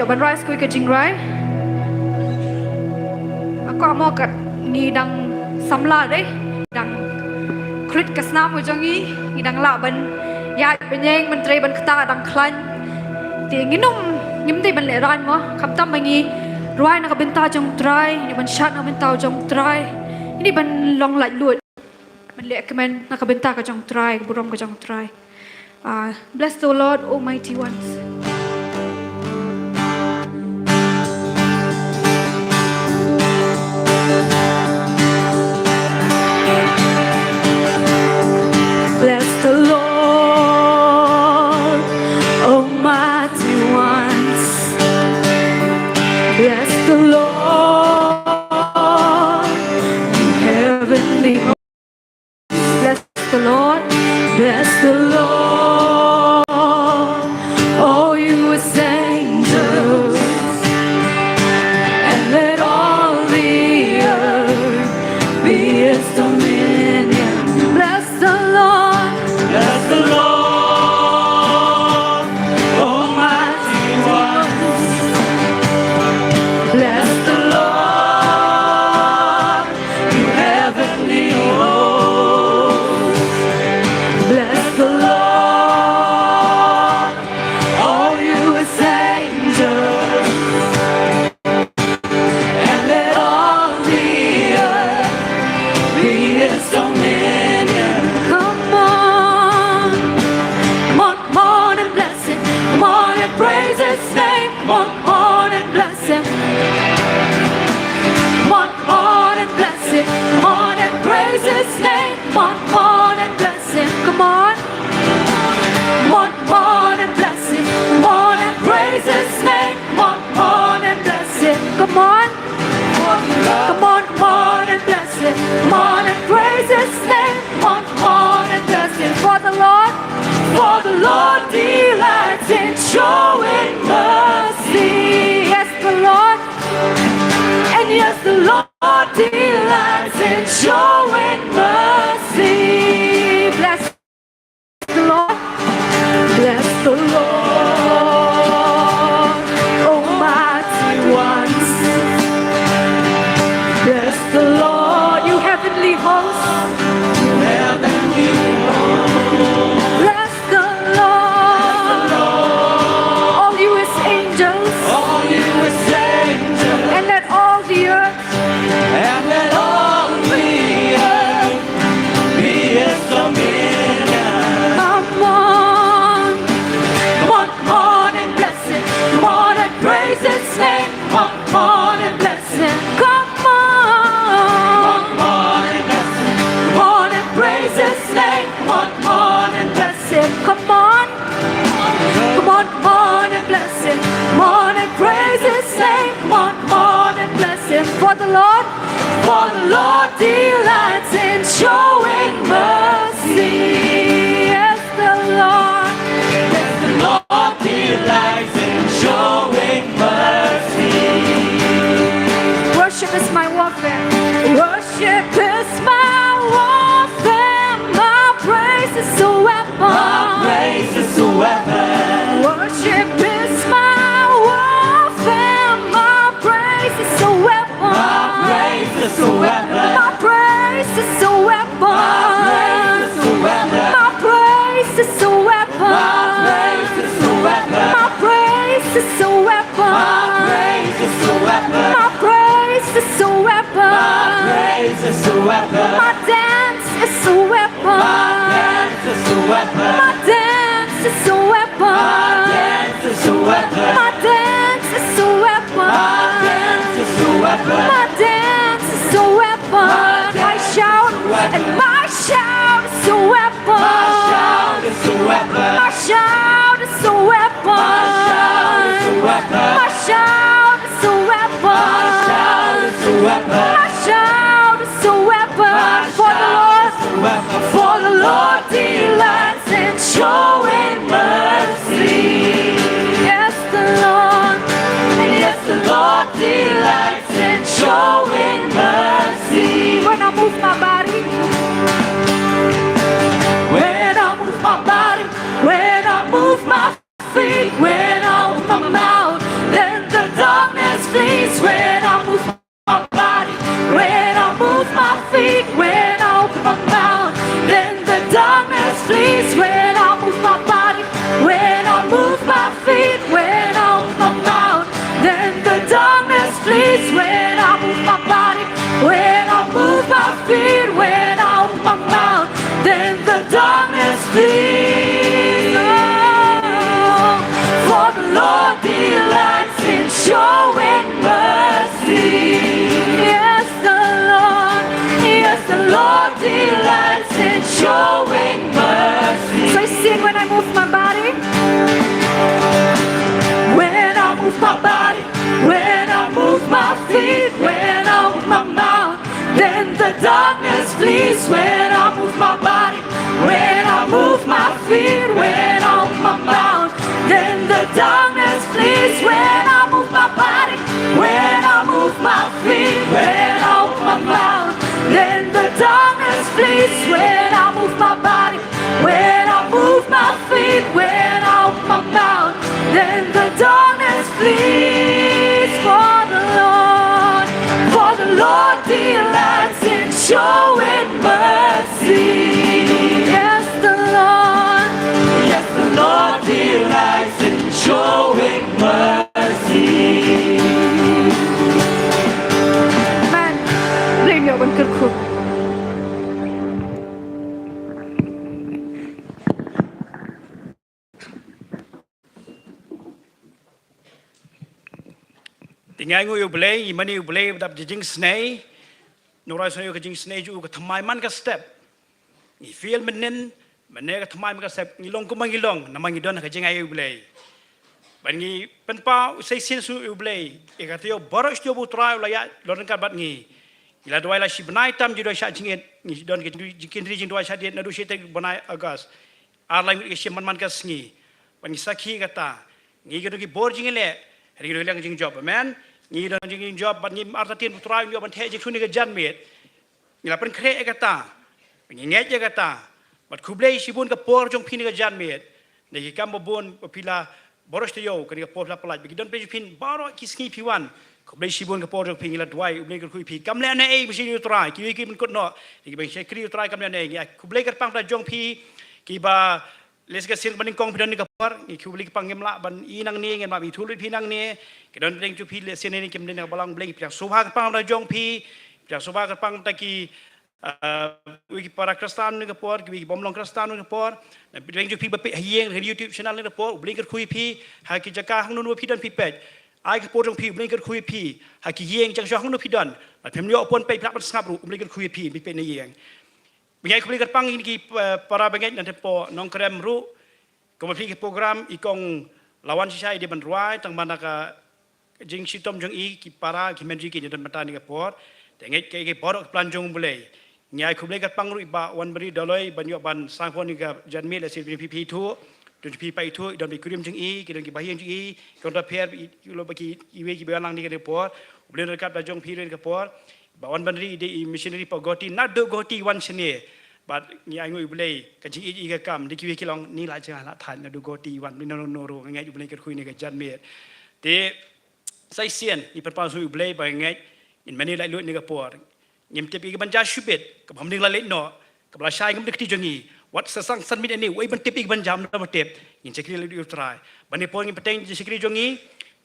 ban rice kui ke jingrai aku amo kat ni dang samla deh dang krit kasna mo jongi ni dang la ban ya benyeng menteri ban kata dang klan ti nginum nyim ti ban le ran mo kham tam mangi ruai na ka benta jong trai ni ban shat na benta jong trai ini ban long lai lut ban le kemen na ka benta ka jong trai burom ka jong trai. Bless the Lord, Almighty ones. Bless the Lord, Almighty ones. Bless the Lord, heavenly hosts. Bless the Lord, bless the Lord. For the Lord delights in showing mercy. Yes, the Lord. And yes, the Lord delights in showing mercy. Bless the Lord. Bless the Lord, Almighty ones. Bless the Lord, you heavenly hosts. You heavenly hosts. Bless the Lord, all you his angels, and let all the earth, be his dominion. Come on and bless him. Come on and praise his name. Come on and bless him. Come on and bless him. Come on and praise his name. Come on and bless him. Come on and bless him. Come on and praise his name. Come on and bless him. For the Lord delights in showing mercy. Yes, the Lord delights in showing mercy. Worship is my warfare. Worship is my warfare. My praise is a weapon. My praise is a weapon. Worship is my warfare. My praise is a weapon. My praise is a weapon. My praise is a weapon. My praise is a weapon. My praise is a weapon. My praise is a weapon. My dance is a weapon. My dance is a weapon. My dance is a weapon. My dance is a weapon. I shout, and my shout is a weapon. My shout is a weapon. My shout is a weapon. My shout is a weapon. For the Lord delights in showing mercy. Yes, the Lord, and yes, the Lord delights in showing darkness flees when I move my body, when I move my feet, when I open my mouth. Then the darkness flees when I move my body, when I move my feet, when I open my mouth. Then the darkness flees when I move my body, when I move my feet, when I open my mouth. Then the darkness flees for the Lord delights in showing mercy. Yes, the Lord delights in showing mercy. Amen. Bring your one good cook. Tinggal ngu yêu play, imani yêu play đập jing snake, nora snake cái jing snake ju cái thmai man cái step, ni feel menen, menen cái thmai man cái step, ni long kumang ilong, namang idon cái jing yêu play. Ban ni penpa say sin su yêu play, cái tiyo boros tiyo butrai laya, lorong kan bat ni, ila dua ila si benai tam ju dua syak jingit, ni don cái jing jing dua syak dia nadu si tek benai agas, arlai cái si man cái sngi, ban ni sakhi kata, ni cái ki bor jing le. Hari kita bilang jing job, man. Ni dan jing job, ban ni artatin putra ni ban teh jing suni ke jan met. Ni lapan kre kata, ni nget je kata. Bat kublai sibun ke por jong pin ke jan met. Ni kam bobon pila boros te yo ke por la pelaj. Bagi don pin baro kisngi piwan. Kublai sibun ke por jong pin la duai ublai ke kui pi. Kam le na ei mesti ni try. Ki ki men kot no. Ni bang saya kri try kam le na ei. Kublai ke pang ta jong pi ki ba les ke sin baning kong pidan ni kapar ni kubli pangem la ban inang ni ngen ma bi thulit pinang ni ke don teng chu pi le sin ni kem den balang bleng piang sobha ke pang da jong pi piang sobha ke pang ta ki wi para kristan ni kapar ki bom long kristan ni kapar na teng chu pi ba pe hieng YouTube channel ni kapar bleng ke kui pi ha ki jaka hang nu pi dan pi pet ai ke por jong pi bleng ke kui pi ha ki hieng jang jong nu pi dan phem yo pon pe plak ngap ru bleng ke kui pi pe ni hieng Bengai kulit kerpang ini ki para bengai nanti po nong krem ru, kemudian program ikong lawan sisai di benruai tang mana ka jing sitom jong i ki para ki menji ki dan mata ni ka por, tengai ke borok pelanjung boleh. Nyai kulit kerpang ru iba wan beri daloi banyak ban sang pon ni ka janmi le silpi pi tu, dan pi pai tu dan bi kurim jong i, ki dan ki bahian jong i, kontra per lo bagi iwe ki belang ni ka por, boleh dekat bajong pi ni ka por. Bawan bandri di missionary pa goti nado goti wan sene but ni ai ngui blai ka ji i ka kam di ki long ni la cha la than nado goti wan ni no ro ngai ju blai ka khui ni ka jan me te sai sien ni per pa su blai ba ngai in mani lai lu ni ka por nyem te pi ka banja shubet ka bam ding la le no ka bla shai ngam de ti jongi wat sa sang san mi ni wei ban te pi ban jam na tep in sekri le du try ban ni por ngi peteng ji sekri jongi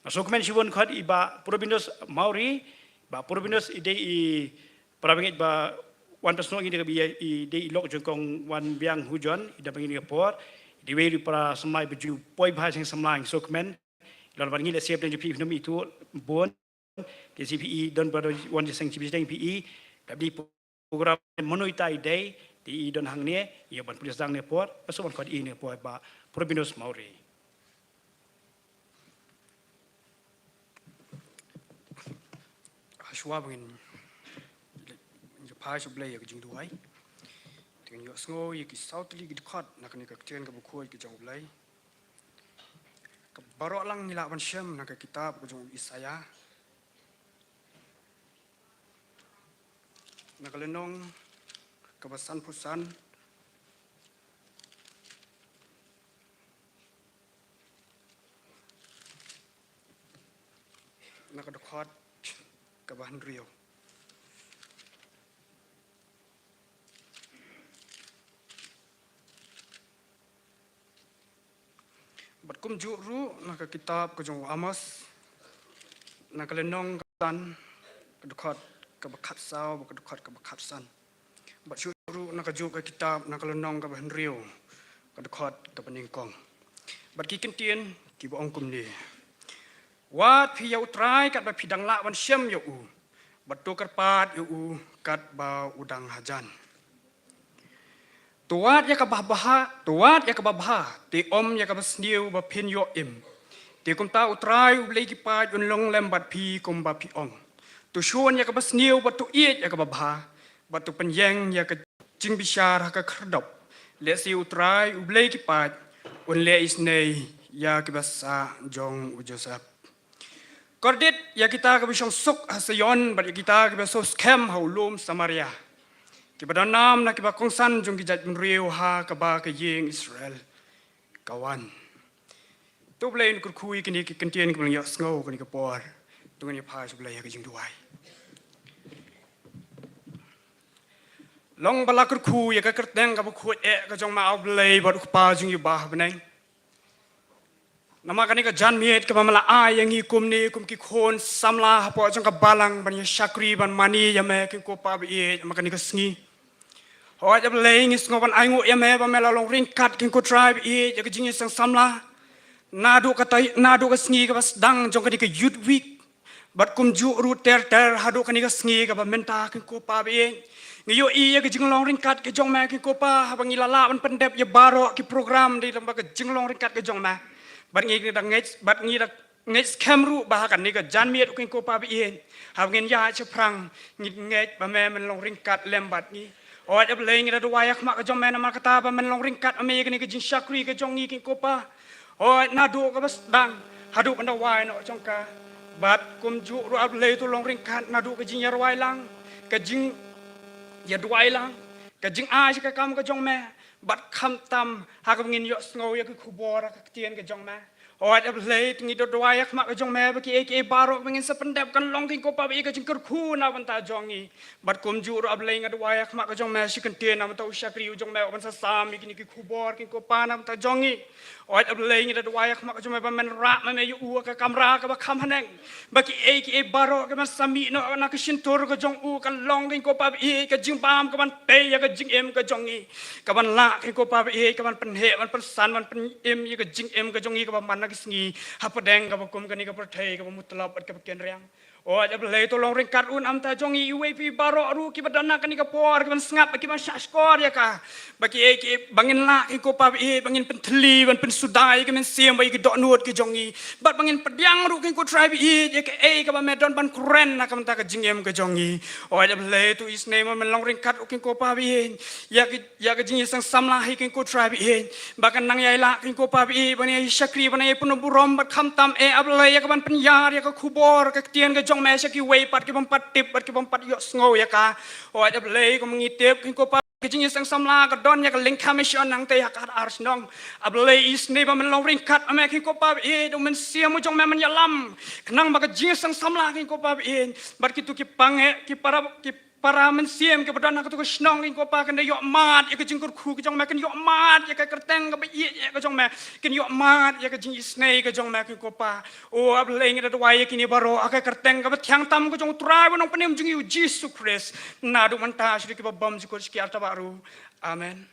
masuk men siwon khat iba province Maori ba province ide I parabengit ba wan pesno ini ke biya ide lok jengkong wan biang hujan ida bangin ke por di we para semai baju poi ba sing semlang sokmen lon ban ngi le siap dan jupi nom itu bon ke CPE don pada wan sing CPE dan PE tapi program monuitai day di don hang ne ia ban pulis dang ne por pasal wan kod ini por ba province Maori Shua bangin je pai sebelah ya kejing duai dengan yo sngo ya ki south li ki dekat nak ni ka ketian ka buku ki jong belai ka barok lang ni la ban syam nak kitab ka jong Isaya nak lenong ka basan pusan nak dekat ke bahan Rio. Batkum juru nak kitab ke jong Amos nak lenong kan ke dekat ke bakat sau ke dekat ke bakat san. Bat juru nak juk ke kitab nak lenong ke bahan Rio ke dekat ke peningkong. Bat ki kentien ki boong kum ni. Wat pi yau trai kat ba pidang la wan syam yo u batu kerpat yo u kat ba udang hajan tuat ya ka bah ti om ya ka basniu ba pin yo im ti kum ta utrai u lei ki pa un long lem bat pi kum ba pi ong tu shon ya ka basniu ba tu iet ya ka bah batu penyeng ya ke jing bisyar ka kerdop le si utrai ublei ki pat un le isnei ya ki basa jong ujosap kordit ya kita ke bisong suk hasayon bat ya kita ke baso scam haulum Samaria ki badanam na ki ba kongsan jong ki jat riu ha ka ba ka yeng Israel kawan tu blei kur kui kini ki kentien ki bang ya sngo kini ka por tu ni pa su blei ka jing duai long balak ku ya ka kerteng ka ku ka jong ma blei bot pa jing yu bah beneng nama kani ka jan miet ka mala a yang hi kum ni kum ki khon samla po jong ka balang ban ya shakri ban mani ya me ki ko pa bi ma kani ka sngi ho ja blei ngi sngo ban ai ngu ya me ba me la long ring kat ki ko tribe ya ka jing sang samla nadu ka sngi ka bas dang jong ka di ka youth week bat kum ju ru ter hadu kani ka sngi ka ba menta ki ko pa bi ngayo iya ke jinglong ringkat ke jong ma ke kopa habang ilala ban pendep ya baro ke program di lembaga jinglong ringkat ke jong ma bat ngi da ngej kamru bahakan ni ke jan miet ke kopa bi in habang ya cheprang ngej ba me men long ringkat lembat ni o ja blei ngi da wayak ma ke jong ma na kata ba men long ringkat ame ke ni ke jing shakri ke jong ngi ke kopa o nadu ka bas dang hadu ban da wai no jong ka bat kum ju ru ab lei tu long ringkat nadu ke jing yar wai lang ke jing ya duai lang ka jing a ka kam ka jong me bat kham tam ha ka ngin yo sngo ya ka khubor ka tien ka jong me o at lei ngi do duai ya ma ka jong me ba ki e baro ngin sa pendep kan long king ko pa bi ka jing kur khu na ban ta jong ni bat kum ju ro ab lei ngi duai ya ma ka jong me si kan tien na ta shakri u jong me ban sa sam ki ki khubor king ko pa na ta jong ni o at lei ngi duai ya ma ka jong me ba men ra ma me yu u ka kamra ka ba kham haneng ba ki e baro ka man sami no na ka shin tor ka jong u kan long king ko pa bi ka jing bam ka ban pe ya ka jing em ka jong ni ka ban la king ko pa bi ka ban pen he ban pen san ban pen em ya ka jing em ka jong ni ka ba man na ki sngi ha pa deng ka ba kum ka ni ka perthai ka ba mutlab at ka ken riang o ja blei to long ringkat un am ta jong i UAP baro ru ki badana ka ni ka por ka ban ngap ki ban skor ya ka ba ki bangin la ki ko pa bi bangin pen thli ban pen sudai ka men siam ba ki do nuot ki jong i bat bangin pediang ru ki ko tribe i ya ka ba me don ban kren na ka ta ka jing em ka jong i o ja blei tu is name men long ringkat ki ko pa bi ya ka jing sang samla hi ki ko tribe i ba kan nang yai la ki ko pa bi ban ya shakri ban ya pun burom bat kham tam ab lei ya ka ban pen yar ya ka khubor ka tien ka jong me ki wei pat ki bam pat tip pat ki bam pat yo sngo ya ka o ja blei ko ngitip ki ko pa ki jing sang samla ka don ya ka link commission nang te ya ka ars nong ablei is ne ba men long ring kat ame ki ko pa do men siam jong me men yalam kenang ba ka jing sang samla ki ko pa bat ki tu ki pange ki para men siam ke badana ka tu snong ki ko pa kan yo mat ya ka jing kur khu ki jong me kan yo mat ya ka kerteng ka ba ya ka jong me kan yo mat ya ka jing isnei ka jong me ki ko pa o ablei ngi da wai ki ni baro aka kerteng ka ba tyang tam ka jong trai ba nong penem jing yu Jesus Christ na du man ta shri ki ba bam ji ko ki arta baru amen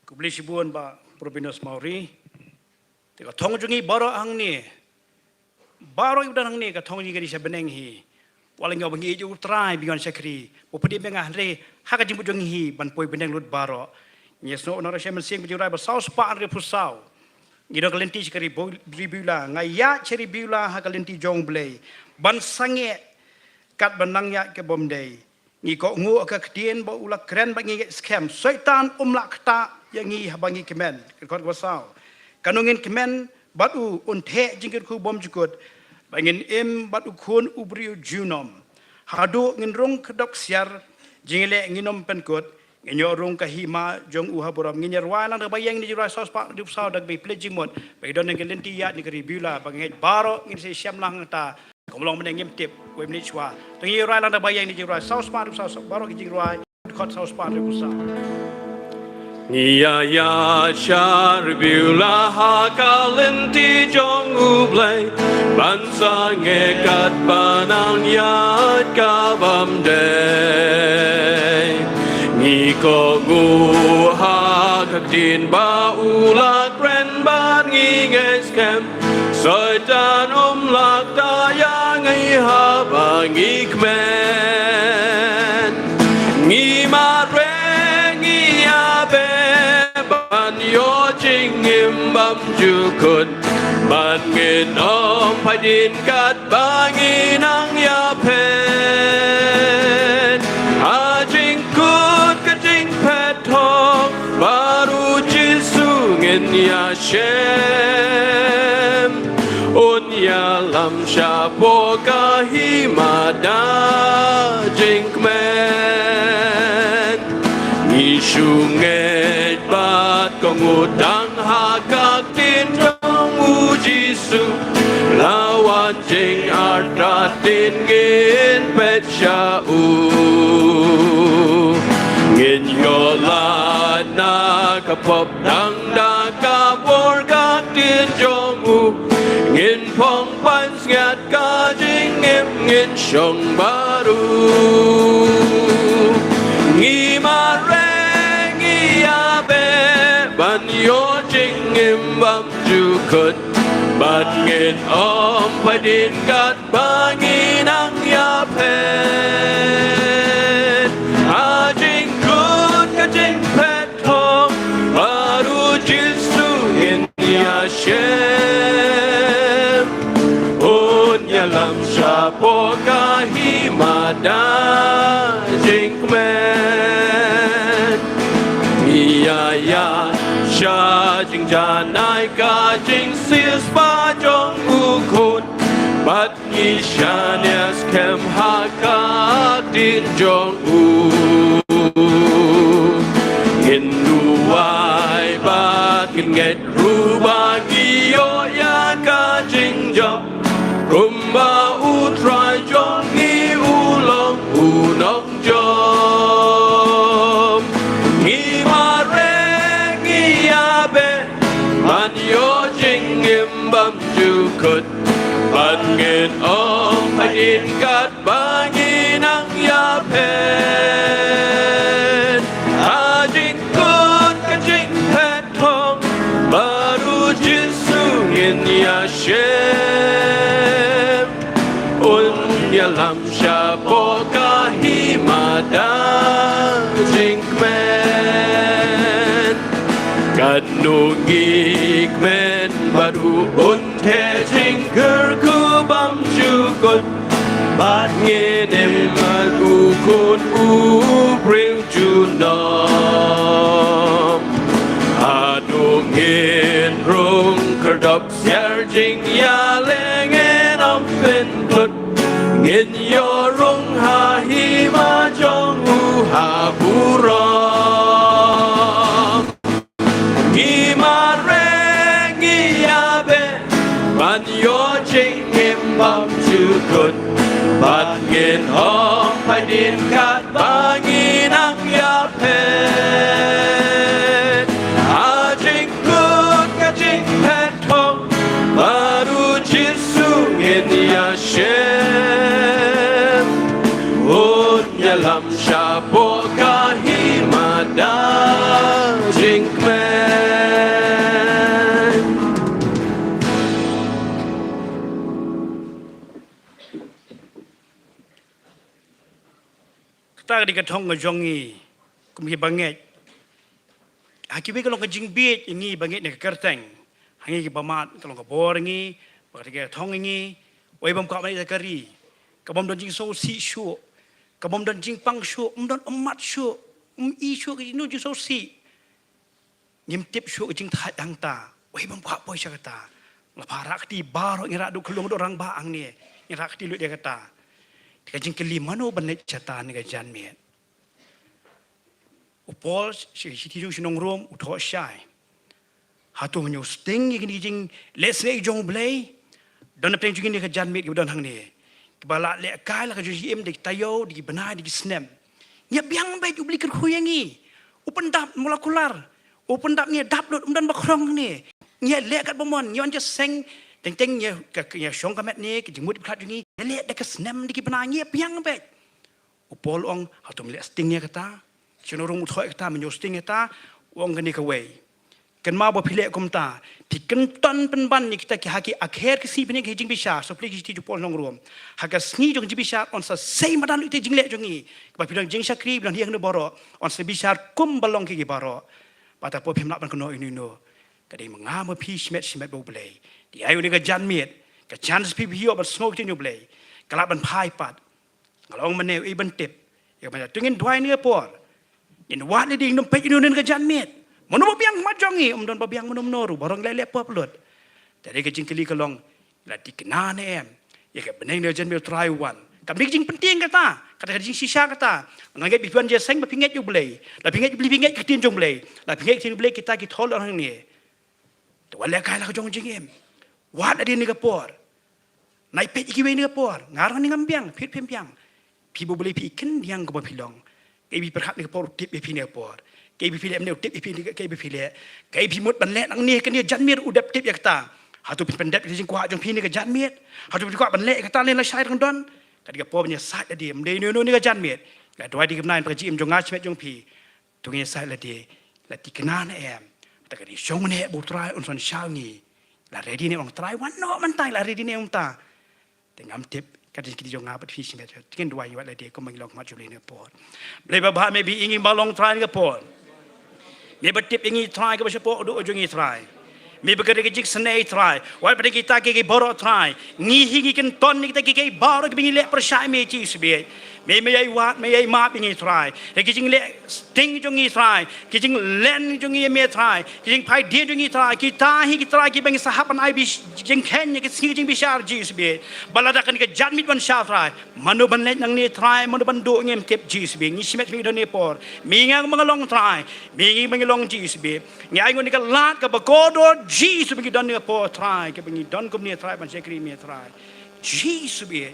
ku beli sibuan ba province Maori te ka thong jungi baro ang ni baro udan ang ni ka thong ni ga di sa beneng hi walang yo bangi ju try bion sakri po pedi benga re ha ka jimbu jungi hi ban poi beneng lut baro nyesno na ra shemen sing bi rai ba saus pa re pusau ngido kalenti sakri bibula ngaya cheri bibula ha kalenti jong blei ban sange kat banang ya ke bomdei ngi ko ngu ka ktien ba ula kren ba ngi scam setan umla kta yang ngi habangi kemen ko wasau kanungin kemen batu unthe jingkir ku bom jukut bangin em batu kun ubriu junom hadu ngin rong kedok siar jingile nginom penkut nginyo rong kahima jong uha boram nginyer walang da bayang ni jura sos pa du sao dag be pledging mod be don ngin lenti ya ni ribula bangit baro ngin se siam lang ta komlong meneng ngim tip we mni chwa tangi rai lang da bayang ni jura sos pa du sao baro ki jing rai khot sos pa du sao Nia ya shar biula ha kalenti jong ublay bansa ngekat banang yat kabam day Ngi ko gu ha kakdin ba ulak ren ban ngi nges kem Soitan lak daya ngi ha ba ngi kmen Ngi mat ban yo jing im bam ju kun Ban ngin om phải din cát ba nghi nang ya pen a jing kut ka jing pet thong baru Jesu ngin ya shem on ya lam sha po ka hi ma da jing men ni shu nge bat ko ngudang ha ka tin Jesu lawan jing artratin ngin petcha ngin yola na kapop dang da kapor ka tin jong ngin phong pan sgat ka jing ngin shong baru ngi ma re ngi ya be ban yo jing ngim bam ju kut Bát nghiền om phải din cát ba nghi nang ya pen a jing kut ka jing pet thong baru Jesu in ya shem on ya lam sha po ka hi ma da jing men ya Cha jing cha nai ka jing sias ba jong u khun Bat ngi sha nes kem ha ka tin jong u Ngin nu wai ba kin nget ru ba gi yo ya ka jing jong Rum ba u try jong ngi u long u nong jong Ngi ma re Ban yo jing im bam ju kut Ban ngin om phải in cát ba nghi nang ya pen A jing kut ka jing pet thong Baru Jesu ngin ya shem Un ya lam sha po ka hi ma da jing men Kanu ngik men baru un the jing ker ku bam chu kut Bat ngin em u kun u bring chu nom Adu ngin rung ker dop ser jing ya leng en om pen put Ngin yo rung ha hi ma jong u ha bu rong Ngi ma re ngi ya be Ban yo jing im bam chu kut Bat ngin om phải din cát ba nghi nang ya pen A jing kut ka jing pet thong Baru Jesu ngin ya shem Un ya lam sha po ka hi ma da jing men Ta di katong ngajongi kumki banget. Hakibi kalau ngajing beat ini banget ni kerteng. Hangi ki bamat kalau ngabor ngi, bakal katong ngi, oi bam ka mai zakari. Kabam don jing so si shu. Kabam don jing pang shu, don emat shu. I shu ki nu jing so si. Nyim tip shu jing thai dang ta. Oi bam ka poi sakata. La parak ti baro ngira du kelung orang baang ni. Ngira ti lu dia kata. Kajing kelima no benet cata ni kajan miet. Upol si tidu sinong rom utho syai. Hatu menyo sting ni jing let's say jong blay. Don apa jing ni kajan miet don hang ni. Kebala le kai la kajing im dik tayo di benai di snem. Nya biang bai ju beli kerhuyangi. Open dap molekular. Open dap ni dap lot dan bakrong ni. Nya le kat bomon nyon je seng Teng nya syong kamet ni kejimut khat ni le dak snem di benai biang bai. Upol ong hatu mele sting ni kata. Cenderung uthoi kata menyo sting kata wong kani kawai. Kan ma bo phile kum ta ti kan ton pen ban ni kita ki haki akher ki si bini ki jing bisa so pli ki ti pol nong rom. Haka sni jong ji bisa on sa sei madan ti jing le jong ni. Ba pidang jing sakri bilang hiang no boro on se bisa kum balong ki baro. Pata po phim nak ban kono ini no. Kadai mangam pi smet bo blai. Di ayu ni ke jan miet, ke chance pi hiyo ban smoke tin you blay. Kalap ban pai pat. Kalau orang menew iban tip. Ya macam tungin dua ni por. In wat ni ding dompet ini ke jan miet. Manu babiang majongi don babiang manu noru barang lele apa pelut. Dari ke jingkeli kelong la dikena ne em. Ya ke beneng dia jan miet try one. Kami jing penting kata jing sisa kata. Ngangai bibuan je seng bapinget you blay. La pinget beli pinget kitin jong blay. La pinget kitin blay kita tol orang ni. Wala kala ka jong jing em. Wat adi ni ke por. Nai pet iki we ni ke por. Ngarang ni ngambiang pit pimpiang. People boleh ikan yang kau pilong. Kau berhak ni kau tip ipi ni por. Kau pilih ni tip ipi ni kau pilih. Kau pilih banlet nang ni kan dia janmir udap tip ya kata. Hatu pendek ni kuat jong pi ni ke janmir. Hatu kuat banlet kata ni lah syai rang don. Kau dia por punya sat dia. Mendai ni ke janmir. Kau dua di kebenaran pergi jong ngas met jong pi. Tunggu sat lah dia. Lah dikenan em. Tak kau jong ni butrai unsan syangi. Lah ready ni orang try one no mantai lah ready ni orang ta. Tengam tip. Kata kita jong apa fishing betul. Tiken dua yang ada dia kau mengilong macam ni pun. Boleh bah maybe ingin balong try ni pun. Maybe tip ingin try ke berapa do ujung ingin try. Maybe kerja kecik senai try. Wal pada kita ke borok try. Ngihi kan ton ni kita ke borok ke ingin lek percaya meci sebiar. Maybe ay wat, maybe ay map ingin try. Kecik lek sting jong ingin try. Kecik len jong ingin try. Kecik pai dia jong ingin try. Kita try kita bagi sahabat ay bis jeng ken ni kecik jeng bisar ji sebiar. Baladakan ke jadmit ban syaf try. Manu ban let nang ni try. Manu ban do ngem tip ji sebiar. Ngi simet mi don ni por. Mingang mengalong try. Mingi mengalong ji sebiar. Ngi ay ngon ni ke lat ke bagodo ji sebiar don ni por try. Ke bengi don kum ni try ban sekri mi try. Ji sebiar.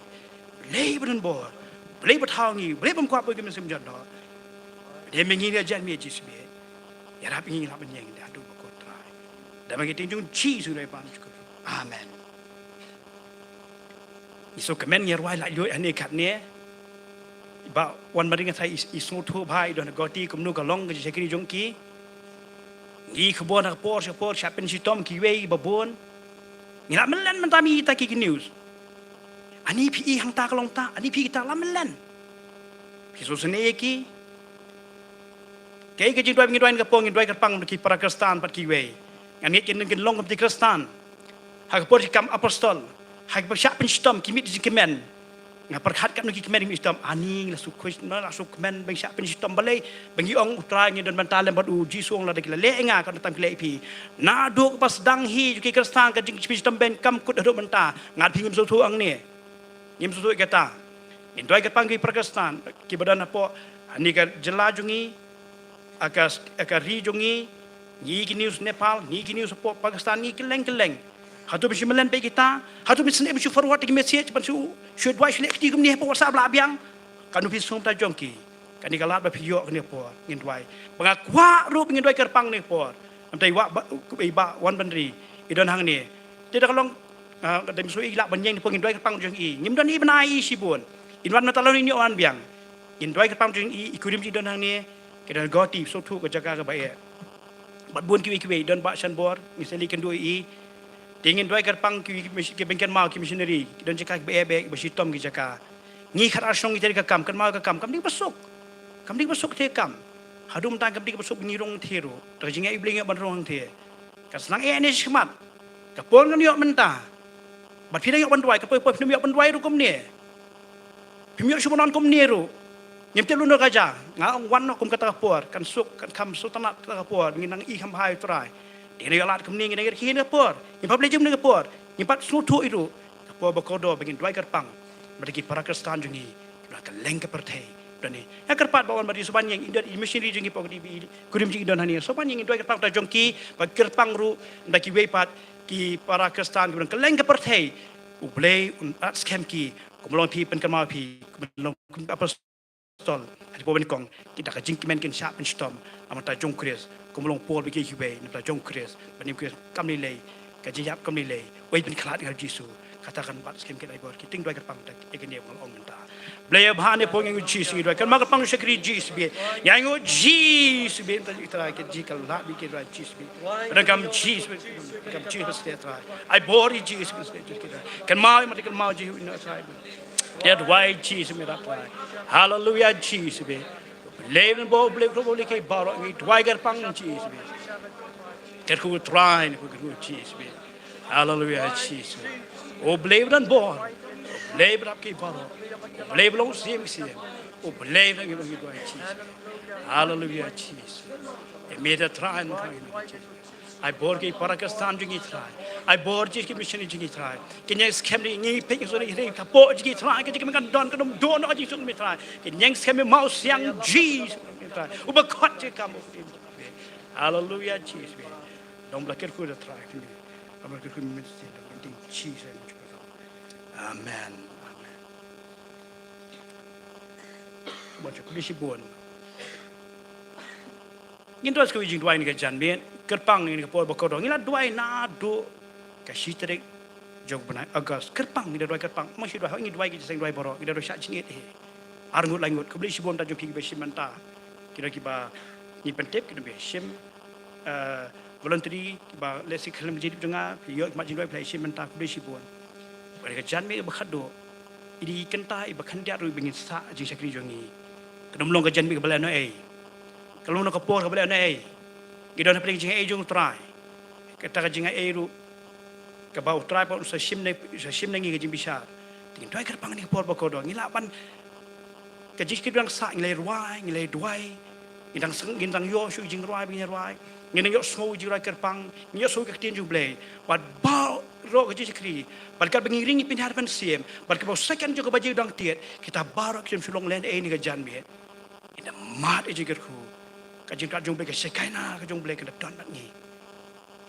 Leben bor. Boleh bertahangi, boleh memkuat bagi mesin jodoh. Dia mengingat jangan dia jisbe. Ya Rabbi ingin apa yang dia adu berkontrak. Dan bagi tinjau Jesus dari panjang. Amen. Isu kemen ngerwai lagi dua ane kat ni. Ba wan mendingan saya isu tu bahai dan goti kumnu kalong ke sekiri jongki. Ni kebun nak por siapa ni sitom kiwei babon. Ni nak melan mentami kita kiki news. Ani pi hang ta kalong ta, ani pi kita lamelan. Kisu sene ki. Kei ke jindoi ngidoi ngapong ngidoi kapang ki para Kristan pat ki wei. Ani kin ngin long di Kristan. Hak por kam apostol. Hak bersyak penstom kimit di kemen. Ngaperkhat kat nuki kemen mi stom ani la sukus na la sukmen bersyak penstom balai bagi ong utrai ngi don bantalan bad uji suang la dekla le nga kan tam kle pi. Na duk pas dang hi ki Kristan ka jing stom ben kam kut do banta ngat pingim so tu ang ni. Yang sesuai kata, itu ayat panggil Pakistan, kibadan apa, ni kan jelajungi, akan rijungi, ni news Nepal, ni news apa Pakistan, ni keleng. Hatu mesti melenpai kita, hatu mesti mesti forward ke message, mesti should why select kita ni apa WhatsApp labiang, kan mesti semua tajongki, kan ni kalat berpihak ni apa, ingin why, pengakua rup ingin why kerpang ni apa, nanti wak wan bandri, idon hang ni, tidak kalau dan mesti ilak banyak ni pengin doi kepang jeng i ngim don i benai sibun inwan na talon ni orang biang in doi kepang jeng i ikurim si don hang ni kedan goti so tu ke jaga ke baik bat bun kiwi don ba san bor misali kan doi i tingin doi kepang kiwi ke bengken mau ki missionary don jaga ke baik besitom ki jaga ngi khat asong ki ke kam kan mau ke kam ni besuk te kam hadum tang kam ni besuk ngirong thiru terjinga ibling ban rong the kan senang ni semat kapon kan yok mentah Bat pina yok bandwai kapoi pina yok bandwai ru komne. Pina yok sumonan komne ru. Nyemte lu no kaja. Nga wan no kum kata kapor kan suk kan kam sutana kata kapor nginang i kam hai trai. Dene yo lat komne ngi ki ne kapor. Ni pable jum ne kapor. Ni pat sutu itu. Kapor bakodo bengin dwai kerpang. Bagi para Kristan jungi. Ka leng ke pertai. Dane. Ya kerpat bawan bari soban yang indat missionary jungi pok di kurim ji don hani. Soban yang dwai kerpang ta jongki bagi kerpang ru ndaki weipat ki para Kristan kemudian keleng ke pertai ublay at scam ki kumulong pi pen kamau pi kumulong apostol hadi po kong kita ka jingki men ken sha pen stom amata jong kris kumulong pol bi ki hubei nata jong kris banim kris kamni lei ka jiyap kamni lei wei pen khalat ngal jisu katakan bat scam ki dai bor ki ting doi ka pang tak ekene ong menta blay bahane po ngi jisu doi kan ma ka pang sekri jisu bi yang jisu bi ta itra ki jikal la bi ki doi jisu bi dan kam jisu kam jisu stetra ai bori jisu stetra kan mau mati kan mau jisu ina sai that why jisu mi rat hallelujah jisu bi leven bo blay ko boleh ke baro ngi doi gar pang jisu bi ker ku try ni ku jisu bi Hallelujah, Jesus. O beleef dan bon. Beleef dat ki paro. Beleef long sim sim. O beleef dat ki doa Jesus. Hallelujah, Jesus. E meda try no Jesus. I bor ki Pakistan jungi try. I bor ji ki mission jungi try. Kinyang scam ni pe so ni ka po ji try ka ji kan don ka dom don ji sung mi try. Kinyang scam mau siang Jesus. O ba khot ji kam. Hallelujah, Jesus. Dom la ker ku da try. Dom la ker ku mi Jesus. Amen. Baca kulisi buan. Ngin terus kau jing dua ini kejan bien, kerpang ini kepol bakodong. Ngila dua na do kasih terik jog benar agas kerpang ini dua kerpang. Masih dua ini dua kita seng dua borok. Kita dua syak cingit Arngut langut. Kau beli si buan tak jumpi besim mentah. Kira kiba ni pentep kita besim. Voluntary kiba lesi kelam jadi dengar. Yo mak jing dua pelai sim mentah. Kau beli si buan. Pada kejan bien berkado. Ini kentai berkandiat rui bingin sa jing sakri jongi. Kedom long kejan bien kebalen kalau nak kapor kabel ana kita nak pergi jeng jung try kita ke jeng ru ke bau try pun sa sim ngi ke jeng bisa tingin doi kerpang ni kapor bakodo ngila pan ke jing kidang sa ngilai duai ngidang seng ngidang yo su jeng ruai bin ruai ngidang yo so jeng ruai kerpang ngio so ke tien jung blai wat bau ro ke jeng kri balkal bengiring pin harapan sim balkal bau second jo ke baju dang tiet kita barak sim sulong len ni ke jan biet ina mat e jigerku kajing kajung blek sekaina kajung blek ke don ni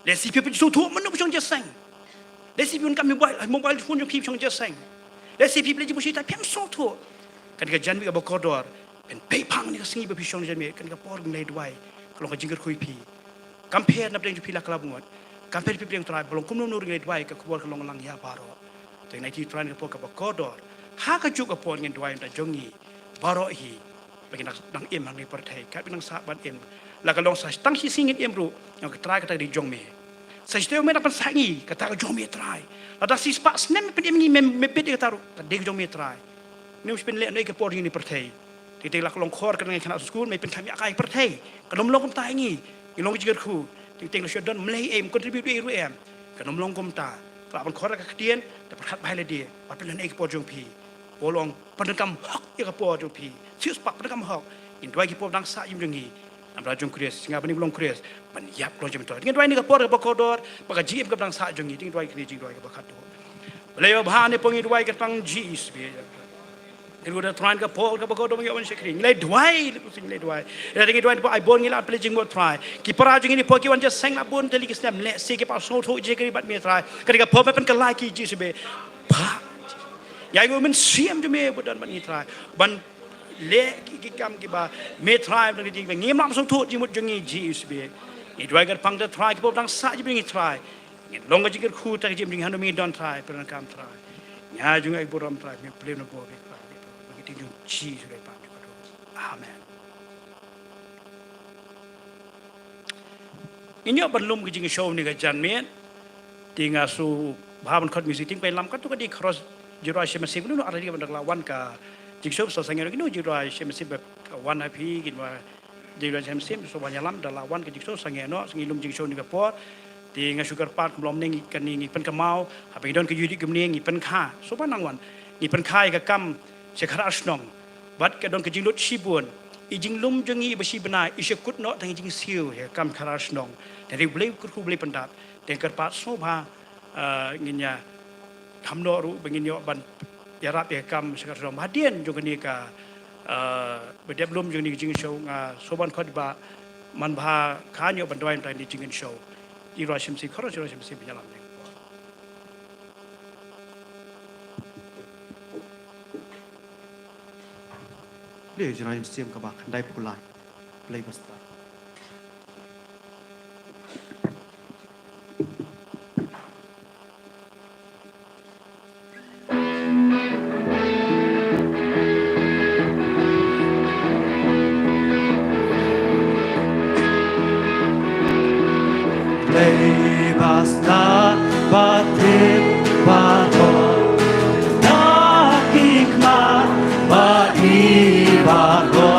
lesi pi pu tu manu pung jeseng lesi pi kami mobile phone pi pung jeseng lesi pi leji busi ta piang so tu kan ke jan bi ka bokodor pen pe pang ni ka singi pi pung jan mi kan ka por ngai duai kalau ka jinger khui pi compare na bleng pi la kalabungot compare pi bleng trai bolong kum nur ngai duai ka kuor ka long lang ya baro te nai ti trai ka por ka bokodor ha ka ju ka por ngai duai ta jongi baro hi bagi nang em nang ni pertai kat nang sahabat em la kalong sa tang si singit em ru yang try kata di jong me sa steu me dapat sangi kata jong me try ada si spak snem pe em ni me pe de taru de jong me try ni us pen le nei ke por ni pertai ti te la kalong khor kan ngai kana school me pen kami akai pertai kanom long kom ta ngi ilong jiger khu ti te lo shodon mlei em contribute ru em kanom long kom ta la ban khor ka kdien dapat hat bai le dia pat pen nei ke por jong pi polong pendekam hak ya ke por jong pi sius pak pendekam hak in dua ki por dang sa yim dengi amra jong kries singa bani belong kries ban yap lo jom to dengan dua ni ke por ke bakodor baka jim ke dang sa jongi ting dua ki jing dua ke bakat do lewa bahane pongi dua ke pang jis be Iru dah try ke por ke bakodor ngi on shekring le dua sing le dua ya dengan dua ai bon ngi la pledging mo try ki para jong ni por ki wan just seng la bon teli ke snam le se ke pa so tho je ke bat me try ke por pen ke like jis be pa ya ngu men siam je me budan ban ni try ban le ki kam ki ba me try ban ki ngi mam so thu ji mut jongi ji usbe ni dwa gar pang da try ki dang sa ji ngi try ni long ji gar khu ta ji ngi hanu mi don try per kam try nya jung ai buram try me play no bo be ba ki jung ji so pa amen inyo ban lum ki jing show ni ga jan me tinga su ba ban khot music ting pe lam ka tu ka di cross jiro shema sim nu ara di ban lawan ka jik so sangero kinu jiro shem sim wan happy kin wa jiro shem sim so banyak lam dalam wan ke jik so sangeno singilum jik so ni ke por ti nga sugar part blom ning kan ni pen ka mau ha pe don ke yudi kem ni pen kha so panang wan ni pen khai ka kam se khara snong bat ke don ke jing lut shibun i jing lum jongi besi benai i se kut no tang jing siu he kam khara snong dari blei ku blei pendap te ker pat so ba nginya thamno ru bengin yo ban yarap ya kam sekarang hadian juga ni ka bedep belum juga ni jing show nga soban khot ba man bha khanyo bandwai tai ni jing show i ro shim si khoro ro shim si binyalam ni le jina im sim ka ba khandai pulai play basta basta batin bago nakikma bati bago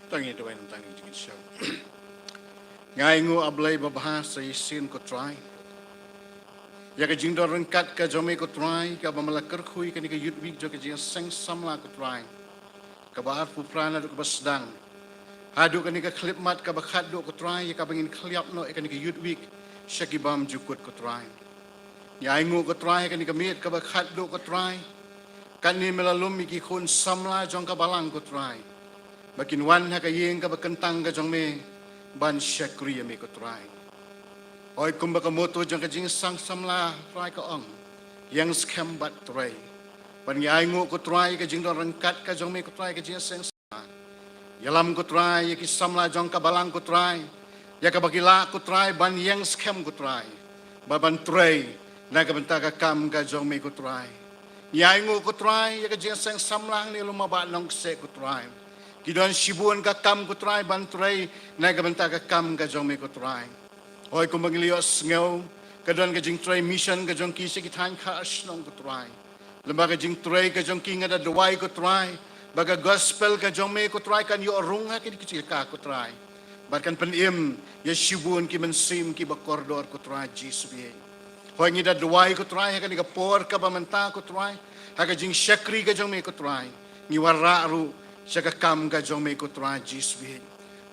Tangi tu bain tangi jingin show. Ngai ngu ablay babahasa isin ko try. Ya ka jing dor rengkat ka jome ko try ka bamala kerkhui ka ni ka yutwik jo ka jing seng samla ko try. Ka ba arfu prana do ka basdang. Hadu ka ni ka klip mat ka bakhat do ko try ka bangin kliap no ka ni ka yutwik syakibam jukut ko try. Ya ngu ko try ka ni ka miet ka bakhat do ko try. Kan ni melalum ki khun samla jong ka balang ko try. Bakin wan ha ka yeng ka bakentang ka jong me ban syakri me ko try. Oi kumba ka moto jong ka jing sang samla try ka ong. Yang scam bat try. Ban ngai ngu ko try ka jing don rengkat ka jong me ko try ka jing seng sa. Yalam ko try ki samla jong ka balang ko try. Ya ka bagila ko try ban yang scam ko try. Baban try na ka benta ka kam ka jong me ko try. Ngai ngu ko try ya ka jing seng samlang ni lumaba nong se ko try. Kidon sibuan ka kam ko try ban try na ka benta ka kam ka jong me ko try. Hoy kung maglios ngaw kadon ka jing try mission ka jong kisi kitan ka asnong ko try. Lembaga jing try ka jong kinga da duway ko try. Baga gospel ka jong me ko try kan yo runga kini kecil ka ko try. Bahkan penim ya sibuan ki mensim ki bakordor ko try Jesus be. Hoy ngida duway ko try ka ni ka por ka bamanta ko try. Ha ka jing syakri ka jong me ko try. Ni warra ru siya kam ka jong me ko try Jesus be.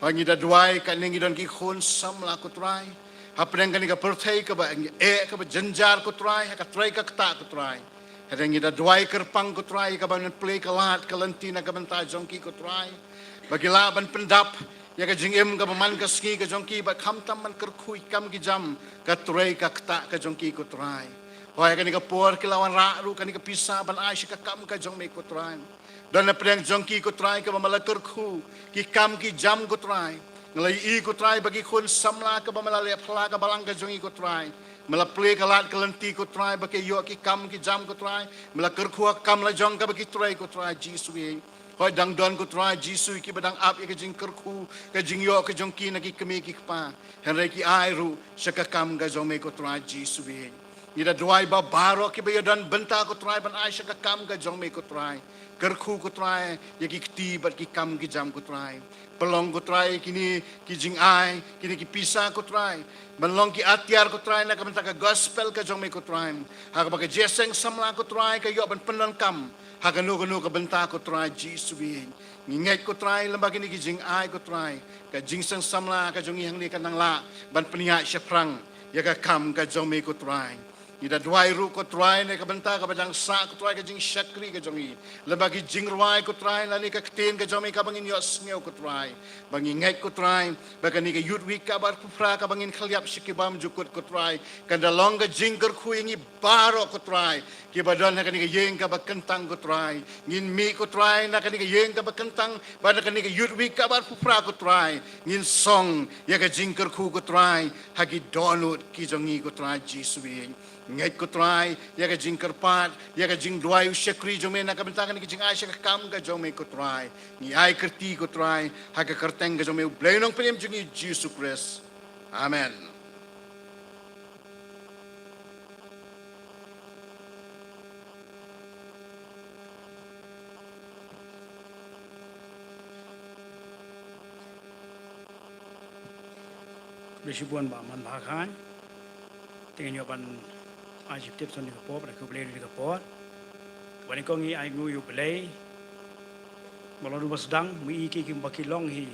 Hoy ngida duway ka ni ngidon ki khon samla ko try. Hapren ka ni ka perthai ka ba ka ba janjar ko try ha ka try ka kta ko try. Kadang ngida duway kerpang ko try ka ba play ka lahat ka lantina ka banta jong ki ko try. Bagila ban pendap ya ka jingim ka man ka ski ka jong ki ba khamtam man kerkhui kam ki jam ka try ka kta ka jong ki ko try. Hoy ka ni ka por ki lawan ra ru ka ni ka pisa ban ai ka kam ka jong me ko try. Dan na preng jong ki ko try ka mamala kerkhu ki kam ki jam ko try. Ngalai i ko try bagi khun samla ka mamala le phla ka balang ka jong i ko try. Mala play ka lat ka lenti ko try bagi yo ki kam ki jam ko try. Mala kerkhu kam la jong ka bagi try ko try Jesus we. Hoy dang don ko try Jesus ki badang ap ka jing kerkhu ka jing yo ka jong ki na ki kemi ki pa. Henry ki ai ru sa ka kam ka jong me ko try Jesus we. Ida duai ba baro ki ba dan benta ko try ban ai sa ka kam ka jong me ko try. Kerkhu ko try ya ki kti bat ki kam ki jam ko try. Pelong ko try kini ki jing ai kini ki pisa ko try. Banlong ki atiar ko try na ka benta ka gospel ka jong me ko try. Ha ka ba ka jeseng samla ko try ka yo ban penon kam. Hagano ka benta ko try Jesus we. Ngingait ko try lambagi ni jing ai ko try. Ka jing sang samla ka jong ihang ni kanang la ban peniha siya prang ya ka kam ka jong me ko try. Ida duai ru ko try na ka benta ka badang sa ko try ka jing syakri ka jong i. Lambagi jing ruai ko try na ni ka ktin ka jong me ka bangin yo sngew ko try. Bangingait ko try baka ni ka youth week ka bar pufra ka bangin khalyap sikibam jukut ko try. Kanda long ka jing ker khuingi baro ko try. Ki badon na ka ni ka yeng ka bakentang ko try. Ngin mi ko try na ka ni ka yeng ka bakentang bada ka ni ka youth week ka bar pufra ko try. Ngin song ya ka jing ker khu ko try. Hagi donut ki jong i ko try Jesus we. Ngait ko try, ya ka jing kerpat, ya ka jing duai usyakri jome na kabentakan ki jing ai ka kam ka jome ko try. Ni ai kerti ko try, ha ka kerteng ka jome blenong penem jing Jesus Christ. Amen. Besibuan ba man bakan. Tingin yo ban ajib tip son ni kapor pada ku play ni kapor. Bani ko ngi ai ngu yu play. Malon bas dang mi ki kim bakilong hi.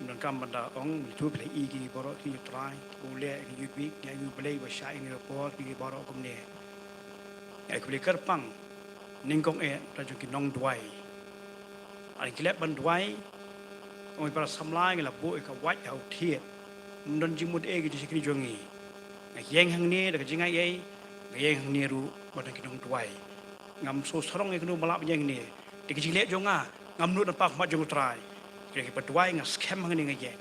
Nan kam banda ong mi tu play i ki boro ki try. Bule ki yu big ya yu play ba sha ni kapor ki boro kum ne. Ai ku play kerpang. Ning kong ta ju ki nong duai. Ai ki lep ban duai. Oi para samlai ngi la bu ka wat au thiet. Ndon jimut e ki sikri jongi. Yang hang ni dak jingai ai yang hang ni ru badan kinong tuai ngam so sorong e kenu malap yang ni dik jile jonga ngam nu pak mat jong trai ke patuai ngas scam hang ni ngai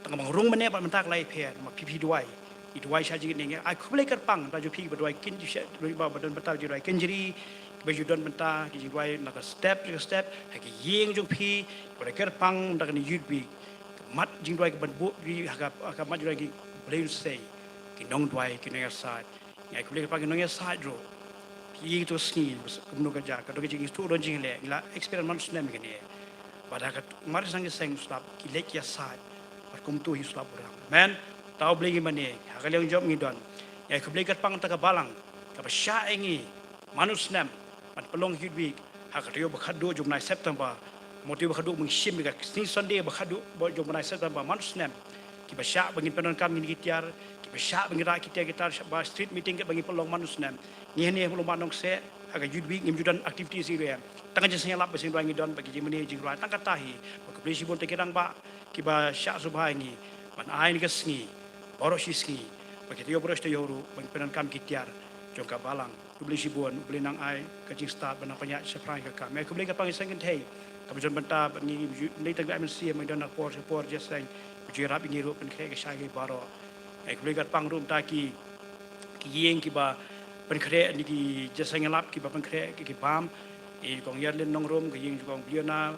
tang bang rung mane ba mentak lai phe ma pipi duai i duai sha jing ni ai khu play kerpang ta ju pi ba duai kin ju sha ba badan bata ju duai kin jiri ba ju don benta ki duai nak step ha ki yeng jong pi ba kerpang dak ni yut bi mat jing duai ke ban bu ri ha mat ju duai ki play say kinong duai kinong asat ngai ku le pa kinong asat ro pi to ski kumno ka ja ka do ki tu ron jing le la experiment snem ki ne pada kat mari sang seng slap ki lek ya sai par kum tu hi slap orang men tau beli mani hakal yang job ngidon ya ku beli kat pang ta ka balang ka ba sha engi manus nam man pelong hidwi hakal yo bakhadu jum nai September motiv bakhadu mung shim ka sing Sunday bakhadu bo jum nai September manus nam ki ba sha bangin penon kam ni kitiar ki ba sha bangin ra kita ba street meeting ka bangin pelong manus nam ni ne pelong manong se aga judwi ngim judan activity si re tangan je sing lap besing doang ngidon bagi jimani jing ra tang katahi ko beli sibon te kirang ba ki ba sha subha ngi man ai ni ka sngi boro shi sngi bagi yo bros te yoru bang penon kam kitiar jong ka balang ku beli sibon beli nang ai ka jing start bana panya seprai ka kam ku beli ka pang sengin thei ka jon banta ni ni tang am si mai don por je sang ku rap ngi ro pen khe ka sha ge baro ku beli ka pang rum ta ki yeng ki ba pen kre ni ki jasang lap ki ba pen kre ki pam e kong yar len nong rom ki yeng kong biona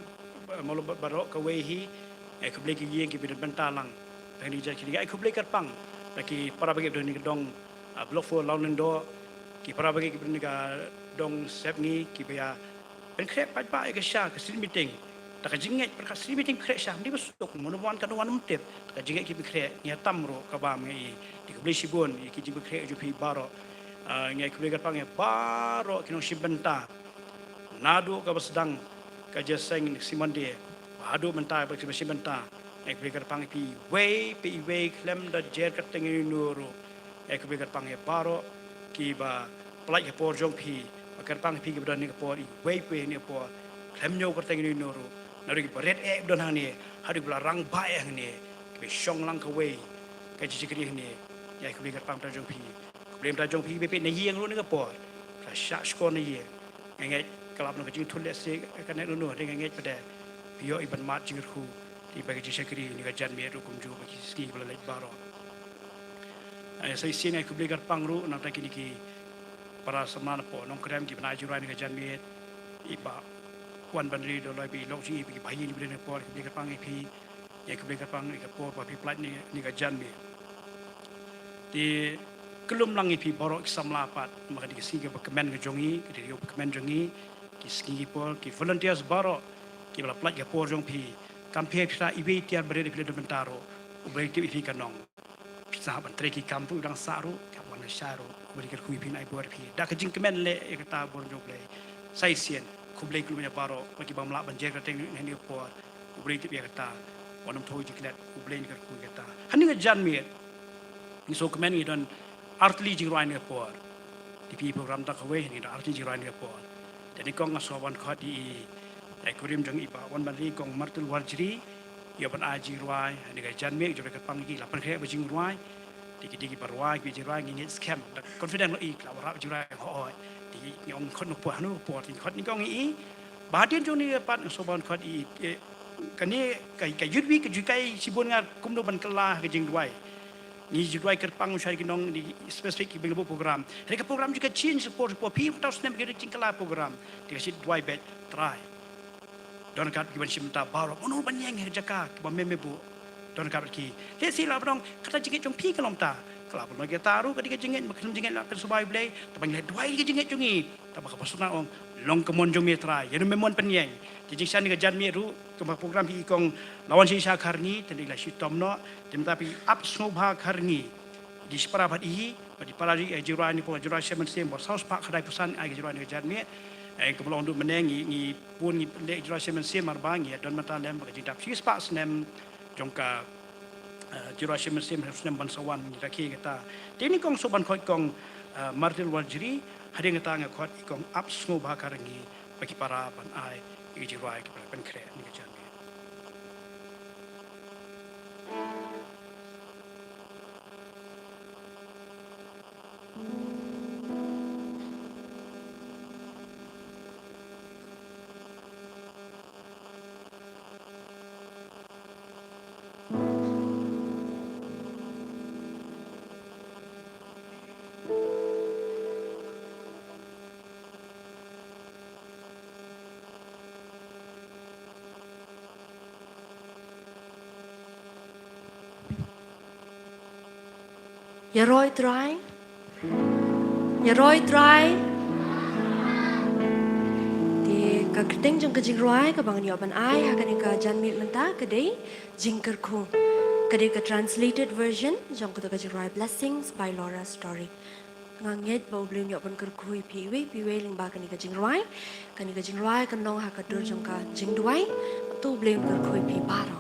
molo barok ka we hi e ku beli ki yeng ki bin bentalang tang ni ja ki ga ku beli ka pang ki para bagi ni dong blok 4 lawan do ki para bagi ki bin ka dong sep ni ki ba pen kre pa pa e ka sha ka street meeting ta ka jinget per ka street meeting kre sha ni besok mo wan ka wan mtep ka jinget ki bi kre ni tam ro ka ba ngi di ku beli sibon ki ji bi kre ju pi baro ngai ku beli ka pang e baro ki no shibenta nadu ka sedang ka jaseng simande hadu menta ba si benta ek beli ka pang pi we klem da jer ka tengi nuru ek beli ka pang e baro ki ba plai ka por jong pi ka pang pi ki ba ni ka por we ni por klem nyo ka tengi nuru nari ki red e don hani hadu bla rang ba e ni ki shong lang ka we ka ji kri ni ya ek beli ka pang ta jong pi beli ta jong pi be ni yeng ru ni ka por ka sha skon ni ye ngai kelap nak jing tulis se kan nu dengan ngai pada bio iban mat jing khu di bagi ji sekri ni ka jan me ru kum ju bagi ski bala lek baro sai sin ai ku beli gar pangru na ta kini ki para semana po nong krem ki bana jurai ni ka jan me iba wan bandri do lai bi lok ji bi bayi ni beli por ki gar pang pi ya ku beli gar pang ni ka por pa pi plat ni ka jan me di kelum langi pi borok samlapat maka di sini ke kemen ke jongi ke di kemen jongi ki ski pol ki volunteers baro ki bala plat ke por jong pi kampe pita ibe tiar bere di mentaro ubai ti pi kanong pita ban tre ki kampu dang saru ka wan sharu beri ke kui pi nai bor pi da ke jing kemen le e kata bor jong play sai sien kublai kulumnya baro bagi bamla banjer ka teng ni por ubai ti kata wanam thoi ti klet ubai ni ka kui kata hani ga jan mi ni so kemen ni don artli jirai ni por di pi program tak we ni da artli jirai ni por jadi kong asawan khat di ekurim jang iba wan bali kong martul warjri yo ban aji ruai ni ga jan me jo ka pang gi la pan khe ba jing ruai diki barwai bi jirai ngi scam da confident lo i la ra jirai ho di ngong khot no po hanu po ti khot ni kong i ba den jo ni pat asawan khat i kan ni kai yut wi ka ju kai sibon nga kum do ban kala ka jing ruai ni juai kerpang usai kinong di spesifik ki bengbo program reka program juga change support po pi tau snem ge cingkala program dikasih duai bet try don kat ki ban simta baro ono ban yang jaka ki ba meme bu don kat ki le sila brong kata jingit jong pi kalom ta kala pun ge taru ka jingit makin jingit la kan subai blai tabang le duai ge jingit jongi tabak pasuna ong long kemon jong me try ya memon penyeng jing san ge jan me ru ke program ki kong lawan si karni tadi la si tomno tapi up snobha karni di separapat i di parari jiran ni po jiran semen sem bor saus pak kadai pesan ai jiran ni jan me ke belong du menengi ni pun ni le jiran semen sem marbangi don mata lem ke jidap si pak snem jongka jiran semen sem snem ban sawan ni rakhi kata tini kong soban khoi kong martil wajri hading kata ngakot kong up snobha karni bagi para pan ai jiran ke pen kre ni jan Ya roi try. Ya roi try. Di ka keteng jong ka jing ruai ka bang nyoban ai ha kan ka jan mit menta ka dei jing ker khung ka dei ka translated version jong ka jing ruai blessings by Laura Story nganget bau beli nyoban ker khui piwe ling ba kan ka jing ruai kan long ha ka dur jong ka jing duai tu beli ker khui pi paro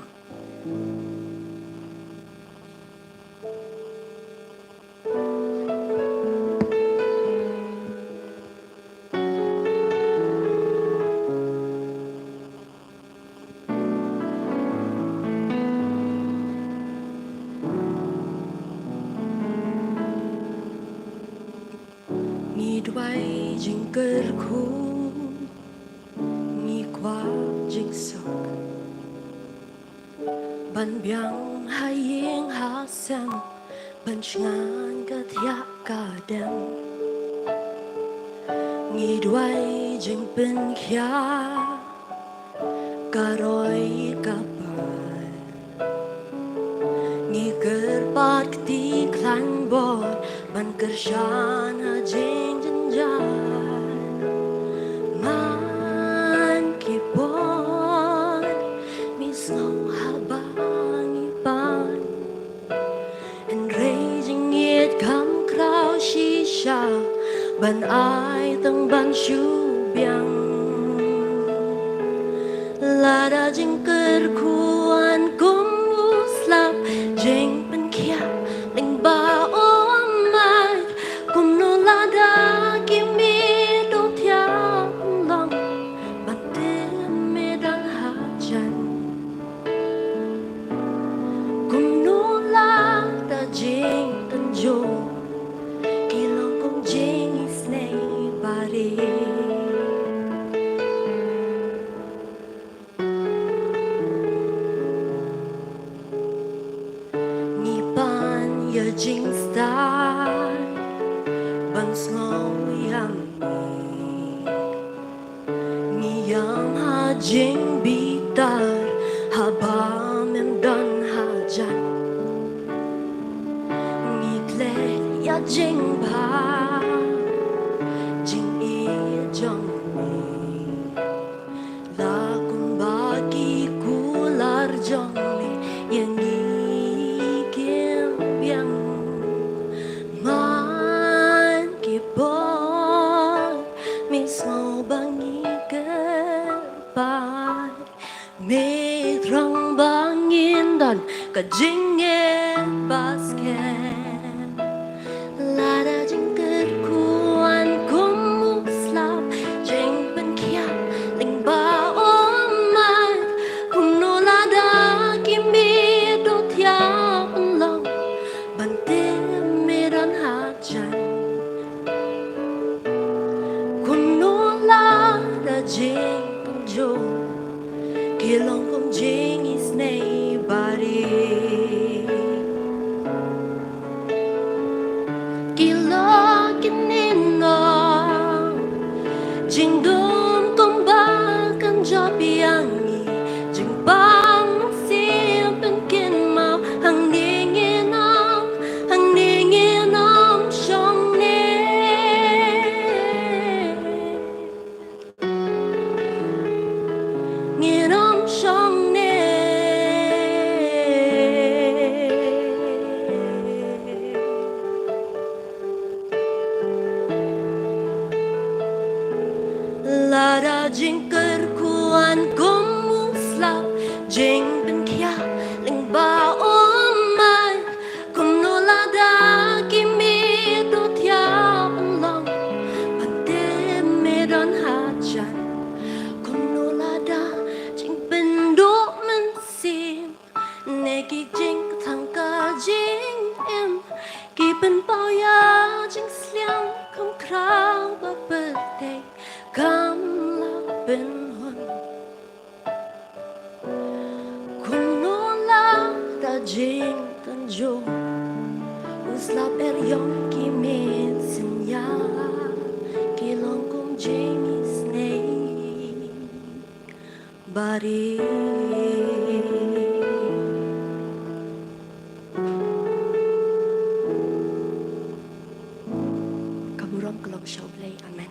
Duai jing ker khu mi qua jing sok ban biang hai yeng ha sam ban ngan ka thia ka dem mi duai jing pen khia ka roi ka pai mi ker pat ti klan bor ban ker shan ha jing man kipon misong habang ipan and raging it come crowd shisha ban ai tang ban shu biang lada jing ker kuan kum slap jing pen kia ling ba om mai kum no lada jing star ban snow yam mi yam ha jing bitar ha ba mem don ha jan mi tle ya jing ba jing e jong mi la kum ba ki kular jong mi yang ka jing en basket lada jing ker kuan kum slap jing pen kia ling ba om mai kum no lada kimi do thia long ban te me don ha chan kum no lada jing kum jo ki long kum jing is nei bari jing dum kum ba kan jo piang ni jing bang sim pen kin mau hang ni nam shong ne ni nam shong ne lada jing ker kuan kum slap jing pen kia ling ba om mai kum no lada kimi do thia long pan te me don ha chan kum no lada jing pen do man sim ne ki jing thang ka jing em ki pen pao ya jing sliang không krao ba birthday come bên hồn kun no la ta jing tan jo uslap yom ki me sinya ki long kum jing is nei bari kaburam kelong show play amen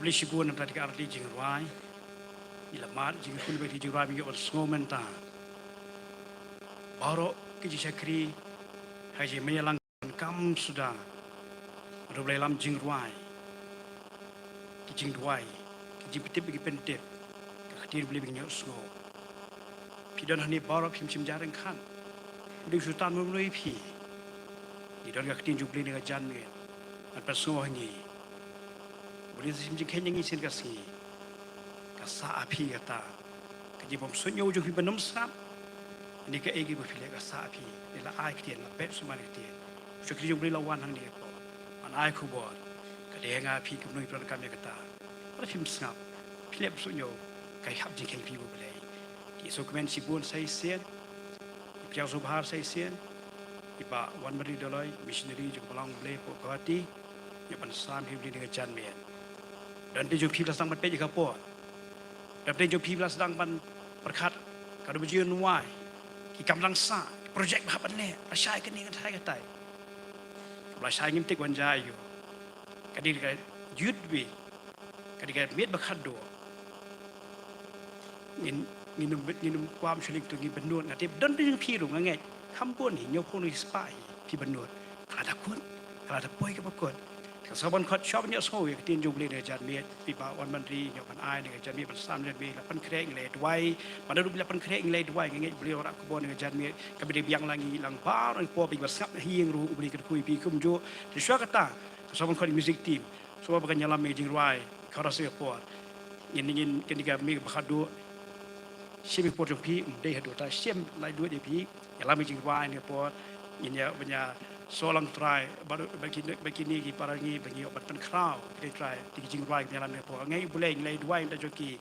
beli sibuan dan tadi arti jingruai, ilamat jingkul bagi jingruai bagi orang ngomenta. Baru kerja sakri, haji menyalangkan kam sudah, ada boleh lam jingruai, jingruai, jingpetip bagi pentip, kehadir beli bagi ngau. Pidan hani baru pim jarang kan, di sultan memulai pi, di dalam kehadir juga beli dengan jangan, dan persoalan ini. Boleh simjing kenyang isin kasih, kasa api kata, kaji bom sunyo ujung hiban nomsam, ini ke egi berpilih kasa api, ila ai ketian, la pep semua ketian, ujung kerja beli lawan hang dia po, an ai kubur, kadang api kemudian itu kami kata, pada film sengap, pilih sunyo, kai hab jing kenyang pibu boleh, di dokumen sibun saya sen, di piau subhar saya sen, iba wan beri dolai, missionary juga pulang boleh po kawati, yang pensam hidup dengan janmian. Dan dia juga sedang berpikir jika puas. Dan dia juga sedang berkat kalau berjiun nuai, kita melangsa projek apa ni, rasai kini kan saya kata. Kalau saya ingin tik wanjai yo, kadi kita judwi, kadi kita miat berkat do. Minum kuam sulit tu benut, nanti dan dia juga piru ngangai, kampun ni nyopun ni spai pi benut. Kalau ada kun, kalau ada poi ke bakun. Saban kot shop ni semua yang tin jumlah dengan janmiat pipa wan menteri nyokan ai dengan janmiat bersam dan bila pen kreng le duai pada bila pen kreng le duai ngai beli orang kebon dengan janmiat kami dia biang lagi lang par orang po pi bersap hiang ru beli kerkui pi kumjo di sua kata saban kot music team semua bakan nyalam majing ruai karasa po ingin ketika mi bakhadu simi po pi dei hadu ta sim lai dua dia pi nyalam majing ruai ni po inya banyak solang try baru bagi ni para ni bagi obat penkrau kita try di jingrai jalan ni po ngai boleh ngai dua yang joki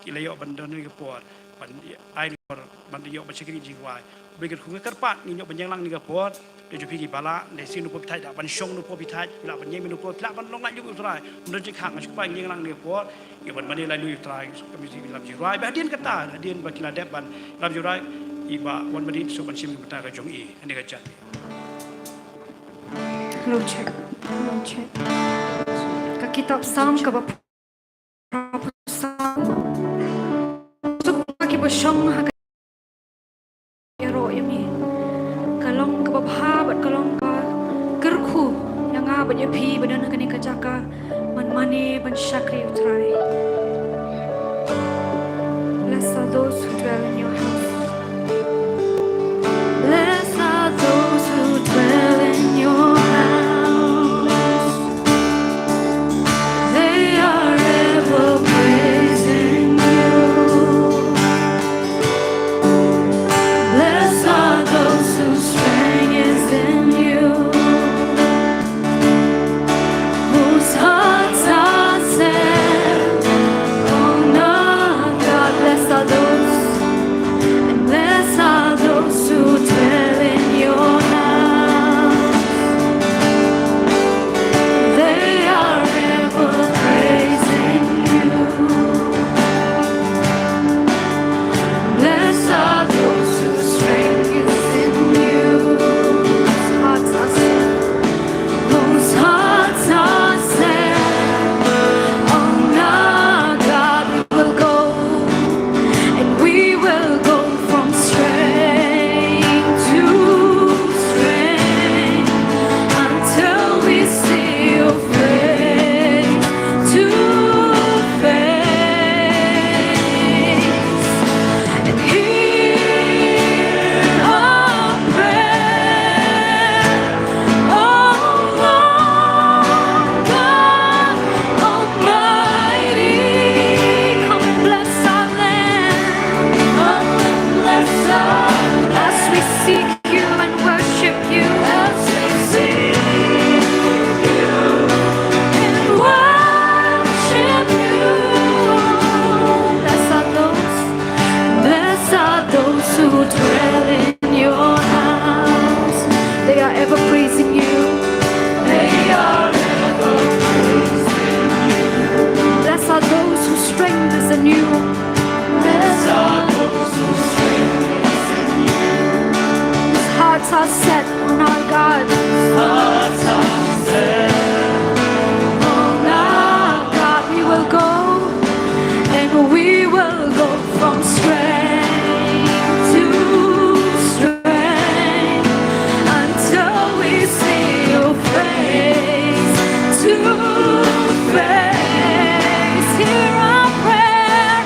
kita yo bandon ni po ban ai ban yo bacikri jingrai bagi ku kerpat ni yo banyalang ni po để chụp cái bala để xin nụ phai đã ban sông nụ phai là ban nhảy nụ phai là ban long lại nụ phai mình chỉ khang chụp bài nghiêng lăng nụ phai cái ban mình lại nụ phai cái mình làm gì rồi bây điên cái ta điên bagi là đẹp ban làm gì rồi iba wan mình so ban sim kita cái jong anh cái chặt Hello check. Ka kitab Psalm ka ba Psalm. Suk ki ba shong ha yaro yami. Kalong ka ba bha bat kalong ka kerkhu yang a bat yapi badan ka ni ka jaka man mani ban shakri utrai. Blessed are those who dwell in your house. Blessed are those who dwell in your house. They are ever praising you. Blessed are those whose strength is in you, whose hearts are set. Oh no, God, blessed are those, and blessed are those who dwell in your house. They are ever praising you. Blessed are those whose strength is in you, whose hearts are set, whose hearts are set. Oh now, God, we will go, and we will go from strength to strength until we see your face to face and hear our prayer. Oh Lord God Almighty, come and bless our land. Come and bless us as we seek you and worship you. As we seek you and worship you. Blessed are those who dwell in your house. They are ever praising you. They are ever praising you. Blessed are those whose strength is in you. Blessed are those whose strength is in you. Whose hearts are set on our God. Hearts are set. Oh now, God, we will go, and we will go from strength to strength until we see your face to face. Hear our prayer,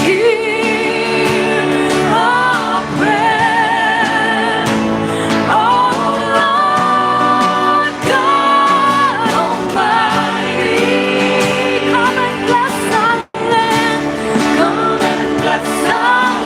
hear our prayer. Oh Lord God Almighty, come and bless our land. Come and bless our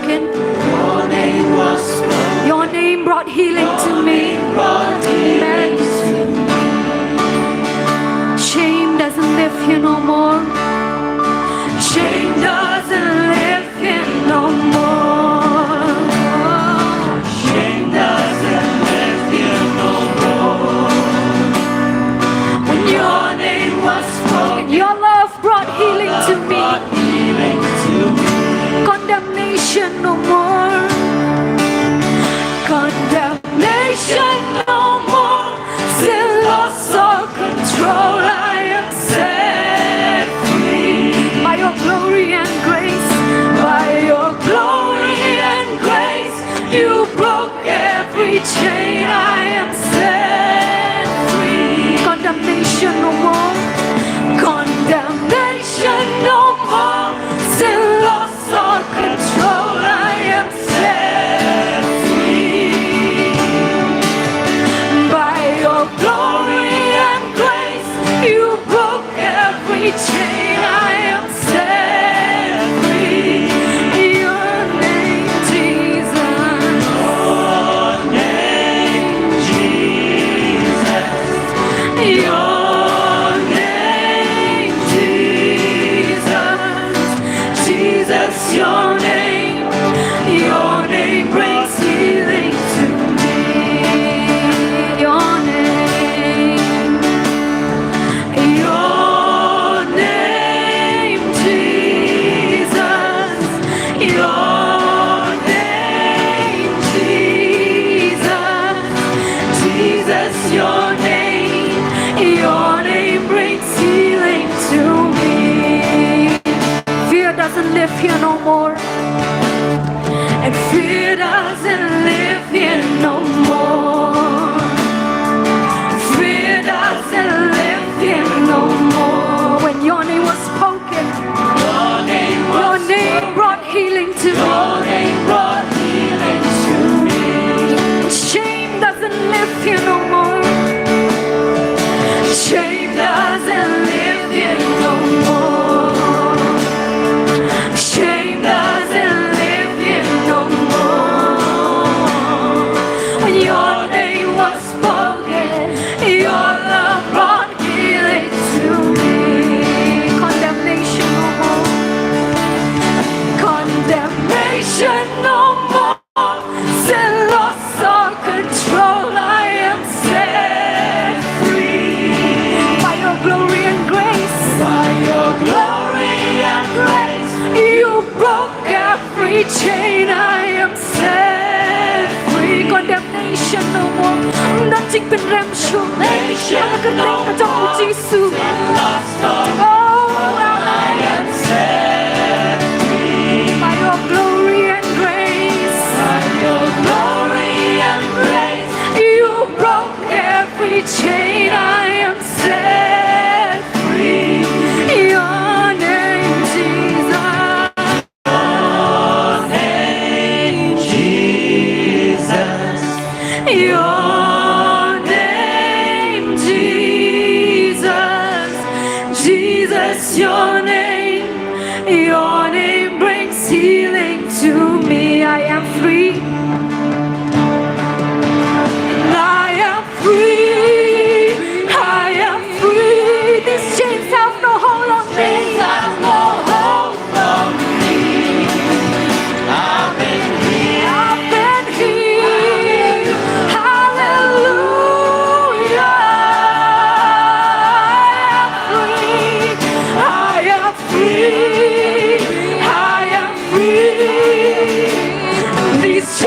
spoken. Your name was spoken. Your name brought healing to me. Brought healing to me. Shame doesn't live here no more. Shame doesn't live here no more. Shame doesn't live here no more. When your name was spoken, Your love brought healing to me. brought healing to me. Condemnation no more. Condemnation no more. Sin lost all control. I am set free. By your glory and grace. By your glory and grace, you broke every chain. I am set free. Condemnation no more. Condemnation no more. Sin lost all control. I am set free. By your glory and grace, you broke every chain. I am set free. Your name, Jesus. Your name, Jesus. Your name, Jesus. Jesus, your name. Your name brings healing to me. Your name. Your name, Jesus. Your name, Jesus. Jesus, your name brings healing to me. Fear doesn't live here no more. And fear doesn't live here no more. Fear doesn't live here no more. When your name was spoken, Your name your was name brought healing to Your name brought healing to me. me. Shame doesn't live here no more. Shame doesn't live here no more. Shame doesn't live here no more. When your name was spoken, your love brought healing to me. Condemnation no more. Condemnation no more. Sin lost all control. I am set free. By your glory and grace. By your glory and grace, you broke every chain. I am set free. Condemnation no more. นั่นจึงเป็นแรมชูและก็เต็งพระเจ้าเยซู Lost all, Oh, I am set free. by your glory and grace. By your glory and grace, you broke every chain. I am set free. Your name, Jesus. Your name, Jesus. Your name, Jesus. Jesus, your name brings healing to me. I am free. I am free. I am free. These chains have no hold on me. Have no hope for me. I've been healed. I've been healed. Hallelujah. I am free. I am free. These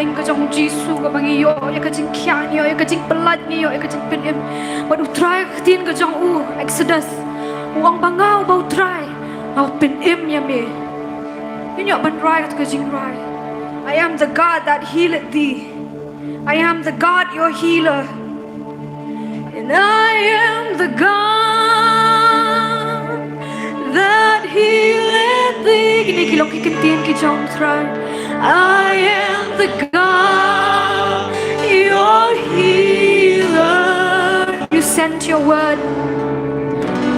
leng ka jong Jisu ka bang yo ya ka jing kyan yo ya ka jing pelat ni yo ya ka jing penim ba utrai tin ka jong Exodus uang bangau ba utrai au penim ya me inyo ban rai ka jing rai I am the God that healeth thee. I am the God your healer. And I am the God that healeth thee. Gini kilok ikintian ki jong try. I am the God your healer. You sent your word.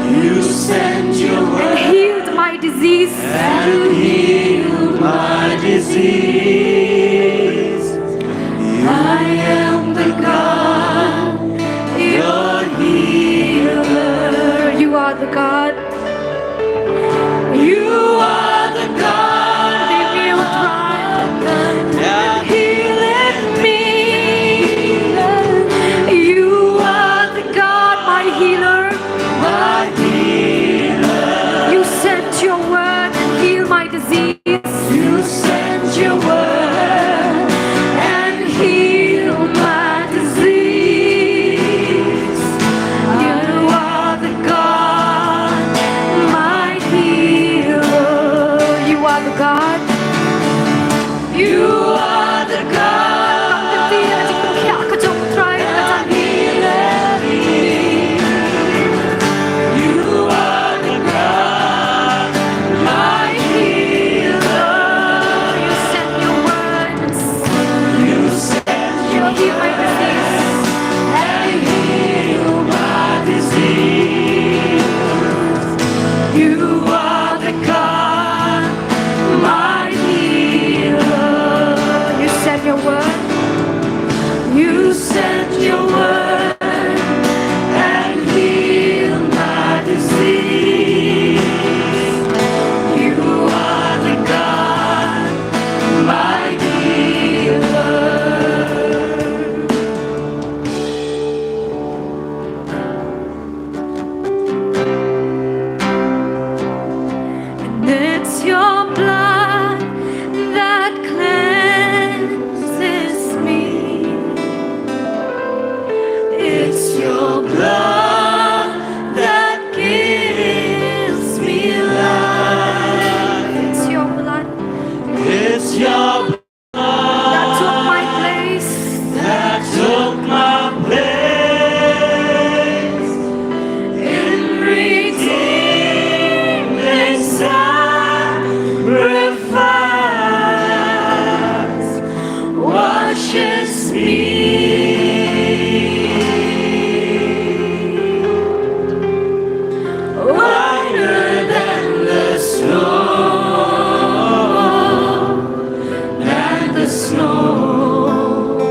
You sent your And word healed my disease. and healed my disease. I am the God, your healer. You are the God. You are the God. That healeth me. You are the God, my healer. My healer. You sent your word and healed my disease. You sent your word And heal my disease. You are the God, my healer. You are the God. You are the God. that healeth me. You are the God, My healer. You sent your words. you sent You heal my disease. and healed my disease. You are the God, my healer. You sent your word. You sent your word and healed my disease. You are the God, my healer. And it's your blood that cleanses me. It's your blood that gives me life. It's your blood It's your blood that took my place. that took my place in redeeming sacrifice washes me. Whiter than the snow,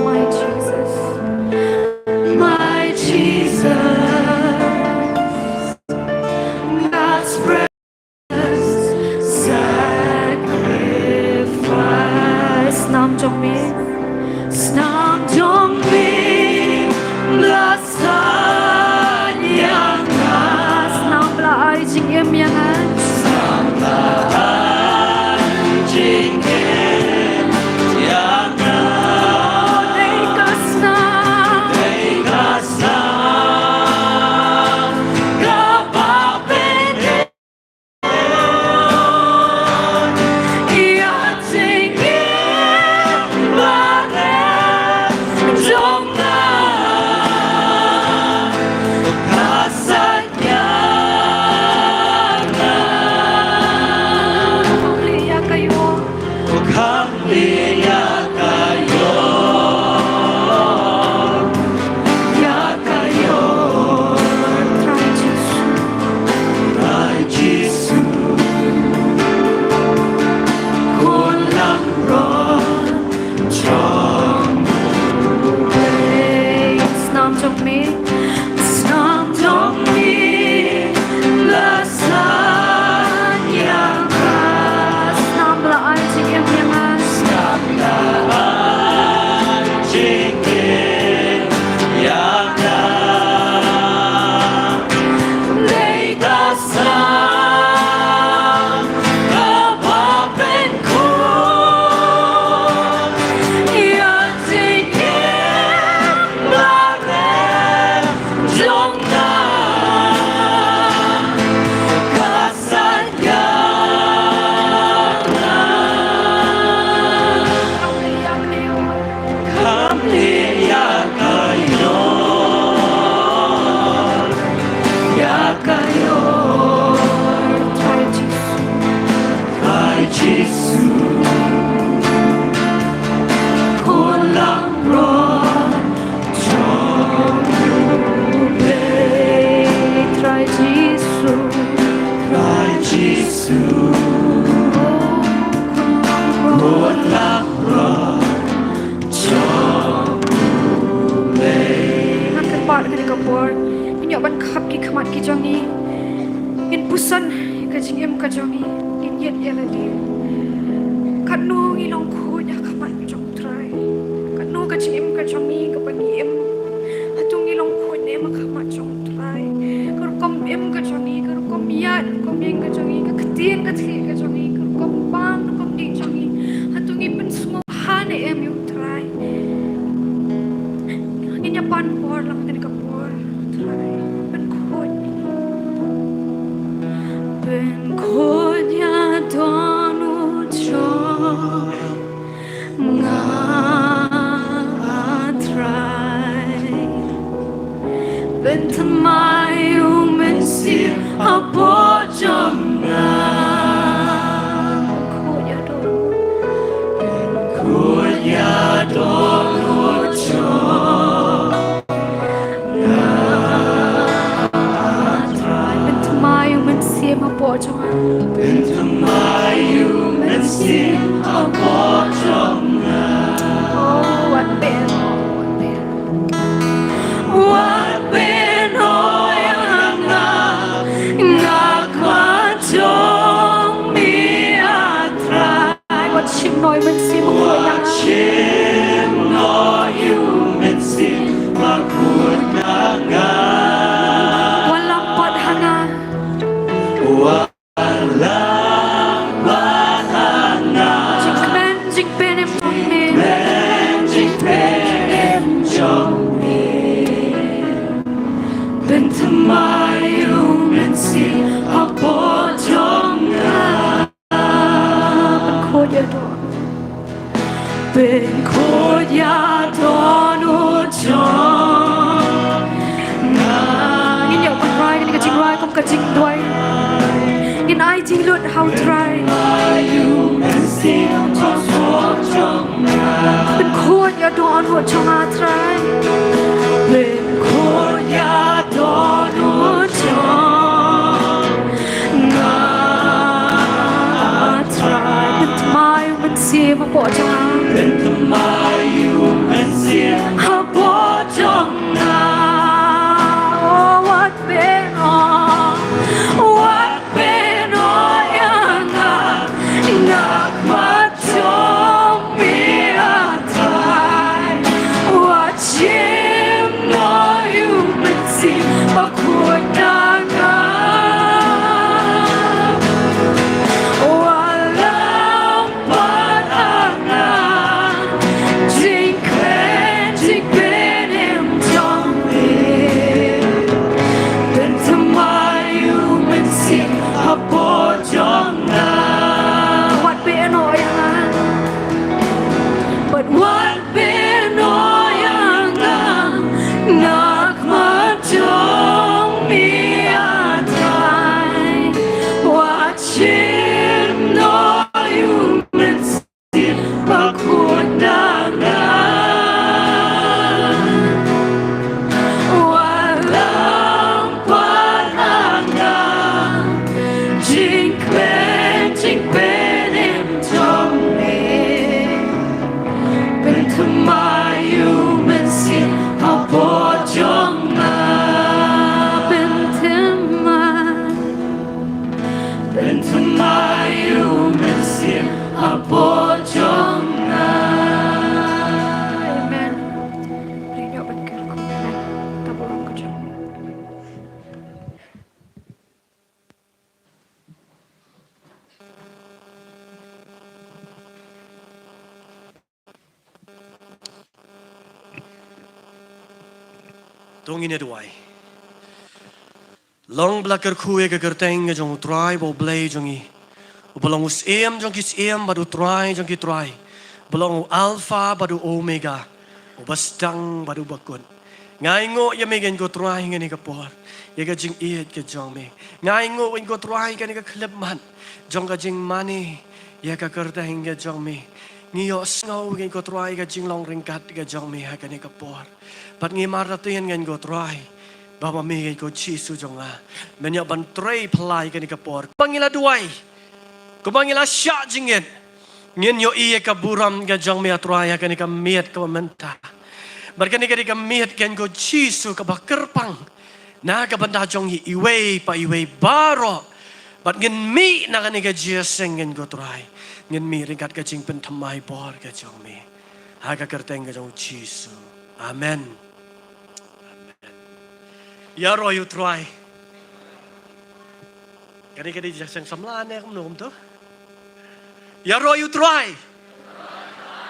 My Jesus. my Jesus, God's precious sacrifice. Nam jong mi. Snam jong mi blasan yang nas, Nam bla ai jing em yang an. jing yang nas. Dei ka snam. Liya kayo. Try Jesus. Hey, Nam jong mi. Snam jong mi blasan yang nas. Nam bla ai jing em yang an. jing yang nas. Lấy ta sang kapapin ko. Ngan kepat kani kapor, inyo ban khap ki khamat ki jongi, in pusan ka jingem ka jongi, in yet yela di. Kanu ilong ko nya khamat jong try, kanu ka jingem ka jongi ka pagiem, hatung ilong ko ne ma khamat jong try, kar kom em ka jongi, kar kom yat kom yeng ka jongi, ka khtien ka thi ka jongi, kar kom bang kom di jongi, hatung ipen sumo hane em yung try. Inya pan por lang kani kapor try ben khod ya donu cho nga try ben tamai men si apo jam nga khod ya donu cho ma po chong ben tamayu men si a po chong oh what ben oh yang na kwa chong mi a try what chim noi men si ma po yang chim noi you men si ma po nga walang pot hanga Ben khod ya donu chong nga ngin yo pan rai ni ka ching rai kom ka ching doi in ai jing lut how try you and see chong ben khod ya donu chong a try ben khod ya donu chong nga try ben mai ben see ma po chong ben tamayu men si apo chong na oh what been yang nak macam mi atai what chim no you men si bakut na Tungin eduai. Long blacker kue ke kerteng jong try bo blay jongi. Belong us jong kis badu try jong ki try. Belong alpha badu omega. Ubastang badu bakun. Ngai ngo ya megen go try ngani kapor. Ya ga jing iet ke jong me. Ngai ngo wen go try ngani ka klep man. Jong ga jing mani ya ka kerteng ke jong me. Ngiyo ngau ngani go try ga jing long ringkat ke jong me ha kani kapor. Pat ngi maratian ngani go try. Bapa mi ko chisu jonga. Menyak ban tray pelai kani kapor. Pangila duai. Kumangila siya jingit. Ngin yo iya ka buram ka jang mea truaya ka ni ka miet ka menta. Barka ni ka miet ken go Jisu ka bakerpang. Na ka banda jong iway pa iway baro. But ngin mi na ka ni ka jiaseng ngin go truay. Ngin mi ringkat ka jing pentamay bor ka jong mi. Haga kerteng ka jong Jisu. Amen. Ya ro yu truay. Kadi jiaseng samlaan ya kumnum tu. Ya ro yu truay.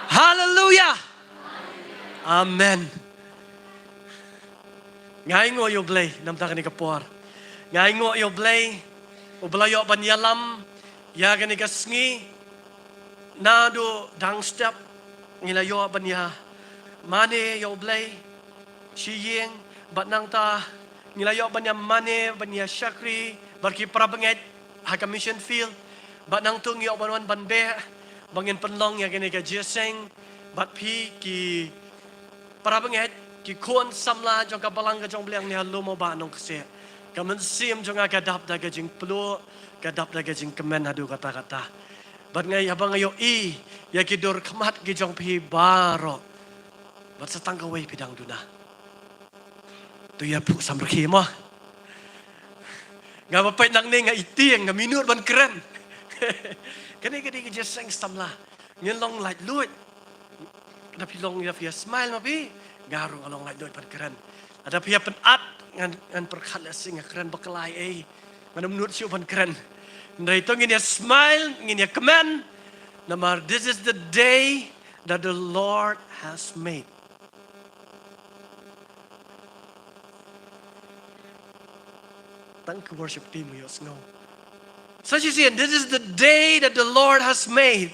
Hallelujah. Amen. Ngay ngo yo blay nam ta kani kapor. Ngay ngo yo blay ublayo banyalam ya kani kasngi nado dang step ngilayo banya mane yo blay shiyeng batnang ta ngilayo banya mane banya shakri barki prabanget ha mission field batnang tung yo banwan banbe bangin penlong ya kani ka jeseng bat pi ki prabanget ki kon samla jong ka balang ka jong bliang ni halumo ba nong kse kamen sim jong ka dap da ka jing plo ka dap da ka jing kemen hadu kata-kata bat ngai abang ayo ya ki dor khamat ki jong pi baro bat satang ka wei pidang duna tu ya pu samrki mo nga ba nang ne nga itieng nga minut ban keren kani ki just sang samla ngin long like lut da pilong ya fia smile ma pi garung along like lut ban keren ada pia penat ngan perkhat sing keren bakelai mana menurut siu ban keren ndai to ngin ya smile ngin ya kemen namar this is the day that the Lord has made. Thank you worship team yo snow. Such is it, this is the day that the Lord has made.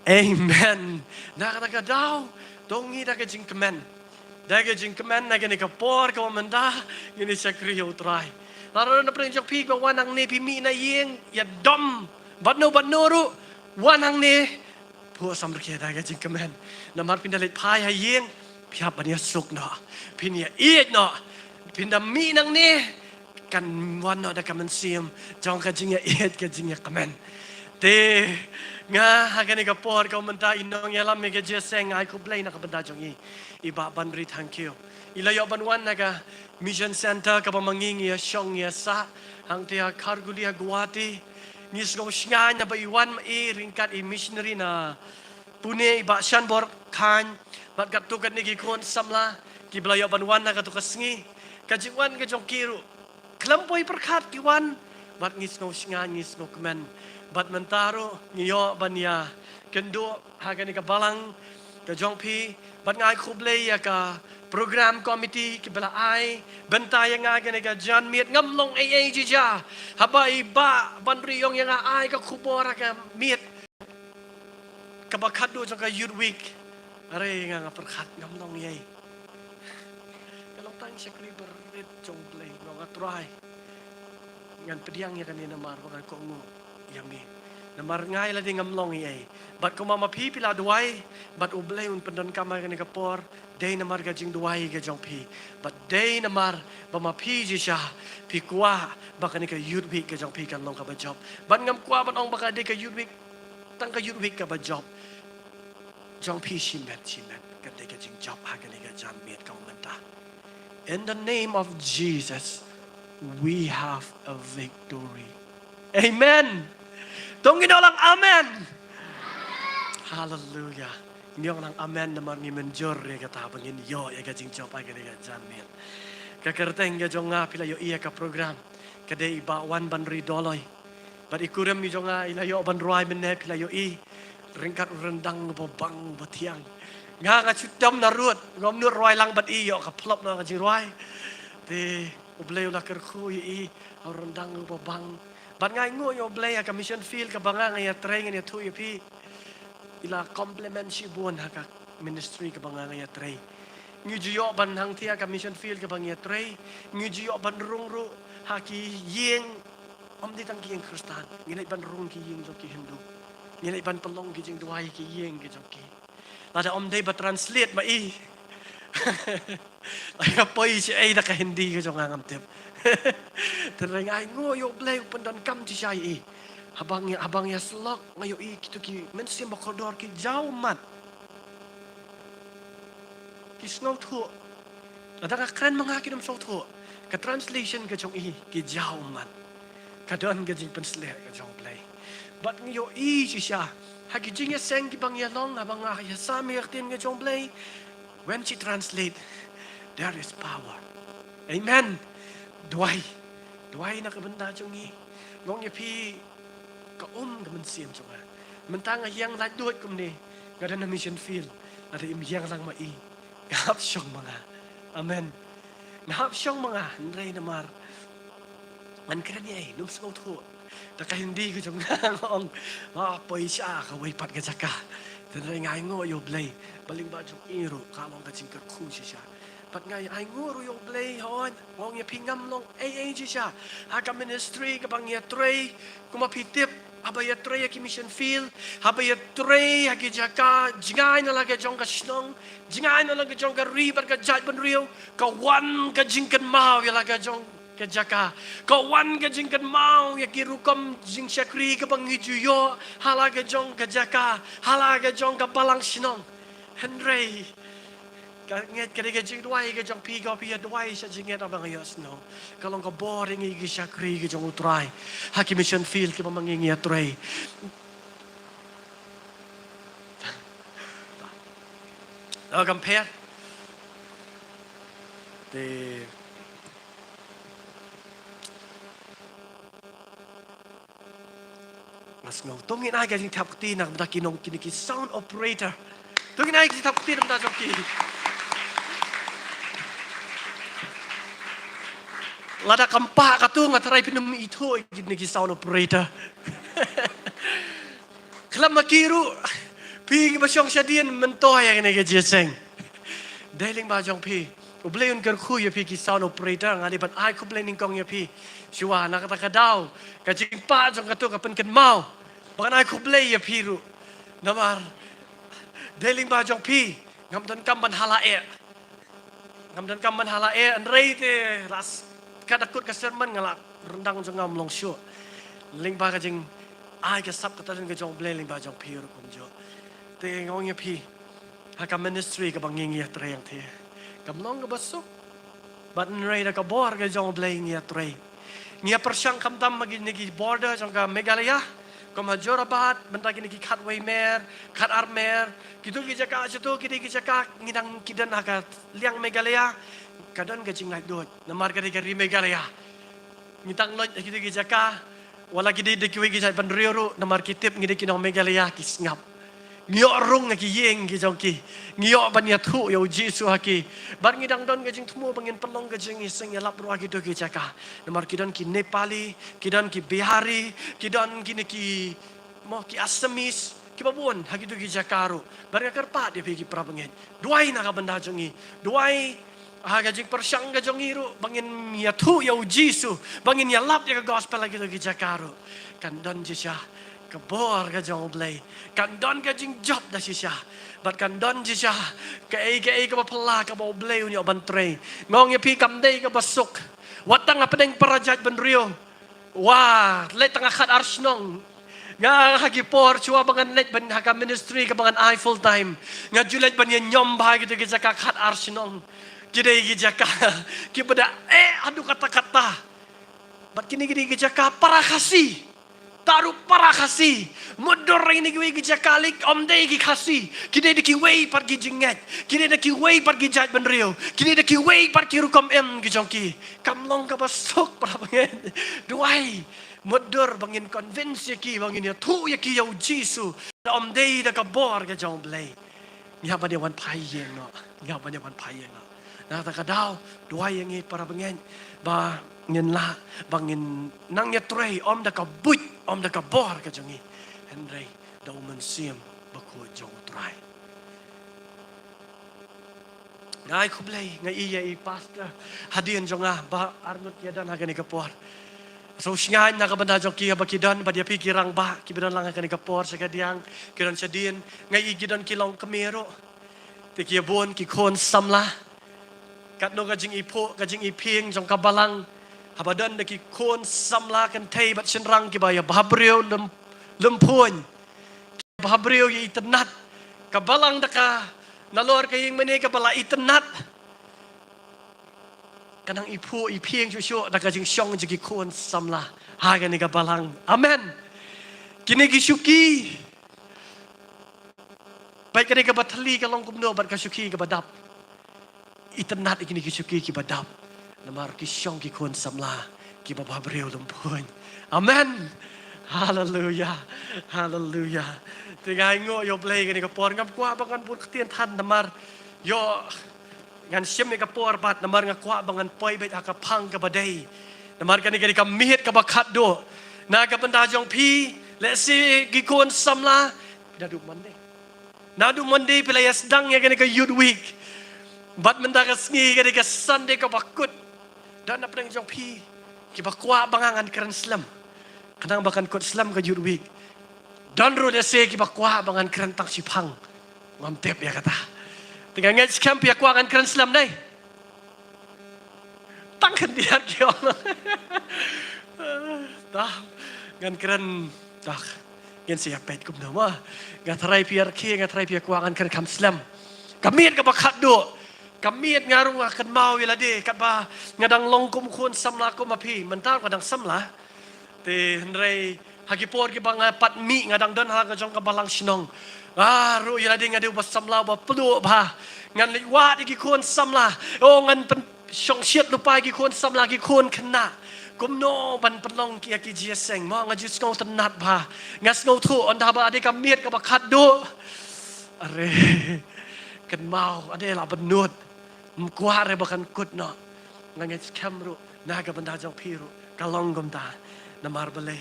Amen. Nakaka daw tongi da ka jing kemen. Da ka jing kemen na gani ka por ka manda ngini sa kriyo try. Laro na pring pi ba wanang ne pimi na yeng ya dom batno ru wanang ne pu samrke da ka jing kemen. Namar pindalit pai ha yeng piap bania suk no. Pinia iet no. Pindami nang ni kan wano da kaman sim jong ka jing ya iet ka jing ya kemen. Te nga hagani ka por ka menta inong yalam me ka jeseng ai ko play na ka benda jong iba ban ri thank you. Ilayo ban wan na ka mission center ka pamanging ya syong ya sa hang tia kargulia guwati ngis go shnga na ba iwan ringkat missionary na Pune iba syan bor kan bat kat tukat ni kon samla ki blayo ban wan na ka tukasngi kajiwan ka jong kiru klampoy perkat kiwan bat ngis go shnga ngis go kemen bat mentaro ngiyo banya kendo hagani ka balang ka jong pi bat ngai khublei ya ka program committee ki bala ai bentay nga gani ka jan miet ngamlong ai jija haba iba banri yong yang ai ka khubora ka miet kabakat do jong ka youth week are nga perkat ngamlong yai kalong tang sekri berit jong play nga try ngan pediang ya kanina mar nga ko ngo yami namar ngai la ding ngamlong yai bat ko mama pi pila duai bat ublay un pendon kamar ni kapor day namar ga jing duai ga jong pi but day namar ba ma pi ji sha pi kwa ba ka ni ka youth week ga jong pi kan long ka ba job ban ngam kwa ban ong ba ka de ka youth week tang ka youth week ka ba job jong pi shimet ka de ka jing job ha ka ni ka jan met ka menta in the name of Jesus we have a victory. Amen. Tungin lang amen. Hallelujah. Ngiyong lang amen na mga menjor ya katabang inyo ya kajing job ay kaniga jamin. Kakarteng ya jong nga pila yo iya ka program. Kade iba $1 doloy. But ikuram yo nga ilayo ban ruay menne pila yo ringkat rendang babang batiang. Nga nga chutam na rut ngom nur ruay lang bat iyo ka plop na kajing ruay. Te ublay la kerku rendang babang. Bat ngay ngo yo blay ka mission field ka banga ngay tray ngay tu pi ila compliment si buon ha ka ministry ka banga ngay tray ngi jiyo ban hang tia ka mission field ka banga tray ngi jiyo ban rungru ha ki yeng om di tang ki Kristan ngi ban rung ki yeng jo ki Hindu ngi ban pelong ki jing duai ki yeng ki jo ki lada om dei ba translate ma ay poi si ay na ka hindi ka jo ngam tip Terang ai ngo yo blay pendan kam ti syai. Abangnya selok ngayo gitu ki mensim bakodor ki jauh mat. Ki snow tu. Ada ka keren mangaki dum snow tu. Ka translation ka jong ki jauh mat. Kadon ka jing pensleh ka jong blay. Bat ngayo si sya. Hagi jing ya seng ki bang ya long abang ya sami yaktin ka jong blay. When she translate, there is power. Amen. Duai na kabenda jong ni. Ngong ya pi ka ka man siam jong. Mentang yang la duat kum ni. Kada na mission field. Ada im yang lang mai. Ngahap syong mga. Amen. Ngahap syong mga. Ndray na mar. Man kira niya num sngaw tu. Taka hindi ko jong ngong. Apoy siya ka way pat ka jaka. Ndray ngay ngo yo blay. Baling ba jong iro kalong ka jingkar ku siya. Pat ngay ay nguro yung blay hon. Ngong ya pingam long ay siya. Haka ministry kabang ya tray. Kumapitip. Haba ya tray ki mission field. Haba ya tray haki jaka. Jingay na laga jong ka shnong. Jingay na laga jong ka ribar ka jat ban riyo. Kawan ka jingkan mau ya laga jong ka jaka. Kawan ka jingkan mau ya kirukom jing syakri kabang hijuyo. Halaga jong ka jaka. Halaga jong ka balang shnong. Henry. Nget kaya jing duai ke jong pi go pi duai sa jinget abang ayos no. Kalong ka boring igi siya kri ke jong utray. Haki mission field ke mamangingi atray. Compare. Mas ngong tungin ay kajing tapti nak dakinong kiniki sound operator. Tungin ay kajing tapti nak dakinong Lada kampak katu ngatarai pinum itu gini sound operator. Kelam makiru pi basyong syadian mentoy yang ini jeseng. Dailing bajong pi. Ubleun kerku ya pi sound operator ngadi ban ai ku blening kong ya pi. Siwa nak kata kadau kajing pa jong katu kapen ken mau. Bakan ai ku blay ya pi ru. Namar dailing bajong pi ngam dan kam ban halae. Ngam dan kam ban halae andrei te ras kadakut ka sermon ngalak rendang jengam long syo ling ba ka jing ai ka sap ka tan ka jong ble ling ba jong pir kum jo te ngong ya pi ha ka ministry ka banging ya tre yang the kam long ka basuk bat nrai da ka bor ka jong ble ngi ya tre ngi persyang kam tam magi ngi border jong ka Meghalaya ko Majorabat benda kini ki Khatway mer Khat Armer kitu ki jaka situ ki jaka ngidang kidan aga liang Meghalaya kadon ka jing dot namar ka di Meghalaya ngitang lot kita jaka wala ki di kiwi ki pandriyo namar kitip ngidi kinong Meghalaya kisngap ngio rung ki yeng ki jongki ngio ban ya thu yo jisu haki bar ngidang don ka jing thumo bangin pelong ka jing iseng ya lap ro ki do ki jaka namar kidon ki Nepali kidon ki Bihari kidon ki mo ki Assamese kibabon haki do ki jakaro bar ka kerpa de ki prabangin duai na ka banda jongi duai gajing persyang gajong iru bangin ya tu ya jisu bangin ya lap ya gospel lagi lagi jakaro kan don jisya kebor gajong blay kan don gajing job dah sisya bat kan don jisya ke ka pala ka blay unya bantre ngong ya pi kam dei ka basuk watang apedeng parajat benrio wah let tengah khat arsnong nga hagi por chua bangan let ban haka ministry ka bangan I full time nga julet ban ya nyom bahagi tu ka khat arsnong Kidai gijaka, kipada aduh kata-kata. Bat kini gijaka para kasih, taruh para kasih. Modor ini gijaka lik om dei kasih. Kidai deki way par gijinget, kidai deki way par gijat benrio, kidai deki way par kirukom gijongki. Kamlong kabasok para bangen, duai. Modor bangin convince ki bangin ya tu ya ki yau jisu. Om dei da kabor gijong blay. Ngapa dia wan payeng no, ngapa dia wan payeng no. Nata kadau dua yang ini para pengen ba ngin la bangin nang ya tray om da ka but om da ka bor ka jongi Henry da uman siam ba ko jong tray ngai kublay ngai iya i pastor hadian jonga ba arnut ya dan hagani ka por so sngan na ka banda jong ki ba kidan ba dia pikirang ba kidan lang hagani ka por sa kadiang kidan sadin ngai i kidan kilong kamero te ki bon ki kon samla kat no kajing ipo kajing iping jong kabalang Habadan na ki kon samla kan tay bat senrang ki baya bahabreo lempun. Bahabreo yi itenat. Kabalang daka nalor kaying mani kabala itenat. Kanang ipu ipieng syusyo daka jing syong jigi kon samla. Haga ni kabalang. Amen. Kini gisuki. Baik kani kabatali kalong kumno bat kasuki kabadap. Itenat ikini gisuki kibadap. Namar kisyong ki kon samla ki bababreo lempun. Amen. Hallelujah. Hallelujah. Tigai ngo yo play kani kapor ngam kwa bangan pun ketien tan namar yo ngan sim ni kapor bat namar ngakwa bangan poi bet akapang ka badai. Namar kani kani kamihit ka bakat do. Na ka benda jong pi let's see ki kon samla nadu mande. Nadu mande pilaya sedang ya kani ka youth week. Bat menda ka sngi kani ka Sunday ka bakut. Dan apa yang jong pi ki bakwa bangangan keren Islam. Kanang bakan kot Islam ka youth week. Dan ro dia se ki bakwa bangan keren tang sipang. Ngam tep ya kata. Tinggal ngai scam pi akwa kan keren Islam dai. Tang kan dia ki Allah. Dah ngan keren dah. Ngan siap pet kum nama. Ngatrai pi arki ngatrai pi akwa kan keren kam Islam. Kamiet ka bakat do. Kamiet ngarung akan mau ila de kat ba ngadang longkum kun samla ko mapi. Mentar kadang samla. Te hendrai hagipor ki bang pat mi ngadang don ha jong ka balang sinong ru ila ding ade ba samla ba plu ba ngan liwat ki kon samla o ngan pen song siat lupa ki kon samla ki kon kena kumno ban penlong ki ki jieseng mo ngajus ngau tenat ba ngas ngau thu on da ba ade ka miet ka ba khat do are kan mau ade la benut mkwa re ba kan kut no ngan kamru na ka banda jong piru kalong gom da namar balai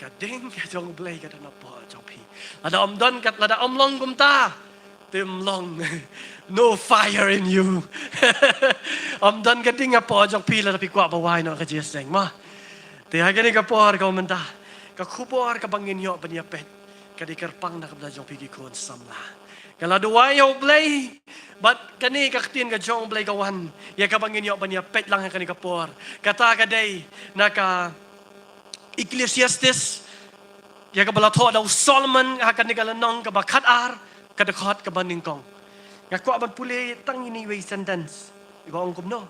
kading jong blay kada na po jong pi ada om don kat lada om long gum ta tim long no fire in you om don kading po jong pi la pi kwa ba wai no ka jeseng ma te ha gani ka por ka menta ka khupor ka bangin yo banya pet ka di kerpang na ka jong pi ki kon samla kala do wai yo blay but kani ka tin ka jong blay ka wan ya ka bangin yo banya pet lang ka ni ka por kata ka day na ka Ecclesiastes ya ka bala tho daw Solomon akan nigalanong ka bakat ar kadakot ka baningkong ngako aban puli tang ini way sentence igong kumno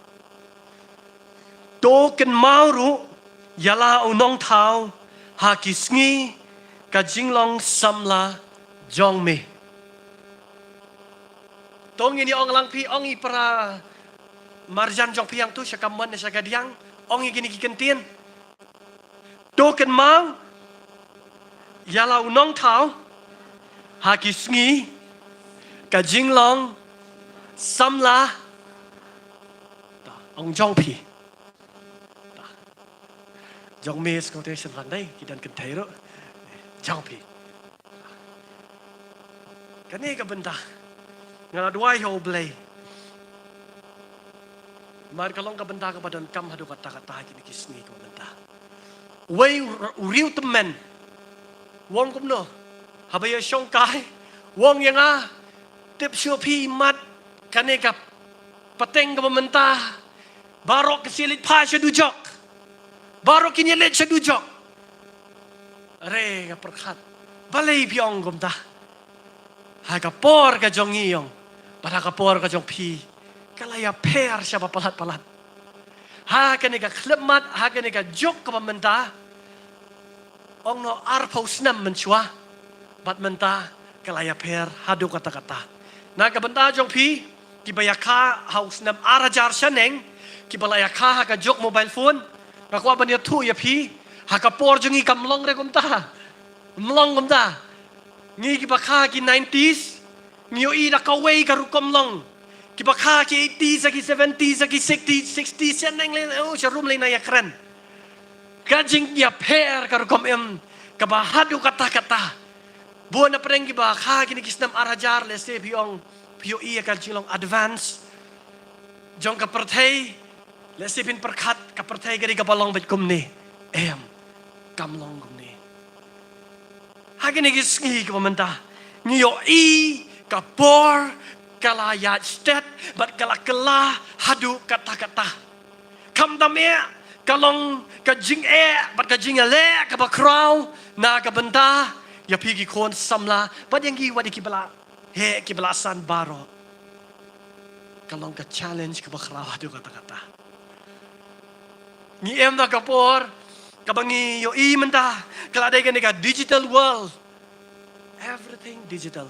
to ken mauru yala unong thau ha kisngi ka jinglong samla jongme tong ini ong lang pi ong ipara marjan jong piang tu syakaman sa kadiang ong igini kikentien Token mau yalau nong tau hakisngi kajinglong samla ong jong pi jong mes kau tesen landai kidan kentero jong pi kani ka benda ngala duai ho blay mar kalong ka benda ka badan kam hadu kata-kata kini kisngi ka benda Way riu temen wong kumno habaya syong kai wong yang tip siopi mat kaneka pateng ka pementah barok kesilit pa syadujok barok kinyelit syadujok re ka perkhat balay piong kumta ha ka por ka jong iyong para ka por ka jong pi kalaya per siya papalat-palat ha kaneka klemat ha kaneka jok ka pementah Ong no arpaus nam mencua bat menta kalaya per hadu kata-kata. Na kabenta jong pi kibayaka haus nam arajar saneng kibalayaka ka jok mobile phone ngakwa banya tu ya pi hakapor jong ikam long re kumta mlong kumta ngi kibaka ki 90s ngiyo ida kaway karukom long kibaka ki 80s ki 70s ki 60s saneng le oh sharum le na yakran Kajing dia per karukom em kabahadu kata-kata. Buat na pereng kiba kini kisnam arajar lese piong pio iya kajilong advance. Jong kapertay lese pin perkat kapertay gari kabalong bet kumni em kamlong kumni. Kini kisngi kabamenta ngiyo i kapor kalayat stet bat kala hadu kata-kata. Kam damia kalong ka jing bat ka jing le ka ba kraw na ka benta ya pigi kon samla bat yang gi wadi kibala he kibala san baro kalong ka challenge ka ba kraw adu kata-kata ni em na kapor kabangi yo i menta kala dai ka digital world everything digital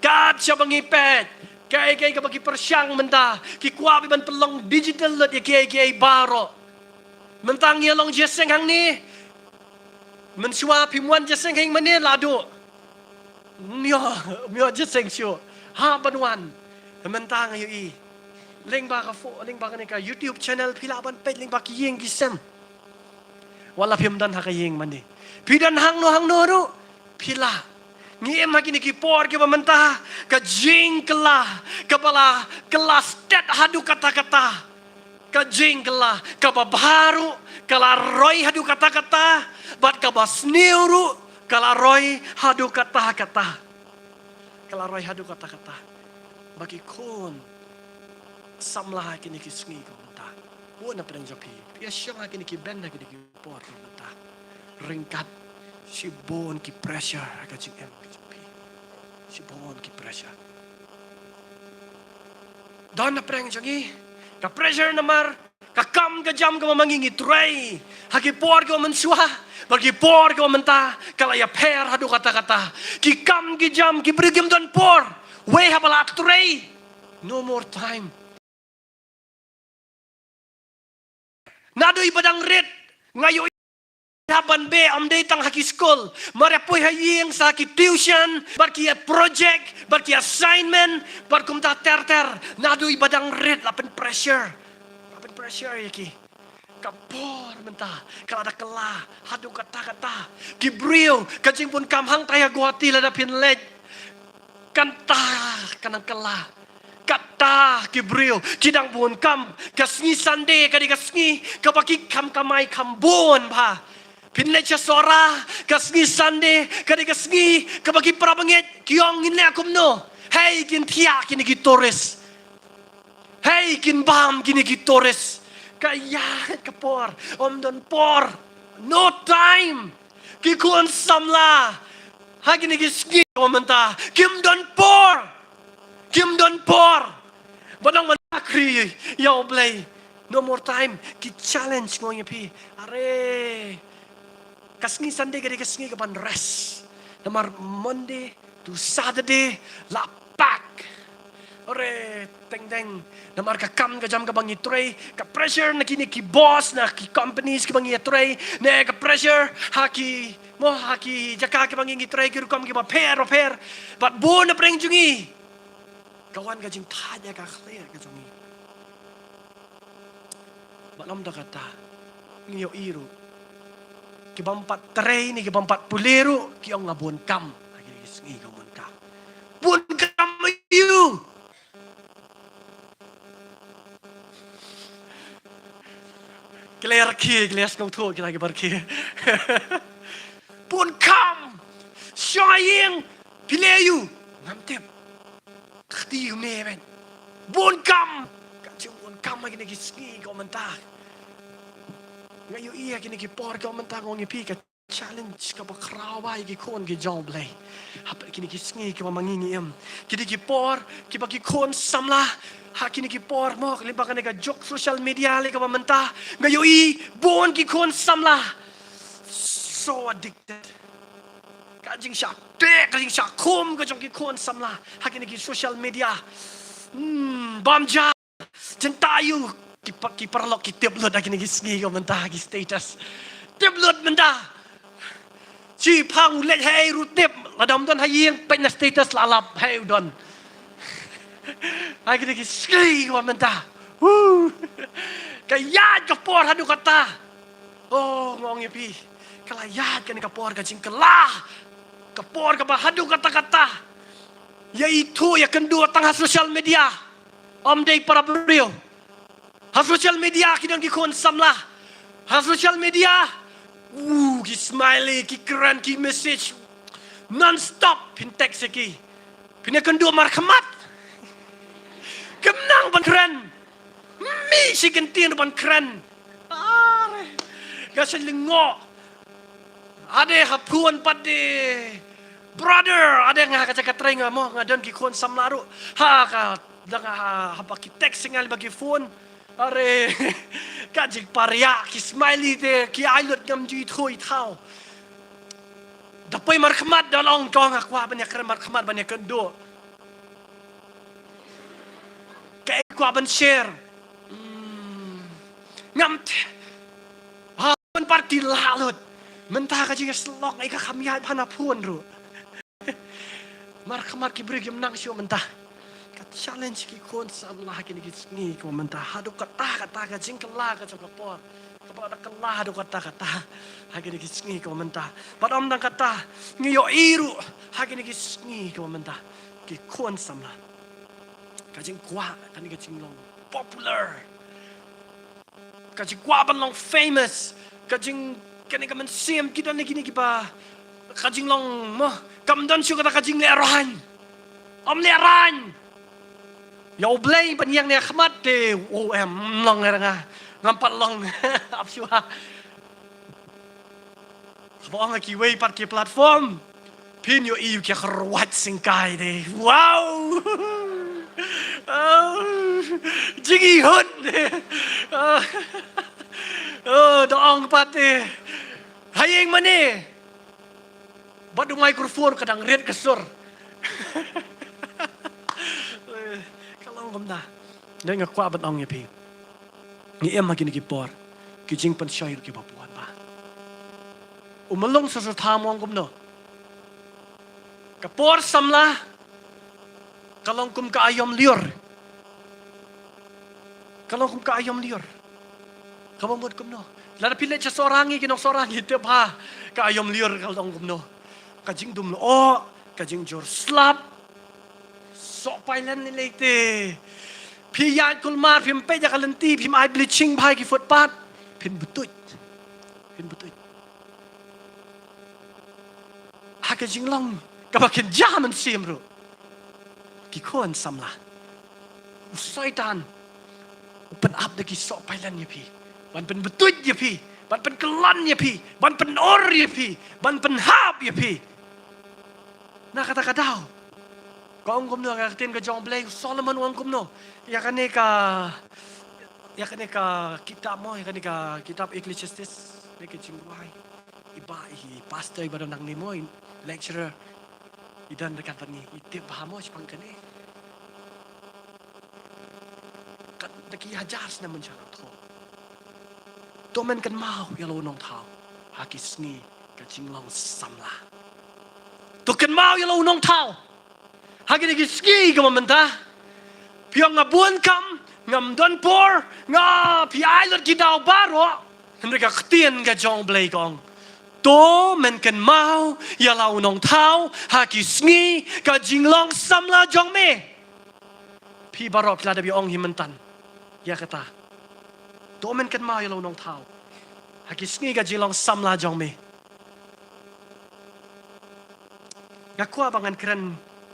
kat siya bangi pet kay ka bagi persyang menta ki kuabi ban pelong digital lot ya kay baro mentang ya long jeseng hang ni mensua pimuan jeseng hang mani ladu myo jeseng syo ha banwan mentang yo i leng ba ka fo leng ba ka YouTube channel pilaban pet leng ba ki yeng gisem wala pim dan ha ka yeng mani pidan hang no ru pila ngiem haki ni kipor ke mentah ka jing kala kapala kelas tet hadu kata-kata ka jing kala ka babaru kala roy hadu kata-kata bat ka basniuru kala roy hadu kata-kata kala roy hadu kata-kata bagi kon samlah haki ni kisngi ko mentah wona pedang jopi pia syang haki ni kiben haki ni kipor ko mentah ringkat si bon ki pressure ka jing em si bon ki pressure dan na preng jangi ka pressure namar ka kam ka jam ka mamangingi tray haki por ka mensua bagi por ka menta kala ya per hadu kata-kata ki kam ki jam ki brigim dan por we habala tray no more time nado ibadang red ngayo haban be am day tang haki school marapoy hayeng sa haki tuition bar ki project bar ki assignment bar kum ta ter nadu ibadang red lapen pressure yaki kapor menta kala ada kela hadu kata-kata gibril kajing pun kamhang taya guati lada pin lej kanta kanang kela kata gibril kidang bun kam kasngi sande kadi kasngi kapaki kam kamai kambon pa Pinlecha sora kasngi sande kadi kasngi kabagi prabangit kiong inle akum no hey kin tia kini gitores hey kin bam kini gitores kaya kapor om don por no time kikun samla hagini gisngi komenta kim don por badang manakri yaw blay no more time ki challenge ngoy pi are kasngi Sunday kadi kasngi kapan rest. Namar Monday to Saturday lapak. Ore teng namar ka kam ka jam ka bangi tray ka pressure na kini ki boss na ki companies ki bangi tray ne ka pressure haki jaka ki bangi tray ki rukam ki ba per but bo na preng jungi kawan ka jing tanya ka clear ka jungi malam da kata ngiyo iru kibampat tray ni kibampat puliru kiyong nga buon kam ngi ka buon kam you Claire ki Claire ngong thu kita ki barki buon kam syaying pileyu ngamtep khti me ben buon kam ka buon kam lagi ni ngi ka mentah ngayon iya kini kipor ka mentang ngi pi ka challenge ka bakrawai ki kon ki job lay hap kini kisngi ki mamangingi em kini kipor ki bagi kon samla ha kini kipor mo limba ka jok social media le ka mamenta ngayon i bon ki kon samla so addicted kajing sya kajing sya kum ka jong ki kon samla ha kini ki social media bamja jentayu ki perlok ki tablet lagi ni gisngi ko mentah ki status tablet mentah si pang let hey rutip ladam don hayeng pen status lalap hey don lagi ni gisngi ko mentah kaya kapor hadu kata oh ngong pi kalayat kan kapor ka jing kelah kapor ka hadu kata-kata yaitu ya kedua tengah sosial media om day para beliau ha social media kidang ki kon samlah ha social media ki smiley ki keren ki message non stop pin text ki pin kendo marhamat kemnang ban keren mi si kentin ban keren kasi lingo. Ade hapuan pade. Brother, ade nga kacakatray nga mo nga doon kikon samlaro. Ha ka nga hapakitek singal bagi phone. Are kajik parya ki smiley de ki ailot ngam ji thui thao. Dapoy markhamat dalong kong akwa banyak markhamat banyak kendo. Kay kwa ban share. Ngam ha ban parti lalot. Mentah ka jing slok ai ka khamyai phana phun ru. Markhamat ki brig yam nang sio mentah. Ka challenge ki kon samlah ki ni ngi ko mentah hadu kata ka jing kala ka jok por. Kapag kala hadu kata hagi ni ngi ko mentah. Padom nang kata ngi yo iru hagi ni ngi ko mentah. Ki kon samlah. Ka jing kwa ka ni jing long popular. Ka jing kwa ban long famous. Ka jing kani ka man sim kita ni kini kipa kajing long mo kamdan syu kata kajing leran om leran ya oblay banyang ne khmat te om long nga ngampat long ap syu ha khawang ki way pat ki platform pin yo iu ki khrawat singkai de wow jigi hot doong pati hayeng mani badu microphone kadang red kesur kalau ngomna dan ngakwa bat ong yapi ni em magini ki por ki jing pan shair ki bapuan ba umalong sa tamong gumno kapor samla kalong kum ka ayom liur kalong kum ka ayom liur kamamod kumno lara pilet sa sorangi kinong sorangi te pa ka ayom liur kalong kumno kajing dumlo o kajing jor slap so pailan ni lete piyan kulmar pim pe ja kalanti pim ai bleaching bhai ki footpath pin butut ha kajing long kabakin jaman simro ki kon samla usaitan open up de ki so pailan ni pi ban pen betut ya pi ban pen kelan ya pi ban pen or ya pi ban pen hap ya pi na kata daw kong kumno ka tin ka John Blake Solomon wang kumno ya kane ka kitab mo ya kane ka kitab Ecclesiastes ne ke chingwai iba hi pastor iba nang ni mo lecturer idan dekat pani itip bahamo sipang kane kan deki hajas na mencara tho to men kan mau ya lo nong thao hakis ni ka jinglong samla to kan mau ya lo nong thao hagi ni ski ka mamanta piang nga buan kam ngam don por nga pi ai lot ki dau baro hendra ka ktien ka jong blay kong to men kan mau ya lo nong thao hakis ni ka jinglong samla jong me pi barok la da bi ong himantan ya kata to men kan mau ya lo nong thao hakis ni ka jinglong samla jong me ngakwa bangan keren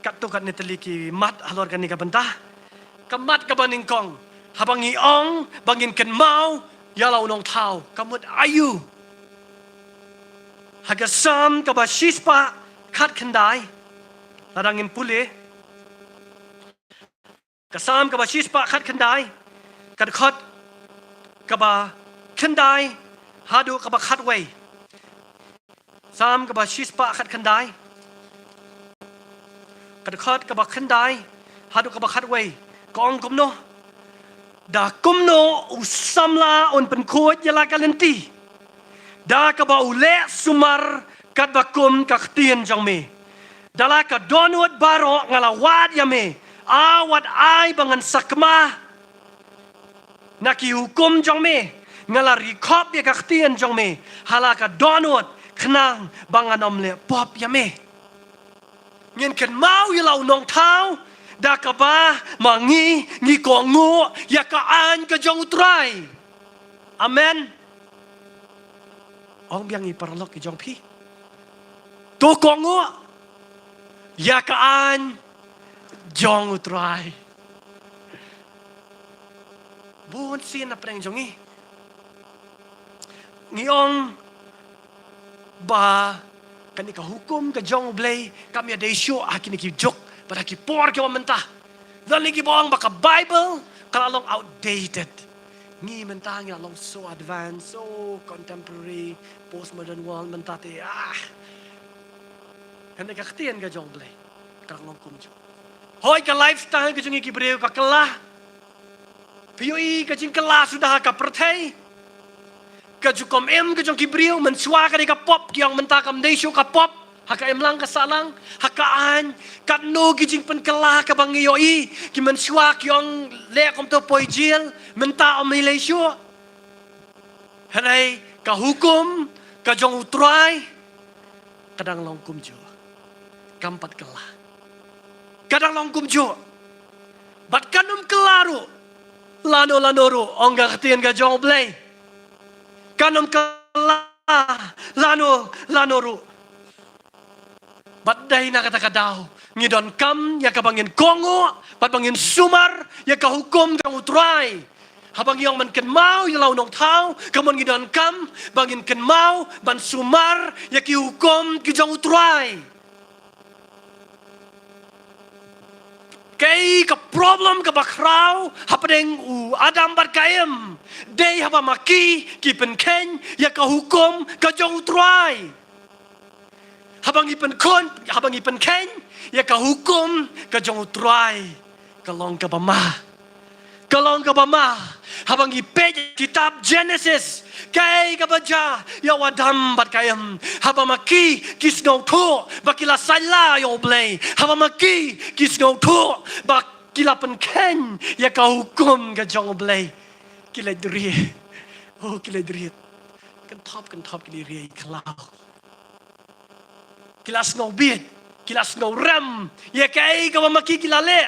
katu kat neteli ki mat halor kan ni ka bentah kamat ka baning kong habangi ong bangin kan mau ya lo nong thao kamut ayu hagasam ka ba shispa khat khandai ladangin pule kasam ka ba shispa khat khandai kad khot ka ba khandai hadu ka ba khat wei sam ka ba shispa khat khandai kad khot ka ba khandai hadu ka ba khat wei kong kumno da kumno usamla on pen khot yala kalenti da ka ba ule sumar kad ba kum ka ktien jong me dala ka donut baro ngalawad ya me awat ai bangan sakma naki hukum jong me ngalari khop ya ka ktien jong me halaka donut khnang bangan omle pop ya me ngin kan mau ya lau nong thao da ka ba mangi ngi ko ngu ya ka an ka jong utrai amen ong biang iparlok ki jong pi to ko ngu ya ka an jong utrai bun sin na preng jongi ngiyong ba kani ka hukum ka jong blay kami ada isu akin ki jok pada ki por ki mentah dan lagi bawang baka Bible kalau outdated ngi mentah ngi along so advanced so contemporary postmodern world mentah te hendak katian ka jong blay kalau kum jok hoi ka lifestyle ka jong ki breu ka kelah pioi ka jing kelah sudah ka perthai kajukom kajong kibriu mensua ka pop yang mentakam desyo ka pop haka lang kasalang hakaan katno gijing penkela ka bangiyoi ki mensua kyong lekom to poijil menta om Malaysia hanai ka hukum kajong utrai kadang long kumjo kampat kela kadang long kumjo bat kanum kelaru lano ongga katian kajong blay kanom kala lano ru badai na kata kadaw ngidon kam ya kabangin kongo bat bangin sumar ya ka hukum kang utrai habang yang man ken mau ya law nong tau kamon ngidon kam bangin ken mau ban sumar ya ki hukum ki jang utrai kay ka problem ka bakraw hapadeng adam bat kaem day haba maki ki pen ken ya ka hukum ka jong utrai habang ipen ken ya ka hukum ka jong utrai kalong ka bama habang ipej kitab Genesis kay ka baja ya wadam bat kayam haba maki kisno to bakila sala yo blay haba maki kisno to bakila pen ken ya ka hukum ka jong blay kila dri kan top kila ri klau kila snow beat kila snow ram ya kai ka maki kila le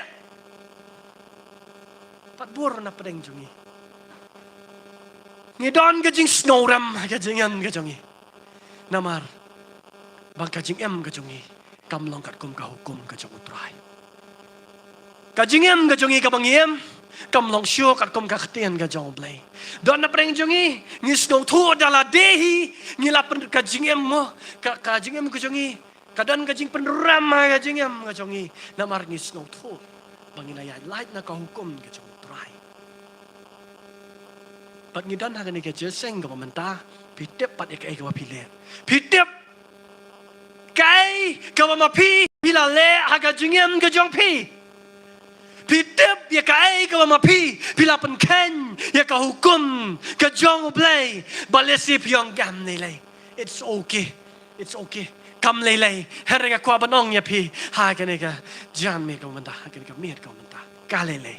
patbur na pedeng jungi ngidon gajing snow ram gajingan gajongi namar bang gajing gajongi kamlong kat kum ka hukum gajong utrai gajing gajongi ka bangiem kamlong syo kat kum ka khtian gajong blay don na pedeng jungi ngi snow thu dala dehi ngilapen gajing mo ka gajing gajongi kadan gajing penram gajing gajongi namar ngi snow thu banginaya light na ka hukum gajong utrai pat ngidan ha ni ka jeseng ka menta pitep pat ek ka pile pitep kai ka ma pi bila le ha ka jingem ka jong pi pitep ya kai ka ma pi bila pen ken ya ka hukum ka jong blay balesi pyong gam ni le it's okay kam le herga kwa banong ya pi ha ka ni ka jan me ka menta ha ka ni ka miet ka menta ka le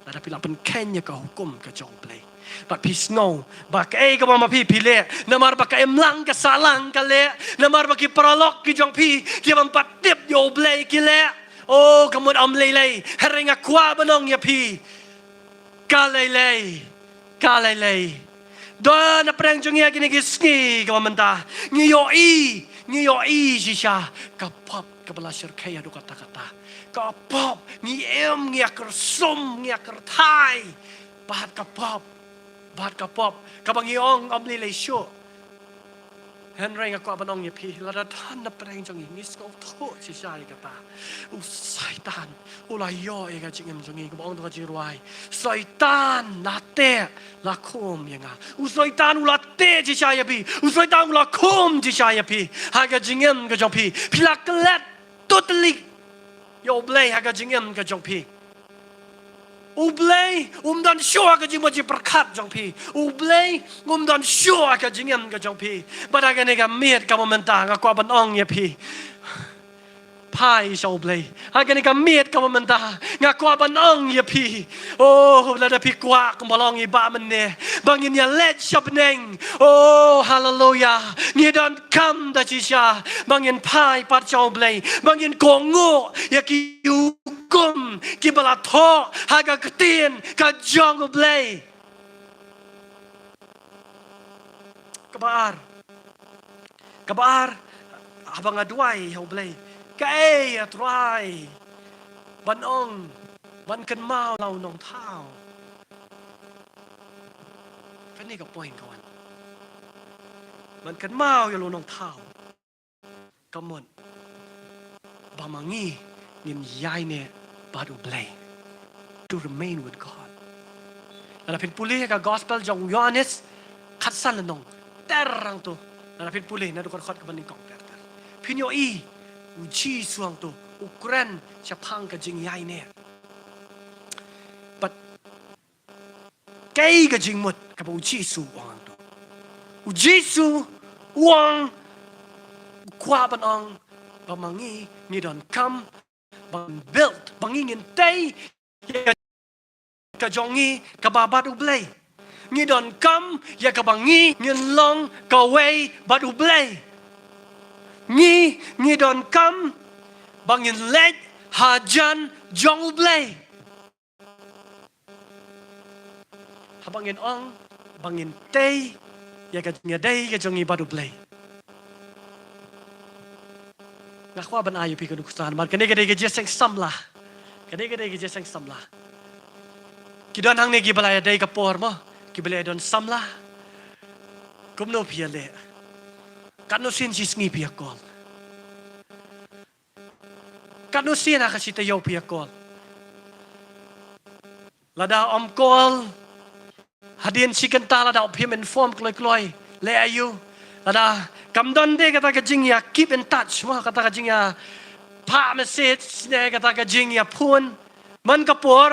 tapi lapan Kenya ka hukum ka jong play. But peace no. Bak ka mama pi pile. Namar bak ka emlang ka salang ka le. Namar bak ki paralok ki jong pi. Ki man patip yo play ki le. Oh kamud am lay. Heringa kwa banong ya pi. Ka lay. Do na prang jong ya gini gisni ka mamanta. Ngiyo i sisha ka pop ka balasir kaya do kata-kata. Kapop ngi akar som ngi akar thai bahat kapop kabang iong amli le syo henreng ako abanong ya pi lada tan na preng jong ngis ko tho si sai kata saitan ulayo e ga jingem jong ko bong to ji ruai saitan late la khom yanga saitan ulate ji sai pi saitan ula khom ji sai pi ha ga jingem ga jong pi pilaklet totally yo blay ha ka jingem ka jong pi blay dan sure ka jingmo ji perkat jong pi blay dan sure ka jingem ka jong pi bada ka ne ka miet ka momenta ka kwa ban ong ye pi pai so blay ha ka ne ka miet ka momenta nga kwa ban ong ye pi la da pi kwa ka malong i ba man ne bangin ya let shapneng hallelujah ni dan kam da chi sha bangin pai pat so blay bangin kongo ya ki hukum ki bala tho ha ka ketien ka jong blay kabar abang aduai ho blay kai atrai banong ban kan mau lau nong thao cái này có point kawan มันกันเมาอย่าลงน้องเท้ากำมันบามังงี้เงินยายเนี่ยบาดูเบล to remain with God แล้วเป็นปุริกับ gospel จงยอห์นส์คัดสั้นละน้องแต่รังตัวแล้วเป็นปุรินะดูคนขอดกับมันในกล่องแต่พิญโยอีอุจีสวงตัวอุกรันจะพังกับจริงยายเนี่ยปัดเกยกับจริงหมดกับอุจีสูวางตัวอุจีสูวางคว้าบันองบางงี้มีดอนคำบาง built บางงี้เงินเตยกับจงงี้กับบาบัดอุเบลงี้ดอนคำอยากกับบางงี้เงินลงกับเวบัดอุเบลงี้ดอนคำบางเงินเล็กหาจันจงอุเบลหาบางเงินองบางเงินเตยอยากกับเงินเตยกับจงงี้บัดอุเบลนักว่าบรรยายอยู่พี่กนุกสานมันกันได้ก็จะเซ็งซ้ำละกันได้ก็จะเซ็งซ้ำละกี่ดอนทางนี้กี่บลายได้กับปอร์มั้งกี่บลายดอนซ้ำละกุมโนเพียเล่กันโนเซียนชิสงีเพียกอลกันโนเซียนอาคาชิตยาวเพียกอลลาดาอมกอลฮัดเดียนชิกันตาลาดาอพิมพ์ฟอร์มกลอยๆเล่อายุลาดากำดอนเด็กkata kajingnya keep in touch ว่า kata kajingnya พา message เนี่ย kata kajingnya พูนมันกระปวด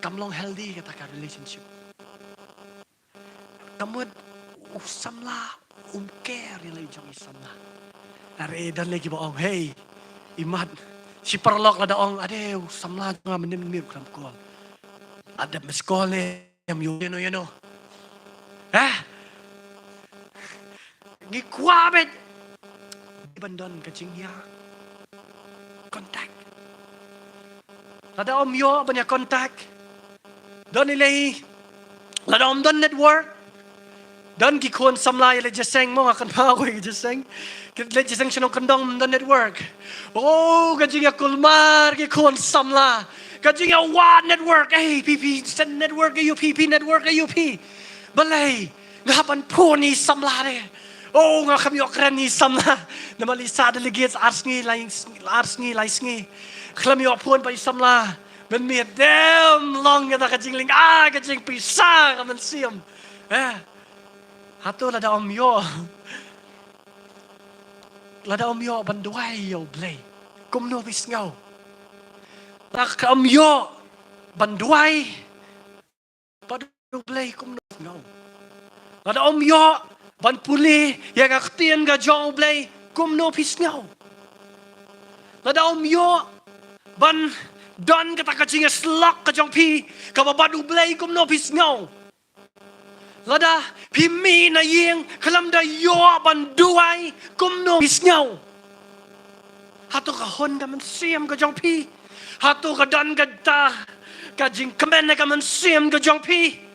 กำลัง healthy kata ka relationship กำมืดสัมลาแก่เลยจงสัมลาอะไรดันเลยกี่บอกเฮ้ยอิมัดsi perlok lada ong adeu samla nga menim mir kram kol ada meskole yam you know Gikwabit ibandon kachingya contact lada om yo banya contact don ilay lada om don network don gikon samlay le jaseng mo akan pa ko jaseng le jaseng sinong kandong don network oh kachingya kulmar gikon samla kachingya wa network pp send network UP network UP balay ngapan po ni samla de Oh, nga kami okran ni samla na malisa delegates arsngi laisngi kami okpon pa samla ben mi dem long nga kajingling kajing pisa kaman siam hato lada omyo banduay yo blay kumno bisngaw tak omyo banduay padu blay kumno bisngaw lada omyo ban puli yang aktian ga jong blay kum no pisngaw lada omyo ban don kata kacing slok ka jong pi ka babadu blay kum no pisngaw lada pimi na yeng kalam da yo ban duai kum no pisngaw hato ka hon ka man siam ka jong pi hato ka don ka ta ka jing kamen ka man siam ka jong pi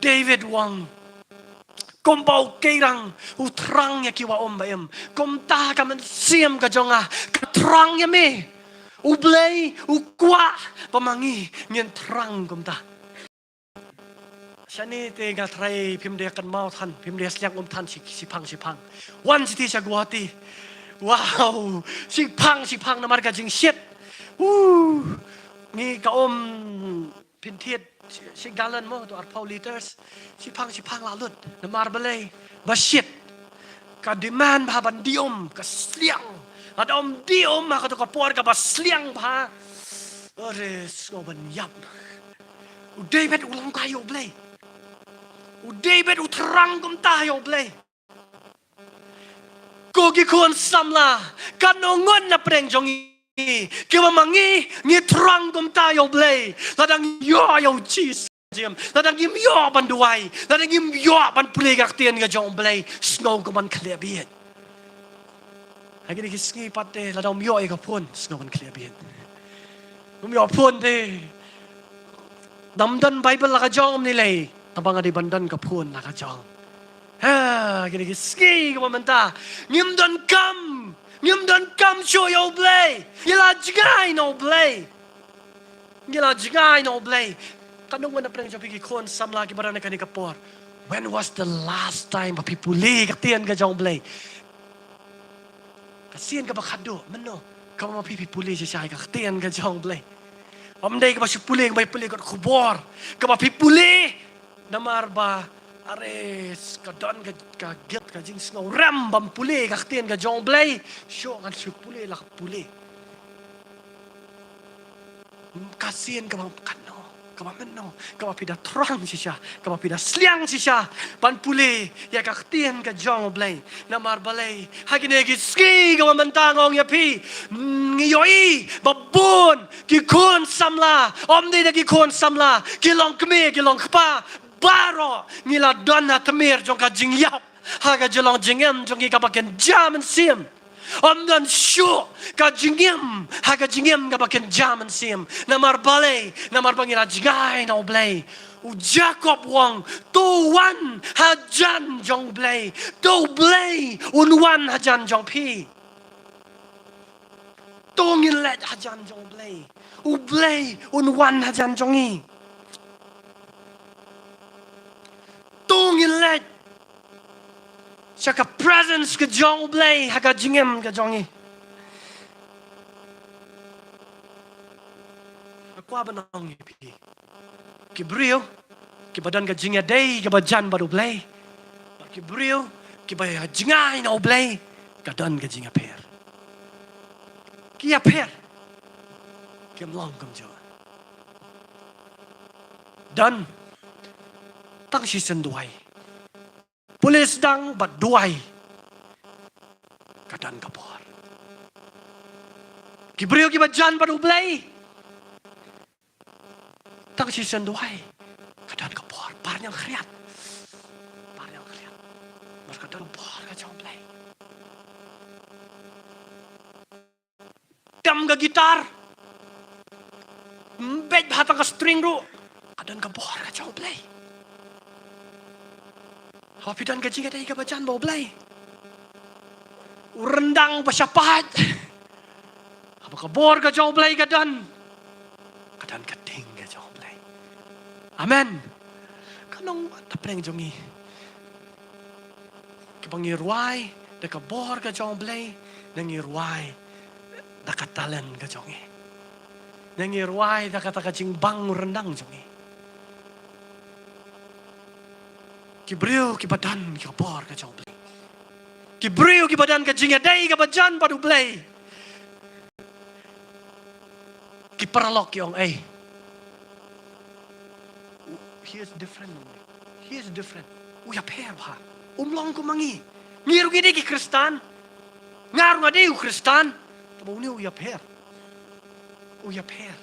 David Wang Kumbau keirang utrang ya kiwa bayam kumta kaman siam ka jonga katrang ya me ublay ukwa pamangi nyen trang kumta Shani te ga try pimde kan mau than pimde sliang than sipang one city shagwati wow sipang na marga jing shit ni ka pintiet si galan mo to arpaw liters sipang lalut na marbalay basit ka demand ba bandiom ka sliang adom diom ka to kapor ka basliang ba ores ngo banyap David ulang tayo blay David utrang kum tayo blay kogi kon samla kanongon na preng jongi Kiwa mangi ngitrang kum tayo blay ladang yo cheese jam ladang yo banduai ladang yo ban play gaktian ga jong blay snow ko man klebiet agini kisngi patte ladang yo ay kapon snow man klebiet yo pon de damdan bible la ka jong nilay tabang adi bandan kapon la ka jong agini kisngi ko manta ngimdan kam Nyumdan kam show yo blay. Yila jigay no blay. Kanong man na preng jong pigi kon samla ki barana kani kapor. When was the last time pa pipuli katian ka jong blay? Kasian ka ba kado? Mano? Ka ma pipuli siya ka katian ka jong blay. Amday ka ba si puli ka puli ka kubor. Ka ba pipuli? Namar ba ares ka don ka git ka jing snow ram bam puli ka katian ka jong blay. Syo kan si puli la puli. Kasian ka bang kano? Kama menno, kama pida terang siya, kama pida sliang siya, pan puli, ya kaktian ka jong blay, na marbalay, haginegi ski kama mentangong ya pi, ngiyoi, babon, kikon samla, omdi na kikon samla, kilong kme, kilong kpa, baro, ngila donna temir jong ka jingyap, haga jelong jingem jong ki kapaken jaman sim. Om dan syu ka jingim haga jingim ka baken jaman sim na marbale na marbangila jingay na oblay u Jacob wang to wan hajan jong blay to blay un wan hajan jong pi to ngilet hajan jong blay u blay un wan hajan jongi to ngilet Saka presence ka jong blay haga jingem ka jongi. Akwa ba nang ipi? Kibrio, kibadan ka jingya day, kibajan baru blay. Kibrio, kibaya jingay na oblay, kadan ka jingya per. Kia per. Kim long kam jo. Dan, tang si senduay. Pulis dang baduay kadan kapor. Kibrio kibajan badublay. Tang si senduay kadan kapor. Parang kriat. Parang kriat. Mas kadan kapor ka jomblay. Tam ga gitar. Bet hatang ka string ro. Kadan kapor ka jomblay. Hapidan ka jingga day ka bajan boblay. Urendang pasyapat. Apa kabor ka joblay ka dan. Kadan ka ting ka joblay. Amen. Kanong tapreng jongi. Kipangirway da kabor ka joblay. Nangirway da katalan ka jongi. Nangirway da kata kajing bang urendang jongi. Kibrio kibadan kibor ka jong blay. Kibrio kibadan ka jingaday ka bajan padu blay. Kiparalok yung ay. He is different. He is different. Uya per ha. Umlong ko mangi. Ngiro gidi ki Kristan. Ngaro nga di u Kristan. Tabo ni uya per. Uya per.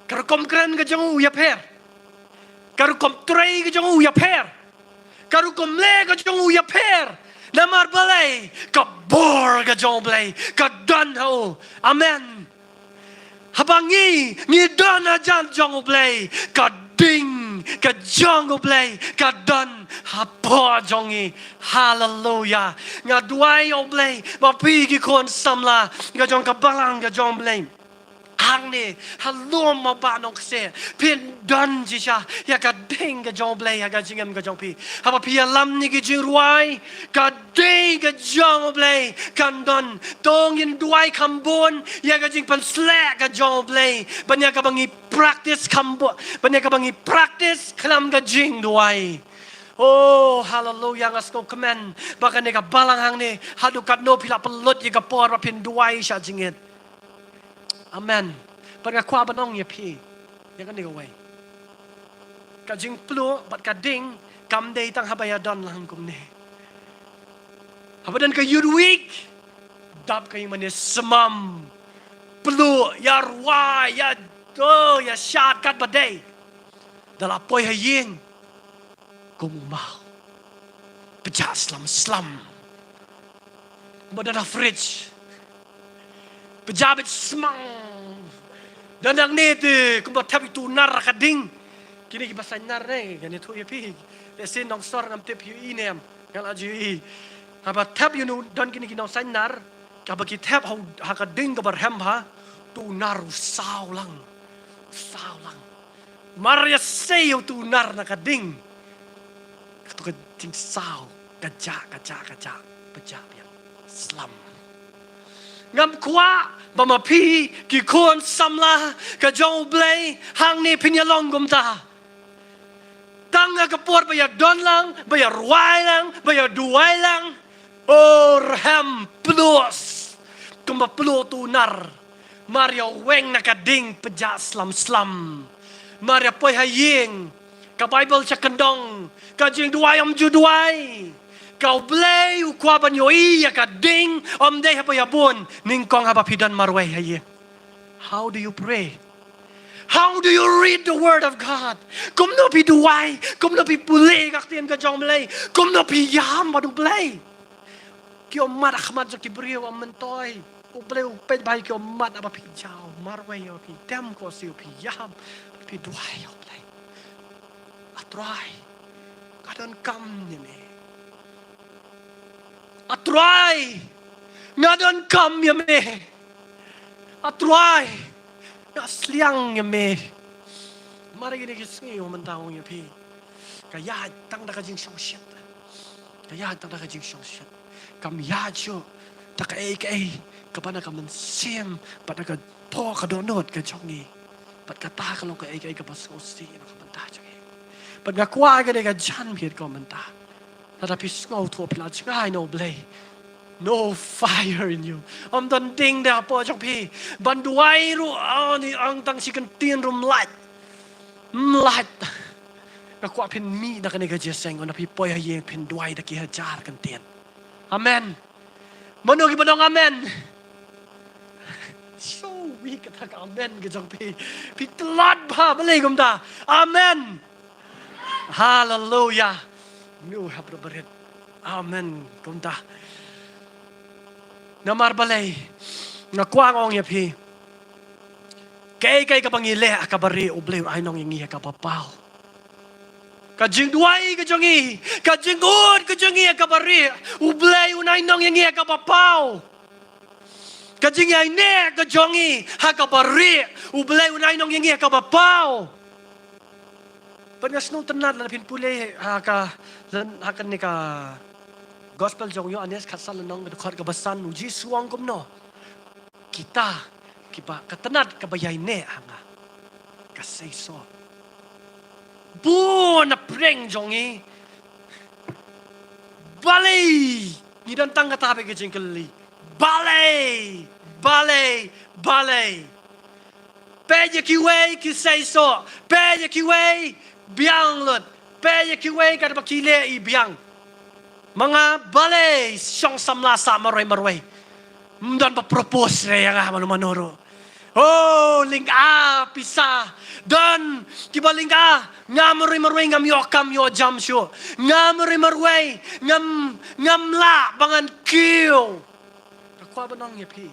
Karukom kran ka jong uya per. Karukom tray ka jong uya per. Karu komle ka jong uya per na marbalay ka bor ka jong blay ka dan ho amen habangi ni dan ajan jong blay ka ding ka jong blay ka dan hapo jongi hallelujah nga duay oblay mapigi kon samla ka jong ka balang ka jong blay hang ni halom mabanong kse pin dan jisha ya ka ding ka jong blay ya ka jingam ka jong pi haba pi alam ni ki jirwai ka ding ka jong blay kan don tong in duai kambon ya ka jing pan slack ka jong blay banya ka bangi practice kambo banya ka bangi practice klam ka jing duai. Oh, hallelujah ngas ko kemen baka ni ka balang hang ni hadu kat no pila pelut ya ka por pin duai sha jingit. Amen. Pada kwa banong ya pi. Ya kan diga way. Ka jing plu bat ka ding kam day tang habaya don lang kum ni. Habadan ka yud week. Dap kay manis semam. Plu ya rwa ya do ya shat kat baday. Dalapoy hayin. Kumumau. Pejak slam. Badan fridge. Pejabat semang. Dan yang ni tu, kumbat tapi tu nar kading. Kini kita bahasa nar ni, kan itu ya pi. Lesin nong sor ngam tip yu inem, kan aju i. Apa tap yu nu dan kini kita nong nar. Apa kita tap hau hakading kabar hem ha. Tu nar usau lang. Maria sayo tunar na kading. Kato kading sao. Kaja. Pajak yan. Slam. Ngam kwa bamapi kikon samla kajong blay hang ni pinyalong gumta. Tanga kapor bayar don lang, bayar ruai lang, bayar duai lang. Orham plus. Kumba plo tunar. Maria weng nakading pajak slam. Maria poy haying. Ka Bible sa kandong. Ka jing duay juduay. Kau blay ukwa ban yoi ya ka ding day hapa yabon ningkong hapa pidan marway haye. How do you pray? How do you read the word of God? Kum no pi duay, kum no pi pulay kaktian ka jong blay, kum no pi yam badu blay. Kyo mat akhmat jo kibriyo am mentoy. U blay u pej bai kyo mat apa pi jaw marway yo pi dem ko siu pi yam pi duay yo blay. Atray. Kadon kam ni. Atray, ngadon kam yame. Atray, nasliang yame. Mari gini kisngi umantang yapi. Kaya tang da kajing songshit. Kam yajo tak ai kapana kam sim pada ka po ka donot ka jongi. Pat kata kalau ka ai ka pasosi na kamanta jongi. Pat ngakwa ka de ka jan piet ko manta. Tetapi sengau tua pelaj ngai no blay. No fire in you. Om dan ding da po jong pi. Banduai ru ni ang tang si tien rum light. Light. Na kwa pin mi da kan ga jeseng on pi poy hayeng pin duai da ki hajar kan tien. Amen. Mano ki badong amen. So weak attack amen ga jong pi. Pi telat ba balay gum da. Amen. Hallelujah. Miu hab berit. Amen. Kumta. Namar balay. Nakwang ong yapi. Kay ka pangile akabari ublay ay nong ingi akapapaw. Kajing duay kajongi. Kajing good kajongi akabari. Ublay unay nong ingi akapapaw. Kajing ay ne kajongi akabari. Ublay unay nong ingi akapapaw. Panas nung tenat na pinpulay hakan ni ka gospel jong yo anes kasal nong dekat kebasan uji suang kumno kita kiba katenat kabayay ne hanga kasay so bu na preng jongi balay ni dan tang katabe ke jengkeli balay peje kiway kisay so peje kiway biang lut, peye kiway kada pakile i biang. Mga balay siyang samla sa marway. Mdan pa propose re nga manuro. Oh, linga pisa. Dan kiba linga marway ngam yo jam syo. Marway ngam la bangan kiyo. Kakwa ba nang yapi?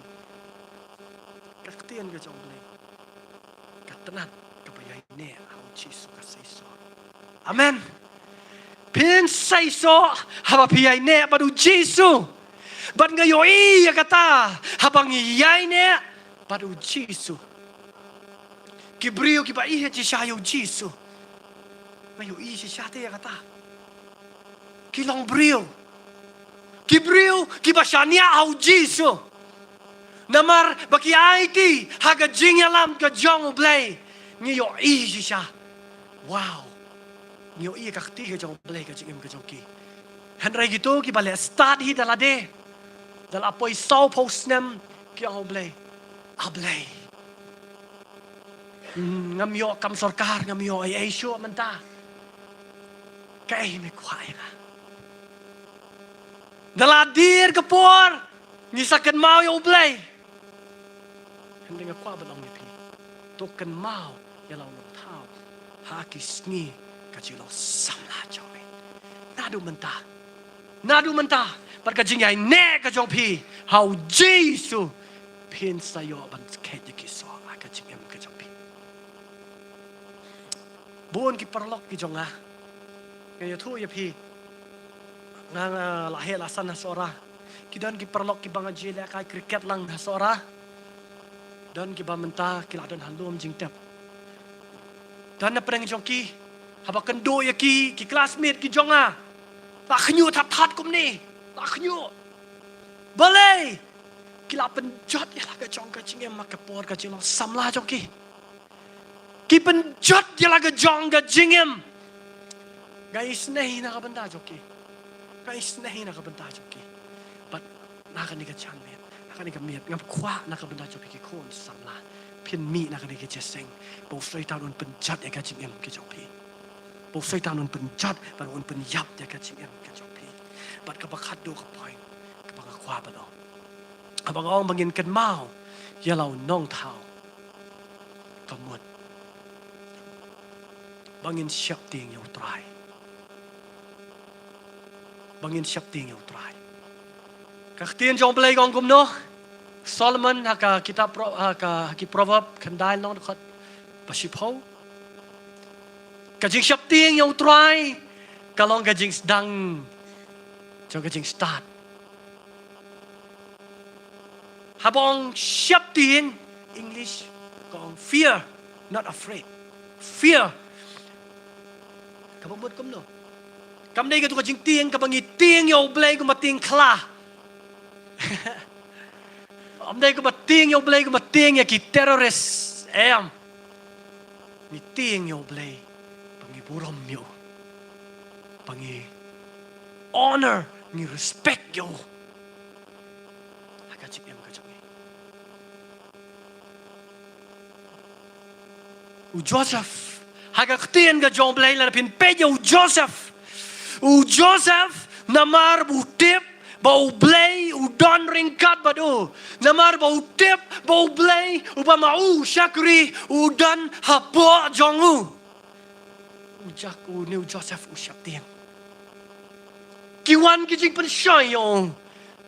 Kaktian ka jong blay. Katanat kabayay ne ang chiso kasay so. Amen. Pin say so haba piyay ne badu Jesu. Ban ngayon kata habang iyay ne badu Jesu. Kibriyo kiba ihe siya yung Jesu. Ngayon siya te kata. Kilang briyo. Kibriyo kiba siya niya au Jesu. Namar baki ay ti haga jingyalam ka jong ublay. Ngayon siya. Wow. Nyo iya kakti ka jong blay ka jingim ka jong ki. Henry gitu ki bale start hi dalade. Dal apoy saw post nem ki ang blay. Ablay. Ngamyo kam sorkar ngamyo ay syo manta. Kay me kwai nga. Daladir kapor ni saken mau yo blay. Henry nga kwa balong ni pi. Token mau yalaw no tao. Hakis ni kajilo samla joy. Nadu menta. Perkajing ay ne kajong pi. How Jesu pin sayo ban kaya kiso. Kajing em kajong pi. Buon ki parlok ki jong Kaya tu ya pi. Nga lahir lasan na sora. Kidan ki parlok ki banga jila kay kriket lang na sora. Dan ki ba menta kiladon halom jing tep. dan na preng jong ki haba kan do ya ki classmate ki jonga ta khnu that kum ni ta khnu balai kila penjot ya laga jong ka jingem makapor ka jing samla jong ki penjot ya laga jong ka jingem guys nahi na ka banda jong ki guys nahi na ka banda jong ki but na ka ni ka chan me na ka ni ka miet ngap khwa na ka banda jong ki khon samla pin mi na ka ni ka jeseng bo frei ta nun penjat ya ka jingem ki jong pi bo frei ta nun penjat ba nun pen yap ya ka jingem ka jong pi but ka ba khat do ka point ka ba ka khwa ba do abang ong bangin kan mau ya lau nong thao kamut bangin siap ting yang try bangin siap ting yang try kaktian jong play gong kum no Solomon haka kitab haka ki proverb kendai nong dekat pasipau kajing siap ting yang try kalong kajing sedang jong kajing start habang siap ting English kong fear not afraid fear kabang buat kum no kam dai ka tu ka jing ting ka bangi ting yo blay ko mating khla am dai ko mating yo blay ko mating ya ki terrorist am ni ting yo blay bangi burom yo bangi honor ni respect yo ka jing em ka jing Joseph haga ktien ga jong blay la pin pe yo Joseph namar bu tip bau blay u don ringkat badu namar bau tip bau blay u ba mau syakri u dan hapo jongu jak u new Joseph u syap tien kiwan ki jing pen shay yo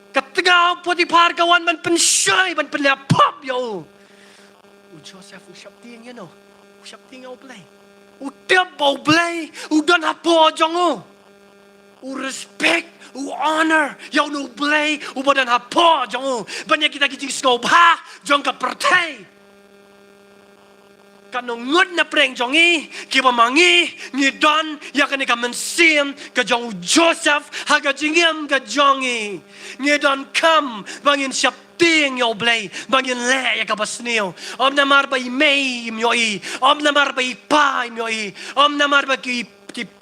katga Potiphar kawan man pen shay man pen pop yo u Joseph u syap tien you know siap tinggal play, tiap bau play, dan apa jangan, respect, honor, yang nu play, badan apa jangan, banyak kita kicik skobha, jangan ke pertai, kan ngut na preng jangi, kiba mangi, ngidon, ya kan ika mensim, ke jang Joseph, haga jingem ke jangi, ngidon kam, bangin siap ting yo blay bangin le ya ka basneo om namar ba imei imyoi om namar ba ipa imyoi om namar ba ki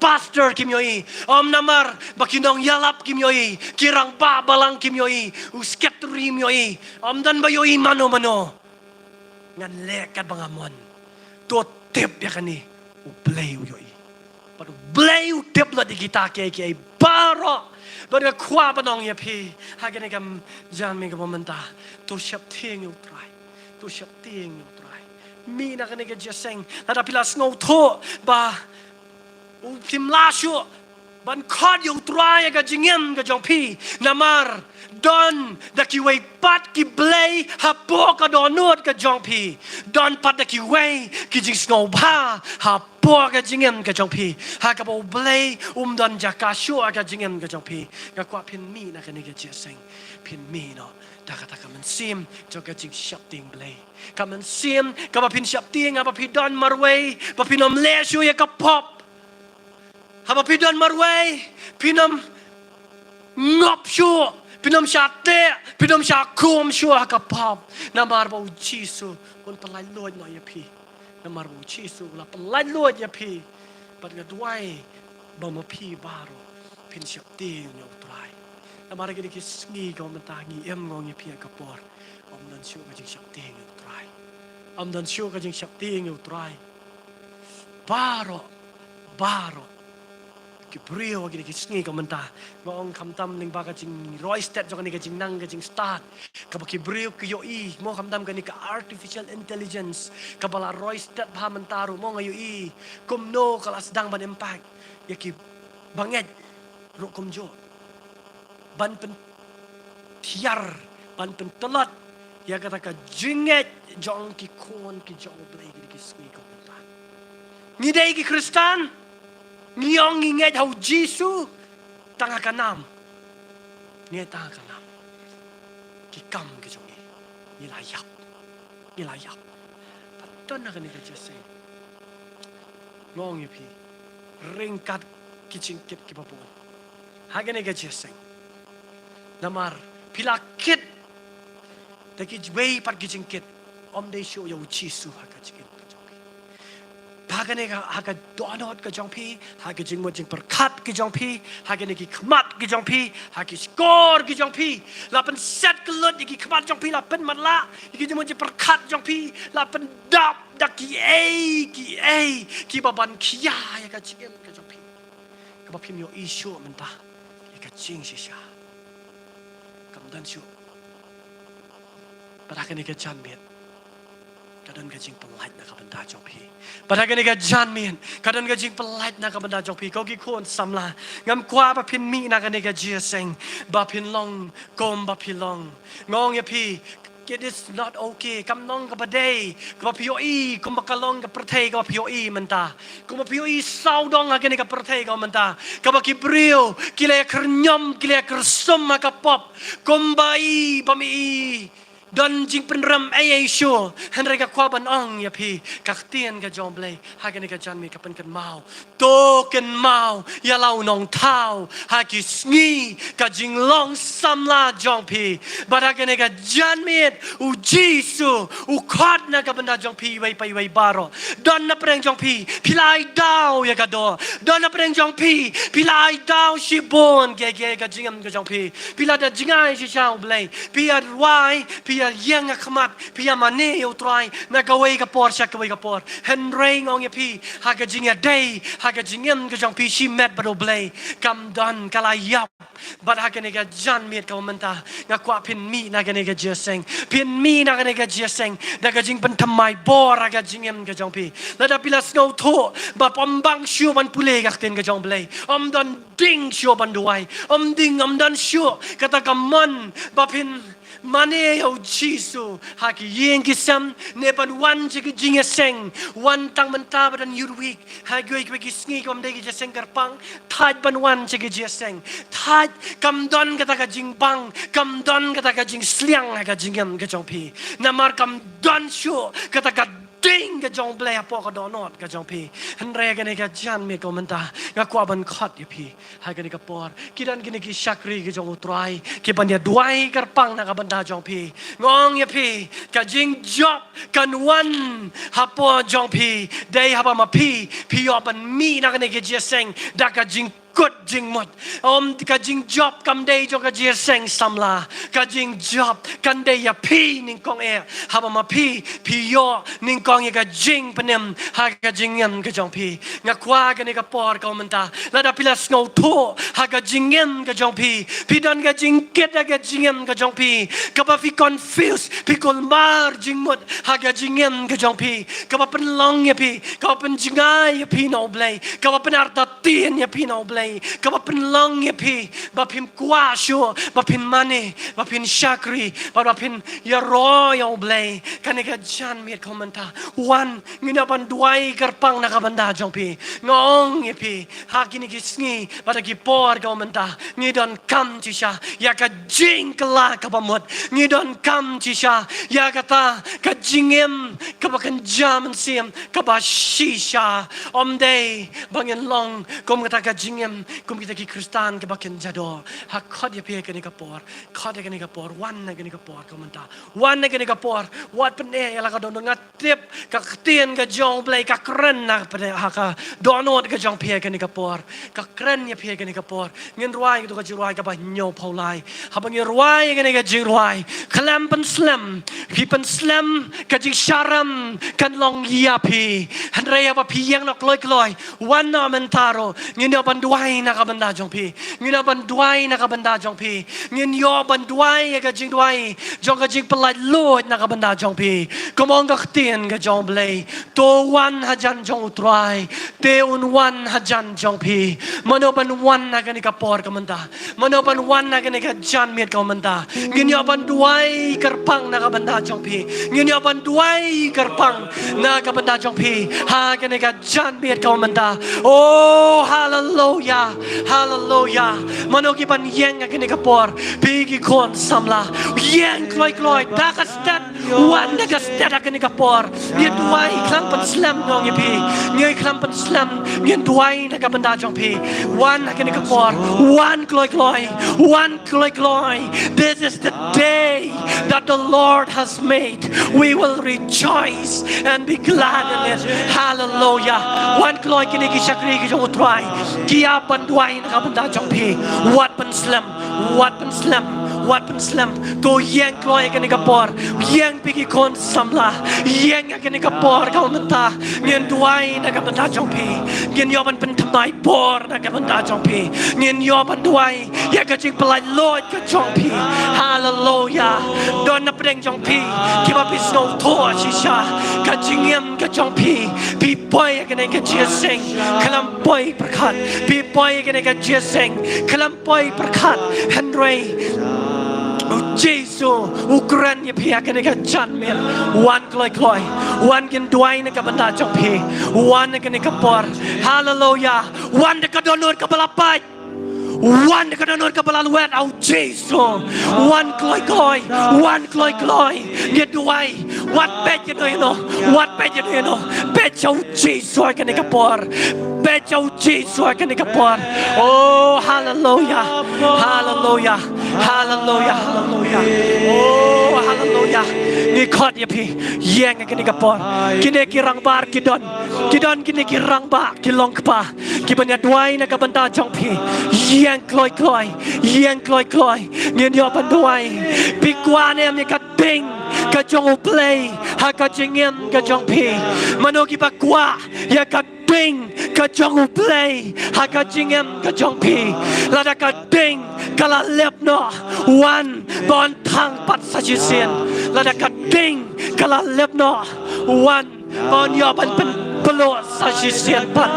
pastor kimyoi om namar ba kinong yalap kimyoi kirang ba balang kimyoi usketri imyoi om dan ba yoi mano ngan le kat bangamon to tip ya kani u blay yoi but blay u tip la di kita ke baro Bada kwa banong ya pi, hagen ekam jan mi ka momenta, tu siap ting yung try, tu siap ting yung try. Mi na kan eka jaseng, nada pilas ngau to ba, tim lasyo, ban kod yung try ka jingem ka jong pi, namar don da ki wei pat ki blay hapo ka donut ka jong pi, don pat da ki wei ki jing ngau ba hapo ka jingem ka jong pi, ha ka bo blay don jaka syo ka jingem ka jong pi, ka kwa pin mi na kan eka jaseng, pin mi no. Kata kaman sim, joga jing siap ting blay. Kaman sim, kapa pin siap ting, apa pidon marway, pa pinom lesyo ya ka pop. Apa pidon marway, pinom ngop syo, pinom syate, pinom syakum syo ka pop. Namar ba ujisu, un pelai lod no ya pi. Namar ba ujisu, la pelai lod ya pi. Pat ngadway, ba ma pi baro, pin siap ting yo try. Namara gini kis ngi kau mentangi em ngong pia kapor. Om dan sio ka jing siap ting you try. Om dan sio ka jing siap ting you try. Baro. Kibrio gini kis ngi kau mentah. Ngong kam tam ning ba ka jing Roy Stat jong ni ka jing nang ka jing start. Ka kibrio ki yo i mo kam tam ka ni ka artificial intelligence. Ka bala Roy Stat ba mentaru mo ngayo i. Kumno kalas dang ban impact. Ya ki banget ro kumjo. Ban pen tiar, ban pen telat, ya kata ka jinget jong ki kon ki jong blay ki smi ko ta. Ni dai ki Kristan, ngiyong nginget hau Jisu tanga kanam. Ni tanga kanam. Ki kam ki jong ni layap. Patton na kanila Jose. ngong ya pi ringkat kicingkit kipapun hagane ga jeseng namar pilakit taki jwei pat kicingkit om de show ya uchisu hakachikit hagane ga haga donot ga jongpi haga jingmo jing perkat ga jongpi hagane ki khmat ga jongpi hagi skor ga jongpi lapen set kelut ki khmat jongpi lapen matla ki jingmo jing perkat jongpi lapen dap daki ki baban kia ya ga jingem ga jongpi ka ba phim yo isu menta ya ga jing shisha kam dan shu baragane ga janmet kadang gajing pelait nak benda jongpi. Pada kini gajan min, kadang gajing pelait nak benda jongpi. Kau gikon samla, ngam kuah bapin mi nak kini gajia seng, bapin long, kom bapin long. Ngong ya pi, it is not okay. Kam nong kabadai, kapioi, kum bakalong kapertei kapioi menta. Kum kapioi saudong agani kapertei kau menta. Kabaki brio, kile kernyom, kile kersum makapop, kumbai pami. Dan jing penram show henry ka kwaban ong ya pi kaktian ka jomble hagani ka janmi kapan kan mau token mau ya lau nong tau hagi sngi ka jing long samla jong pi baragani ka janmi u jisu u khat na ka banda jong pi wai pai wai baro don na preng jong pi pilai dau ya ka do don na preng jong pi pilai dau shibon ge ka jingam ka jong pi pilada jingai shi chau blai pi ad wai pi yang khmat pia mane yo try na kawai ka por sha kawai ka por henry ngong ya pi ha ka jing ya day ha ka jingem ka jong pi shi met bro blay kam don kala yap but ha ka ne ka jan met ka menta nga kwa pin mi na ka ne ka jeseng pin mi na ka ne ka jeseng da ka jing pen thamai bor ha ka jingem ka jong pi la da pila snow tho ba pombang shu ban pule ka ten ka jong blay om don ding shu ban duai om ding om don shu kata kamon ba pin mane yo jisu haki yeng kisam ne pan wan jig jinga seng wan tang menta badan yurwik hagi ki sngi kom de ki seng karpang thaj ban wan jig ji seng thaj kam don kata ka jing bang kam don kata ka jing sliang ka jingam ka jongpi namar kam don shu kata ka ding ka jong blay apo ka donot ka jong pi henry ka ne ka jan me ko menta nga kwa ban khat ya pi ha ka ne ka por kidan kini ki shakri ka jong utrai ki ban ya duai karpang na ka banda jong pi ngong ya pi ka jing job kan wan hapo jong pi dai haba ma pi yo ban mi na ka ne ki jeseng da ka jing good jing mot om ka jing job kam day jo ka jia seng samla ka jing job kan day ya pi ning kong e haba ma pi yo ning kong ya ka jing penem ha ka jing yam ka jong pi nga kwa ka ne ka por ka menta la da pila snow tho ha ka jing yam ka jong pi don ka jing ket ka jing yam ka jong pi ka ba fi confused pi kol mar jing mot ha ka jing yam ka jong pi ka ba pen long ya pi ka ba pen jingai ya pi no blay ka ba pen arta tien ya pi no blay kaba penlong ya pi bapin kuasyo bapin mane bapin shakri bapin ya royal blay kaneka jan miet komenta wan ngina ban duai karpang na kabanda jong pi ngong ya pi hakini kisngi pada ki por komenta ngidon kam chisha ya ka jing kala kabamot ngidon kam chisha ya kata ka jingem kaba kan jam sim kaba shisha omday bangin long kom kata ka jingem kum kita ki kristan ke bakin jado ha khod ya pe ke ni kapor khod ke ni kapor wan na ke ni kapor komenta wan na ke ni kapor wat pen e la ka don ngatip ka tien ka jong play ka kren na pe ha ka donot ka jong pe ke ni kapor ka kren ya pe ke ni kapor ngin ruai tu ka jiruai ka ba nyo paulai ha bang ruai ke ni ka jiruai klam pen slam ki pen slam ka jing sharam kan long ya pi han re ya ba pi yang nok loi wan na mentaro ngin ya ban duai na ka banda jong pi ngina ban duai na ka banda jong pi ngin yo ban duai ka jing duai jong ka jing pelai lot na ka banda jong pi komong ka tien ka jong blay to wan hajan jong utrai te un wan hajan jong pi mano ban wan na ka ni ka por ka manda mano ban wan na ka ni ka jan miet ka manda ngin yo ban duai karpang na ka banda jong pi ngin yo ban duai karpang na ka banda jong pi ha ka ni ka jan miet ka manda oh hallelujah hallelujah mano ki ban yeng ka ni ka por pi ki kon samla yeng kloi da ka step wan naga stera kani kapor ngin duai klam pan slam ngong pi ngai klam pan slam ngin duai naga banda jong pi one kani kapor one glory this is the day that the Lord has made we will rejoice and be glad in it hallelujah one glory kini ki shakri ki jong utrai kia pan duai naga banda jong pi what pan slam go yang glory kani kapor yang pigi kon samla yang kani kapor kau menta ngin duai naga banda jong pi ngin yo ban pen thamai por naga banda jong pi ngin yo ban duai ya ka jing pelai Lord ka jong pi hallelujah don na preng jong pi ki ba pi snow to shisha ka jingem ka jong pi boy ka ne ka chia sing kalam boy prakhat pi boy ka ne ka chia sing kalam boy prakhat Henry Jesus Ukraine ya pia kene ka chan mer one kloi one kin duai na ka banda chok phi one kene ka por hallelujah one ka donor ka balapai one ka donor ka balal wet au Jesus one kloi ye duai what bet you know bet chau Jesus kene ka por bet chau Jesus kene ka por oh hallelujah oh hallelujah ni khot ya phi yang kene ka por kine ki rang bar kidon kine ki rang ba ki long pa ki banya duai na ka banta chong phi yang kloi ngin yo ban duai pi kwa ne mi ka ding ka jong play ha ka jingem ka jong phi mano ki pa kwa ya ka ding ka jong play ha ka jingem ka jong phi la da ka ding ka la lep no one bon thang pat sa chi sien la da ka ding ka la lep no one bon yo ban pen pelo sa chi sien pat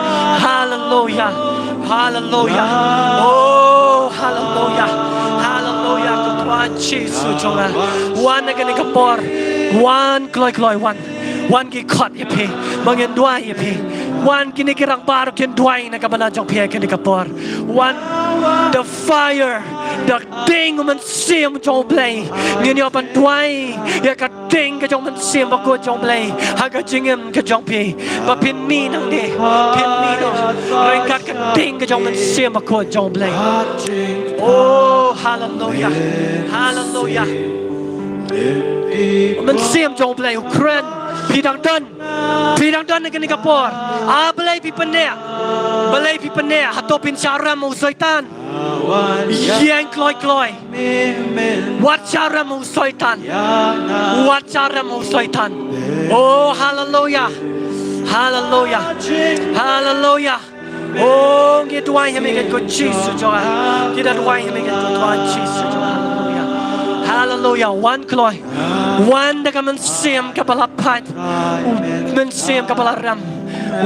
hallelujah oh hallelujah ku tuan Jesus jonga one again ka por one kloi one ki khot ye phi mangen duai ye phi one kini ki rang bar ken duai na ka bana jong phi ken ka por one the fire the ding man sim jong play ngin yo ban duai ya ka ding ka jong man sim ba ko jong play ha ka jingem ka jong phi ba pin mi nang de pin mi no rai ka ding ka jong man sim ba ko jong play oh hallelujah man sim jong play Ukraineพี่ดังดันในกันนี่กับปอร์บลายพี่ปนเนี่ยฮัตโตปินชารามูซอยตันยังกลอยวัดชารามูซอยตันโอ้ฮาเลลูยาโอ้เกี่ยวด้วยให้มีกันกับชีสจ้าเกี่ยวด้วยให้มีกันกับชีสจ้าHallelujah one glory one da ka man sim ka balapat man sim ka balaram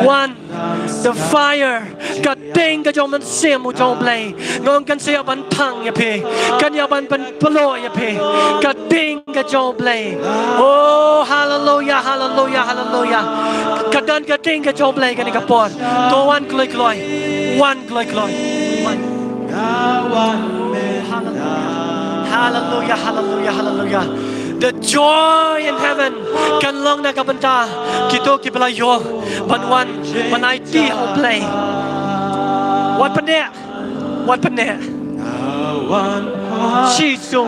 one the fire ka ding ka jong man sim u jong play ngong kan sia ban thang ya phe kan ya ban plo ya phe ka ding ka jong play oh hallelujah ka dan ka ding ka jong play kan ka por to one glory Hallelujah. The joy in heaven kan long na kabanta kito kipalayo banwan manai ti ho play what pane Chisu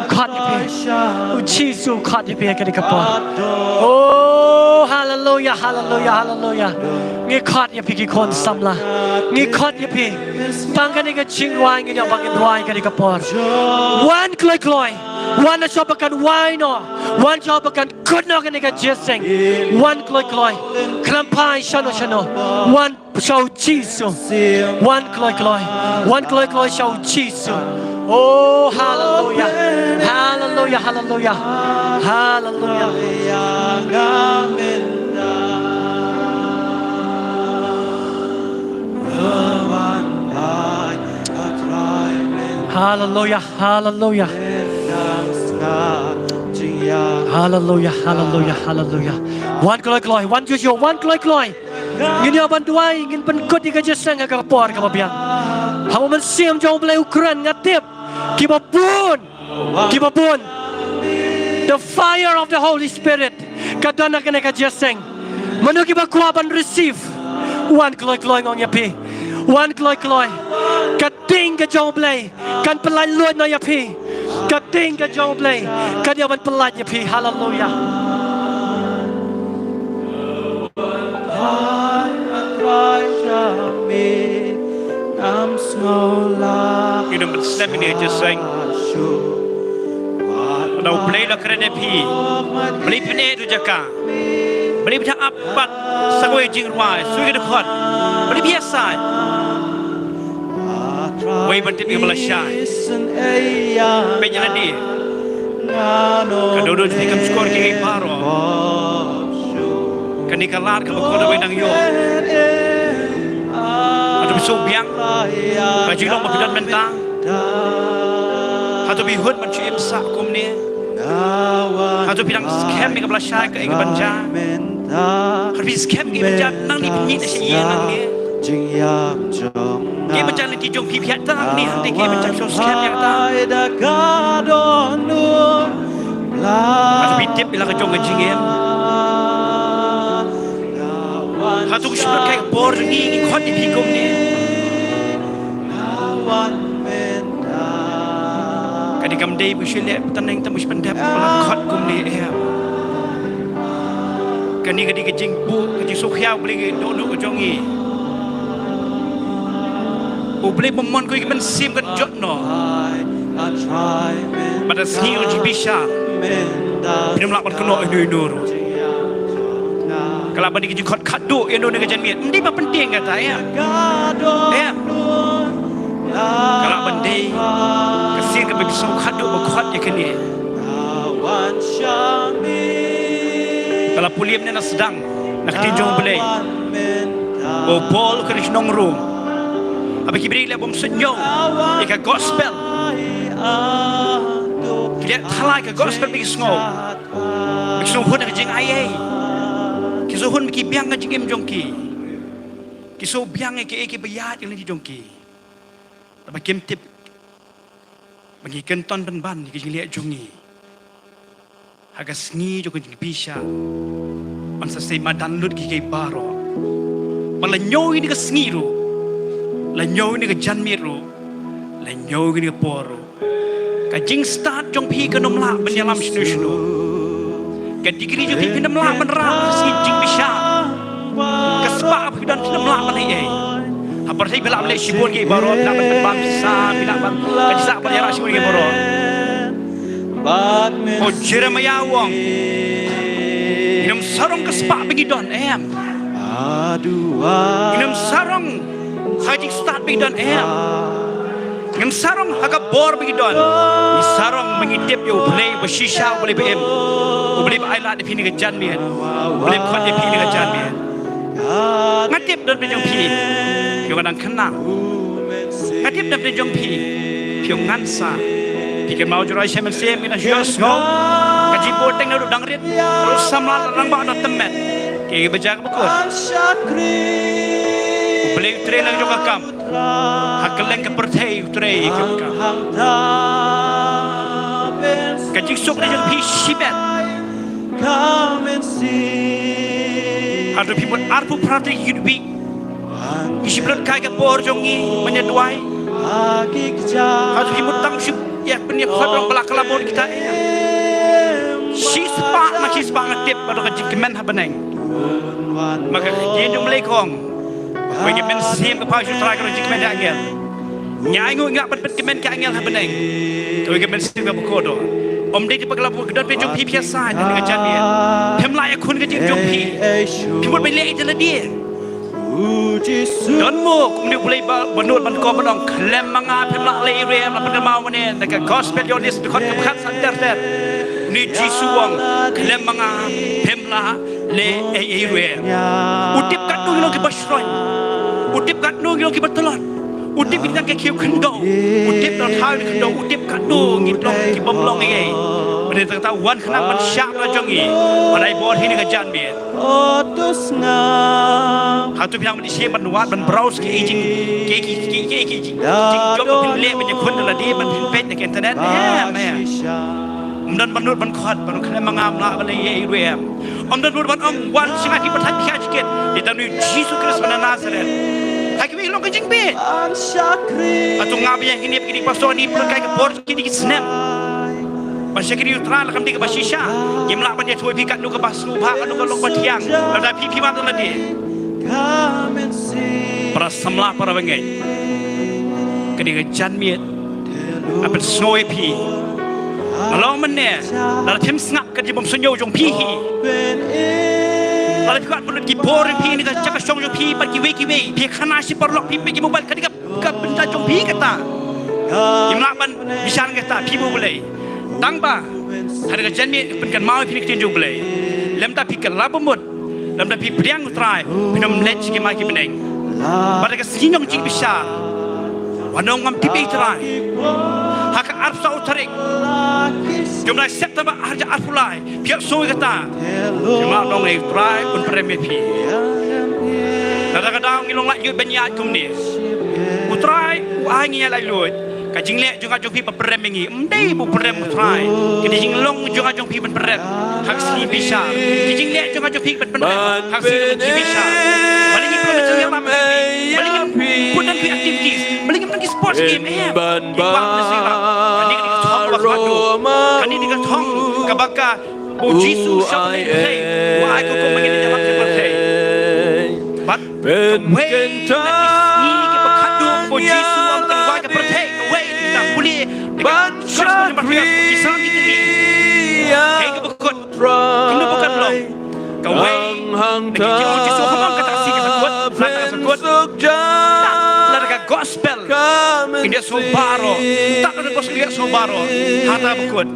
khat ye pe kan kapo oh hallelujah ngi khat ye pe ki kon samla ngi khat ye pe tang kan ga chingwai ngi bang dwai kan kapo one kloi one na shop kan wai no one shop kan good no kan ga jeseng one kloi klampai shano one show Chisu one kloi show Chisu oh hallelujah one kloi one juju one kloi ngin yo ban duai ngin ban kut di ka jeseng ka por ka biang ha man sim jong play Ukraine ngatip Kibabun. The fire of the Holy Spirit Kadana kene ka jeseng. Manu ki ba kuwa ban receive. Wan kloi ngong ya pi. Wan kloi. Kating ka jong blay. Kan pelai luat na ya pi. Kating ka jong blay. Kan ya ban pelai ya pi. Hallelujah. Kita bersama ini aja sayang. Kalau beli dah kerana pi, beli penek tu jaka, beli macam apa, segala jing ruai, suai dekat, beli biasa. Wei bantit ke belasai, penjalan dia. Kadang-kadang jadi kamu skor kiri paro, kan dikalat kamu kau dah benang yo. Atau besok biang, baju long berpidan mentang, atau bihut mencuri emsak kum ni, atau bidang scam ni kebelah syai ke ikan banja, atau bidang scam ke banja nang ni penyit nasi ye nang ni, ke banja ni tijong pipiat tang ni hanti ke banja show scam yang tang, atau bidip bila kejong kejingem. Hatu kusiprat kaya bor ni ikot di pikom ni. Kadi kam day bushile taneng tamush pandap pala kot kum ni eh. Kani kadi kejing bu kejing sokhiau beli do kejongi. O beli momon ko ikan sim kan jot no. Pada sini uji bisa. Pinam lak berkenok inur. Kalau bagi kerja kot kado yang dona kerja miat, ini apa penting kata ya? Ya. Kalau bandi kasih ke bagi sok kado berkot ya kini. Kalau pulim ni nak sedang nak tinjau boleh. Bol kerja nong room. Apa kibri le bom senyum, ika gospel. Kita halai ke gospel bagi sengau. Bagi sengau pun nak kerja ayai. Kisuhun ki biang ka jingim jongki. Kisu biang ke bayat yang di jongki. Tapi kim tip bagi kenton ban ki jing liat jongi. Haga sngi jo jing bisa. Man sa sei madan lut ki baro. Bala nyoi ni ka sngi ru. La nyoi ni ka janmir ru. La nyoi ni ka poro. Ka jing start jong pi ka nom la ban yalam shnu. Kategori juga pinam lah menerang si jing bisa kesebab dan pinam lah menai. Apa saya bila boleh sibuk ke baru bila berterbang bisa bila kerja apa yang sibuk ke baru. Oh Jeremiah wong pinam sarong kesebab begidon pinam sarong haji start begidon pinam sarong agak bor begidon sarong mengidip yo boleh bersisa boleh bem. Boleh berailat di pini kejan biar, boleh kuat di pini kejan biar. Ngatip dan penjong pi, piong kadang kenang. Ngatip dan penjong pi, piong ngansa. Pikir mau jurai semen kita hias ngau. Kaji boteng lalu dangrit, terus samlan orang bawa nak temet. Kiki berjaga berkut. Boleh utrai lagi juga kam. Hakeleng ke pertai utrai kam. Kaji sok dan jong pi sibet. Come and see. Ada people arpu prati hidupi. Isi berat kaya bor jongi menyeduai. Ada people tangsup ya punya kodong belak labor kita. Sispa nak sispa ngatip pada kejikiman habeneng. Maka dia jom lekong. Bagi men sim ke pasal terakhir kejikiman dia angel. Nyai ngak pen kemen ke angel habeneng. Bagi men sim ke berkodo. Om dia di paglabu kedon pe jong pi biasa dan dengan janir. Pemlai akun ke jong pi. Pimut belai itu lah dia. Don mo kemudian boleh benut benko benong klem manga pemlai area la pada mau ni dekat gospel yonis dekat kebekat santer ni jisuang klem manga pemlai area. Utip kat nu lo ke basroy. Utip kat nu lo ke bertelon. Utip kita ke kiu kendong, utip dalam hal kendong, utip kado ngidlong ki bomlong ini. Pada tengah wan kenang mansyak la jongi, pada ibor hini kejan biar. Hatu biang di sini menuat browse ke ijing, jok pilih menyekun dalam dia pet ke internet. Dan menurut kuat, kena mengam lah pada ye. Om dan berbuat om wan singa ki berhati hati di dalam Yesus Kristus mana Nazaret. Hai kami long kencing be. Atau ngapi yang kini pastor ni berkai ke bor kini kisnem. Pasal kini utara lakam tiga basisha. Gimla pan dia tuai pikat nu ke basu bha kan nu ke long batiang. Ada pipi mata lagi. Para samla para bengai. Kini ke janmiet. Apa snowy pi. Lalu mana? Lalu tim sengak kerja memsunyo jong pihi. Lalu juga perlu dibor pihi ni kan cakap jong pihi pergi wei pihi khana si perlu pihi pergi mobile ketika benda jong pihi kata. Imlaban bicara kata pihi boleh. Tangba hari kerja ni penkan mau pihi kerja jong boleh. Lem tak pihi kelapa mud. Lem tak pihi priang utrai. Pinam lech ke magi beneng. Pada kesinjong cik besar. Wanong ngam pihi utrai. Hak arsa utarik. Jumlah September harga arfulai. Pihak soi kata. Jumlah dong yang try pun premier pi. Kadang-kadang ngilong lagi banyak kumni. Utrai wahai ngiya lai luit. Kajing lek juga jong pi premier ngi. Mdai bu premier utrai. Kadi jinglong juga jong pi premier. Hak si bisa. Kajing lek juga jong pi premier. Hak si bisa. Balik ni premier yang apa? Balik ni pun dan pi aktivitas. Balik ni pergi sports game. Kani dengan tong kabaka Jisu siapa ni play wah aku kau mengenai jalan seperti but when ni kita berkandung Jisu orang wah kita percaya away kita boleh dengan Kristus berfirman Islam kita ni hey kita berkut kita bukan belum kau way dengan Jisu orang kata si kita sekut lalu gospel dia sobaro tak ada gospel dia sobaro hata berkut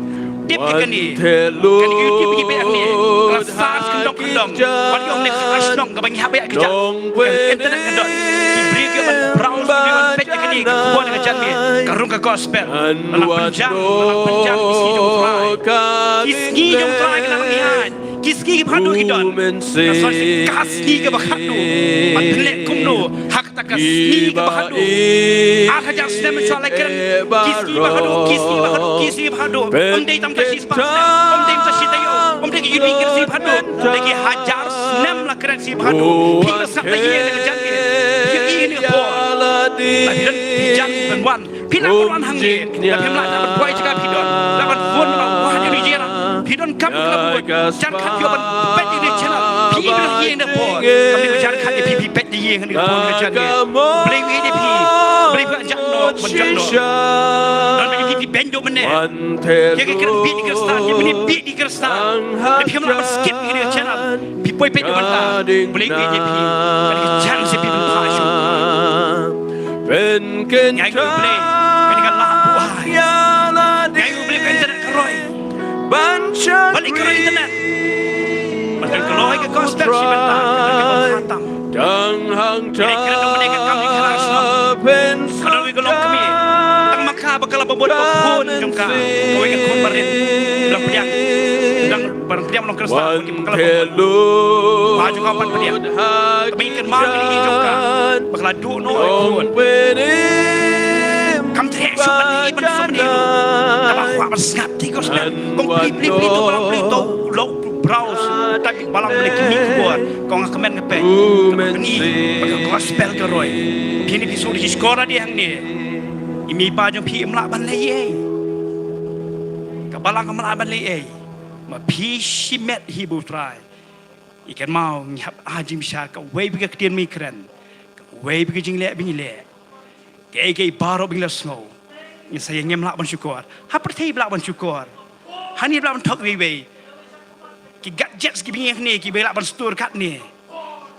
tip ikan ni kan YouTube pergi berak ni rasas kendong wali om ni asnong ke bagi habis kerja internet kendong diberi ke browse dengan page ikan ni kebuat dengan jan ni karung ke gospel dalam penjang isi jom try kena mengihat Kiski berhadu hidon Kasni ke berhadu Mantelek kumno Hak tak kasni ke berhadu Akha jang sedang mencualai keren Kiski berhadu Om day tam kasih sepak Om day kasih tayo Om day yudhi kasih berhadu Lagi hajar senam lah keren si berhadu Hingga sampai ia dengan jangan Hingga ini apa Tapi dan pijang penwan Pina penwan hangin Tapi melak dapat buai juga pidon Dapat pun wah jadi jiran Pidon kam kelabut Jangan kat dia pet di channel pi bilang ye na po kami bicara kat dia pi pet di ye kan dia pon kerja dia beli we dia pi beli buat jak no dan bagi pi bendo meneh dia kira pi di kristal dia beli pi di kristal dia malah skip dia channel pi poi pet benda beli we dia pi bagi jangan si pi passion ben ken beli dengan lah buah ya beli internet keroi balik ke internet Makan keluar ke gospel si bentang Kita Jangan kira-kira mereka kami keras Kalau we golong kami Tang maka bakal berbuat pun Jumka Kau ingat kau barin Bilang pediak Bilang barang pediak melong keras Bagi bakal berbuat Maju kapan pediak Kami ikan mami ni jumka Bakal adu no pun Kamu terhek suman ni Iban suman ni Tapi aku akan sengat Tiga sengat Kau beli tu Barang beli tu Lau browse tapi balang beli kini keluar kau ngak kemen ngepek ni bakal gospel ke roy kini disuruh di sekolah dia yang ni imi pa jom pi melak ban lei ka balang ka melak ban lei ma pi shimet hibu try ikan mau nyap ajim sha ka wei bi ka tien mi kren ka wei bi ka jing le bi ni le ke baro bi la snow ni saya ngem lak ban syukur ha perthai lak ban syukur hani lak ban thok wei ki gadget ki bingeng ni ki belak ban stur kat ni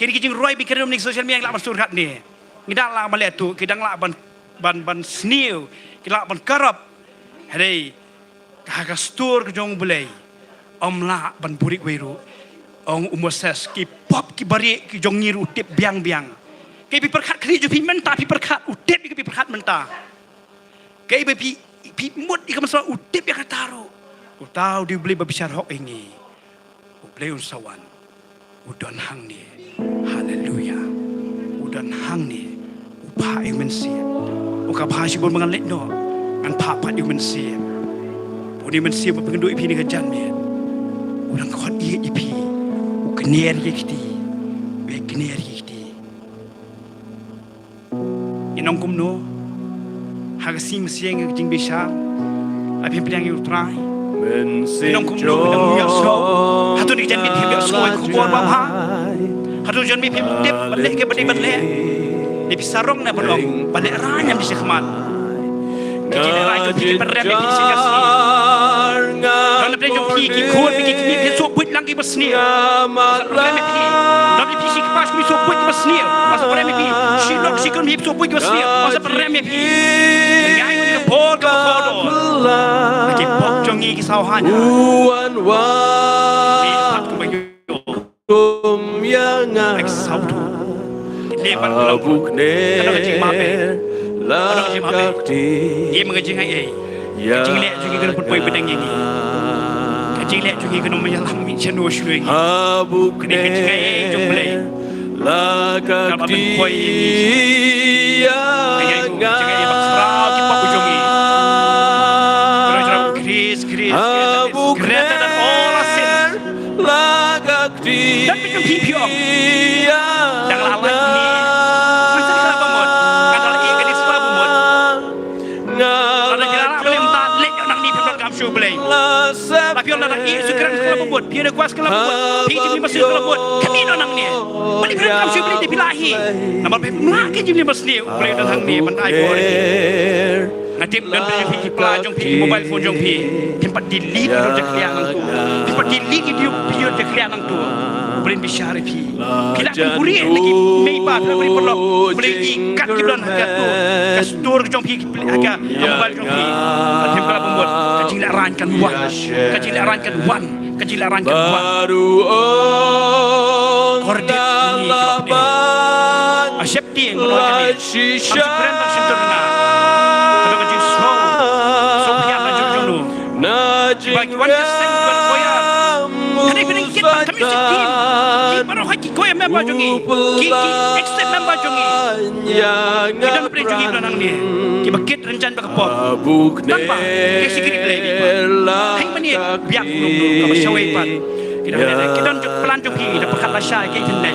kini kijing roy bi kerem ni social media lak ban stur kat ni ngidang lak ban letu kidang lak ban snew ki lak ban karap hei ka stur ke jong bulai om lak ban burik weru ong umoses ki pop ki bari ki jong ngiru tip biang-biang ke bi perkhat kri ju pi menta pi perkhat utip ki pi perkhat menta ke bi mut ikam so utip ya kataro utau di beli berbicara hok ini Leun sawan udan hang ni haleluya udan hang ni upa eu men siam uka pha si bon mangan let no an pha pat eu men siam puni men siam pengenduk ipi ni kajan me udang khot ie ipi Gneer yikti. We gneer yikti. Inong kumno. Hagasim siang jing bisa. Abi pilihan yu try. Inong kumno inong yaso. Hatu ni jan mi phi yaso ko bor ba ha. Hatu jan mi phi dep balik ke balik. Di pisarong na belong balik ranyam di sekhmat. Kecil raja pergi berrem di sini kasih. Kalau pergi jumpi kikut pergi kini sobut lagi bersni. Berrem pergi. Tapi pergi kipas pergi sobut bersni. Masa berrem pergi. Silok sikun pergi sobut bersni. Masa berrem pergi. Yang ini kebor kebodo. Lagi pok jongi kisauhan. Lihat kebayu. Eksau tu. Lepas Abuk ner Ia mengajing ai. Kajing lek juga kena pun pedang ini. Kajing lek juga kena menyalam mi chanu shui. Abuk Kena kajing ai jom boleh. lakakti Jangan ai baksrau ki pak jongi. Terus Chris kereta dan orang sen. lakakti Dan pinjam hipiong. Dan lalai ni. Masa kita bangun. Kata lagi kena sebab bangun. Kalau kita boleh minta lek yang nak ni pun kam show boleh. Tapi orang nak ni sekarang sekolah bangun. Biar dia kuas sekolah bangun. Pergi jam 5 sekolah bangun. Kami nak ni. Balik kerana kam show boleh dipilahi. Nama lagi jam 5 ni boleh datang ni pandai boleh. Ngatip dan pergi pelajong pergi mobile phone jong pergi. Tempat delete projek liang tu. Tempat delete video projek liang tu. Boleh bicara pergi. Bila puri lagi meiba boleh perlu boleh ikat di bulan harga tu. Kastor jong pergi harga mobile jong pergi. Tempat kalau membuat kejilarankan wan. Kejilarankan wan. Kejilarankan wan. Kordet ni. Asyap dia yang menolak ni. Ambil keren tak sentuh dengar. Bagi wanita seng buat koya. Kami pernah ikut kami sekim. Kita baru haki koya member jongi. Kita accept member jongi. Kita nak beri jongi beranang ni. Kita bakit rencana berkepot. Tanpa kesi kiri lagi. Hang menit biar belum kami syawai pan. Kita nak pelan jongi. Kita pekat lasai kita tendai.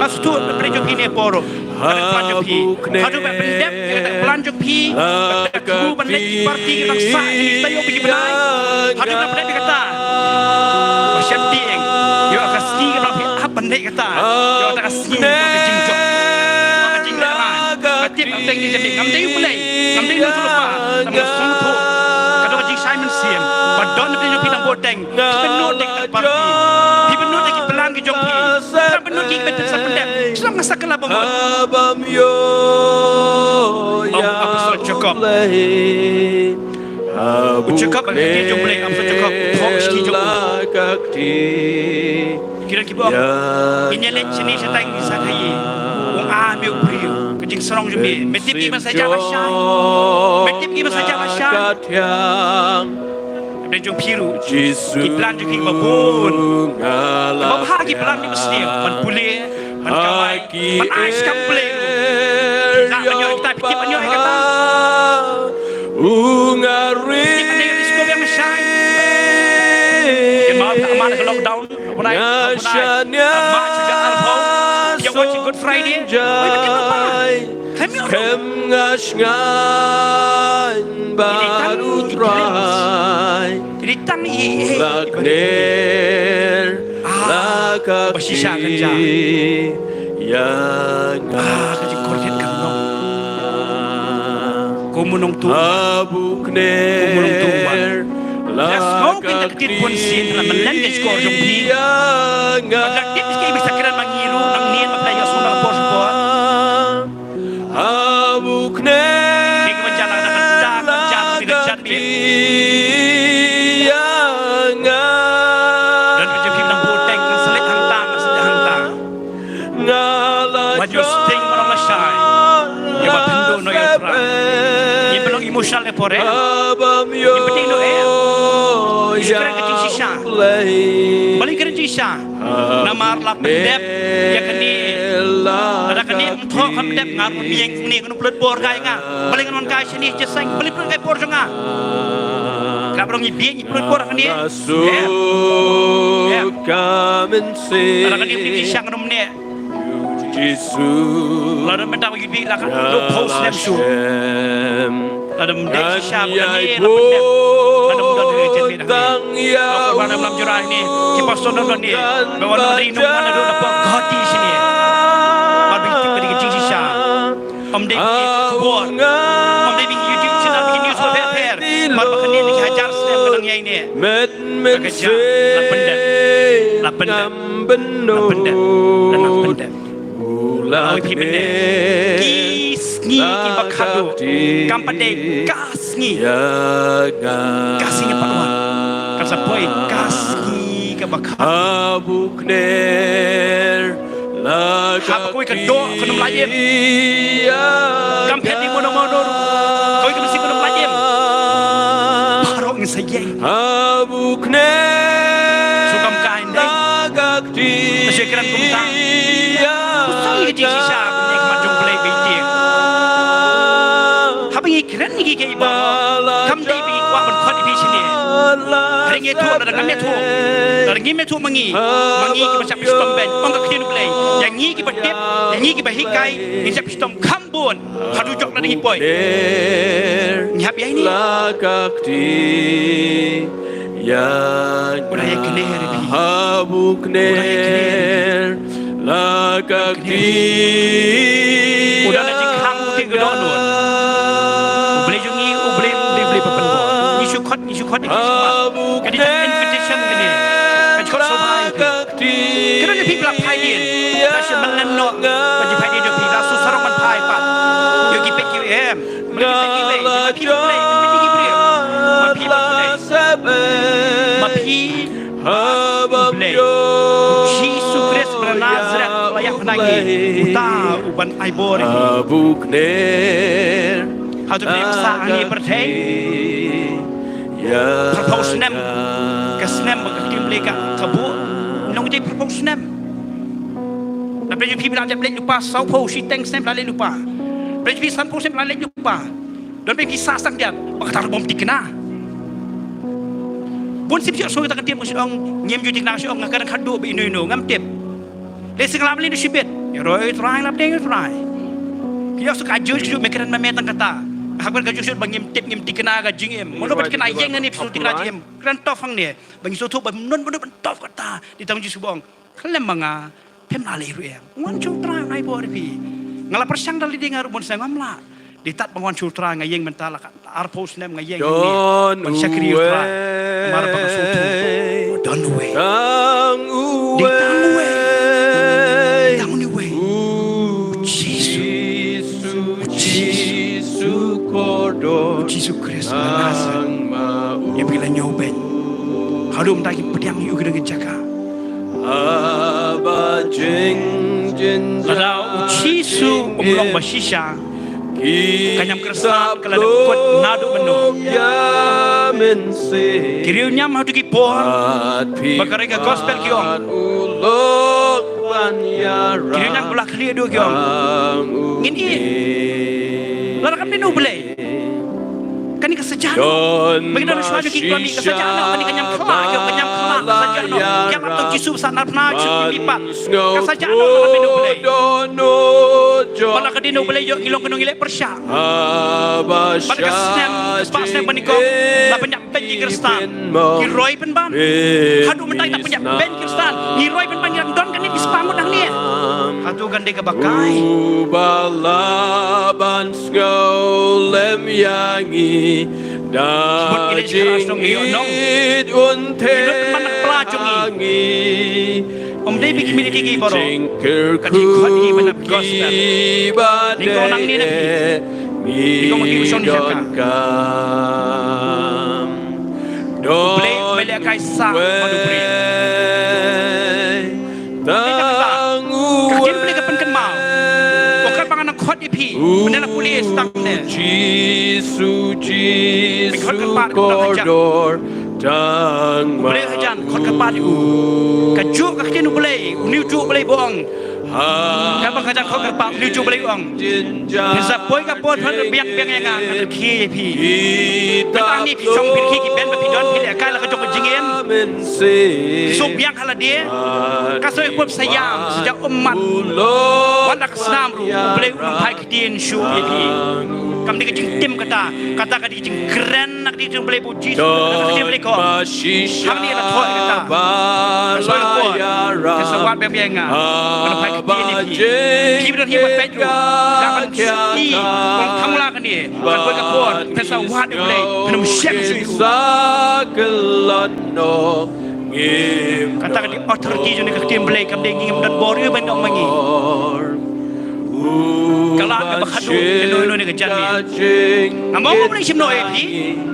Maksud tu beri jongi ni poro. Ada pelan jongi. Kalau berdep kita pelan jongi. Guru balik parti kita sah ini. Tayo pergi belai. Hadu nak balik kata. Macam dieng. Yo akan ski kalau apa balik kata. Yo akan ski ke jingjok. Ke jinglaran. Ketip apa yang dijadi. Ngamdai mulai. Ngamdai lu lupa. Sama sungguh. Kalau jing Simon Siam. Badon nak pergi pinang bodeng. Penuh dek parti. Penuh dek pelan ke jongpi. Penuh dek betul sependek. Selama masa kelab bangun. Apa soal cukup. Ucakap lagi jumlah am cakap fokus ki jumlah kira kibo ini lek sini setang sakai wong ambil priu kejing serong jumi metip ki masa jawa syai metip ki masa jawa syai ada jom piru ki plan ki babun babha ki plan ni mesti man pule man kawai man ais kam pule tak menyo kita pikir menyo kata Ungari maaf tak aman ke lockdown Nyashanya Yang watching Good Friday Kem ngasngan baru try Jadi tang ni Lakner Lakakti Bersisa kerja Yang Kerja korjet kan Kumunong tu Abukner Lakakti pun sin dalam melanda skor jompi. Lakakti meski bisa kira mangiru nang nian maklaya sunang bos-bos. Abukner Kiki menjalan dengan dak jatuh tidak jadi. Dan menjadi nang boteng nang selit hantang selit hantang. Maju sting orang masyai. Ya bendo no ya tra. Ni belum emosional lepore. Yang penting no sekarang kecing sisa balik kerja sisa nama lap pendep ya kini ada kini untuk pendep ngaruh mieng ni kena pelut bor kaya ngah balik non kaya sini jeseng balik pelut kaya bor jengah Kerap orang ibik, ibik orang ni. Masuk kamensi Orang ni pergi siang nom ni. Jesus Lalu mendak ibik lah kan. Lu post nem su. Lalu mendak siang ni. Lalu mendak dia jadi ni. Kalau orang dalam jurah ni, kita pasal nom ni. Bawa nom ni nom mana dulu apa gati sini. Baru kita pergi ke jing siang. Om dek kebun. Om dek bikin YouTube channel, bikin news paper. Baru makan ni hajar snap kadang yang ini. Kerja, lapan dah. Oi pi benda. Kis ni ki bakado. Kampade gas ni. Gas ni paduan. Kasapoi gas ni ke bakado. Abukner Hab koi ke do kenum layem. Kampet di mono-mono. Koi ke mesti kenum layem. Parok ni sayang. Abukner Sukam kain dai. Masih keran kumtang. Pusai ke jing sisa punya kemajung pelai beitik. Habis ni keren ni ke iba. Kam dai bi kuat ban kuat di sini. Hari ni tu ada ngam tu. Hari ni tu mangi ke macam piston ben. Ongak kini pelai. Yang ni ke berdip, yang ni ke berhikai. Ni macam piston kambun. Hadu jok nak dengi poi. Nyap ya ini. Budaya kener ni. Abukner Lakakti Udah nak jengkang mungkin gedok tu. Boleh jungi, boleh berpengaruh. Isu kot ni semua. Kadi tak invitation ni. Kadi kot sobai. Kerana pergi belak pai dia. Nasi melenok. Bagi pai dia pergi lasu sarong man pai pat. Yo ki pek QM. Mereka pergi play. Pergi play. Pergi play. Pergi play. Pergi play. Jesus Christ bernazaret layak lagi. Uta uban aibor. Abukner How to blame sang ni pertai. Propose nem. Kesnem berketim leka kebu. Nong jadi propose nem. Tapi jadi people aja boleh lupa. Sau po si teng nem boleh lupa. Boleh jadi sampo nem boleh lupa. Dan pergi sasang dia. Bakal bom dikena. Pun si pihak soal tak tiap orang nyem judik nasi orang kadang kado be ino ngam tiap. Lesi kelam ni disibet. Ya roy try lap deng try. Dia suka ajur hidup mekeran memetang kata. Hakban kaju sud bangim tip ngim tikena ga jingem. Mono bat kena yeng ni psu tikena jingem. Kran tofang ni. Bangi soto ba non bono tof kata. Ditang ji subong. Kelem manga pem lali ruem. Wan chu try ai bo ri. Ngala persang dali dengar bon sang amla. Ditat bangwan sultra ngayeng mentala kan arpos nem ngayeng ni mansakri ultra mar bang sutu don way dang way Jesus kordo Jesus Christ manasa ya bila nyoben hadum dagi pedang yu gedeng jaga aba jeng jen ada ucisu umlong basisha kanyam keresan kalau dapat nadu menu kiriu nyam hadu ki pohon bakare ka gospel kiong kiriu nyam bulak kiri dua kiong ini lara kam dinu belai kani kesejahteraan bagaimana suatu kita ni kesejahteraan kani kanyam kelak kesejahteraan yang atau Yesus sanar pernah lipat kesejahteraan lara kam dinu belai Bala ka dino balay yung ilong kanong ilay persya. Bala ka snem banikong lapanyak ben ki kristan. Kiroy pen ban. Hadu mentay lapanyak ben kristan. Kiroy pen ban yang don kanit ispangon ang niya. Hadu gande ka bakay. Balaban skolem yangi dajingit untengi Om David miliki baro kadi khadi manap gospel ni ko nang ni ni ko magi uson ni jaka play mele kai sa madu pre kadi play ka penken mau ko pangan khot ipi menela pulis tak ne Jesus koridor Tang boleh hajan khot kapat u kajuk ka kenu boleh niu ju boleh boong Kapag kajang kau kerpa menuju balik uang. Bisa boy kapot biang yang ngang ki pi. Kita ni pi song pi ki ben pi don pi le kai la ka jok jingem. Sub biang hala dia. Kasoi pop sayang sejak umat. Wanda kesnam ru balik uang pai kedien shu pi. Kami ni kecing tim kata kadi kecing keren nak di balik puji. Kecing balik kau. Kami ni lah thoi kata. Kasoi pop. Kesawat biang ngang. Kalau pai kedien ni pi. Ki benar himat peju. Jangan ki. Kong thamla kan dia. Kan boy kapot. Pesawat dia boleh. Penuh syek sui. Kata kadi authority jone ka tim boleh kam ding ngim dan bori ban ngam mangi. Kalau ada bakhadu ino ni ka janmi. Ngamo mo boleh simno epi.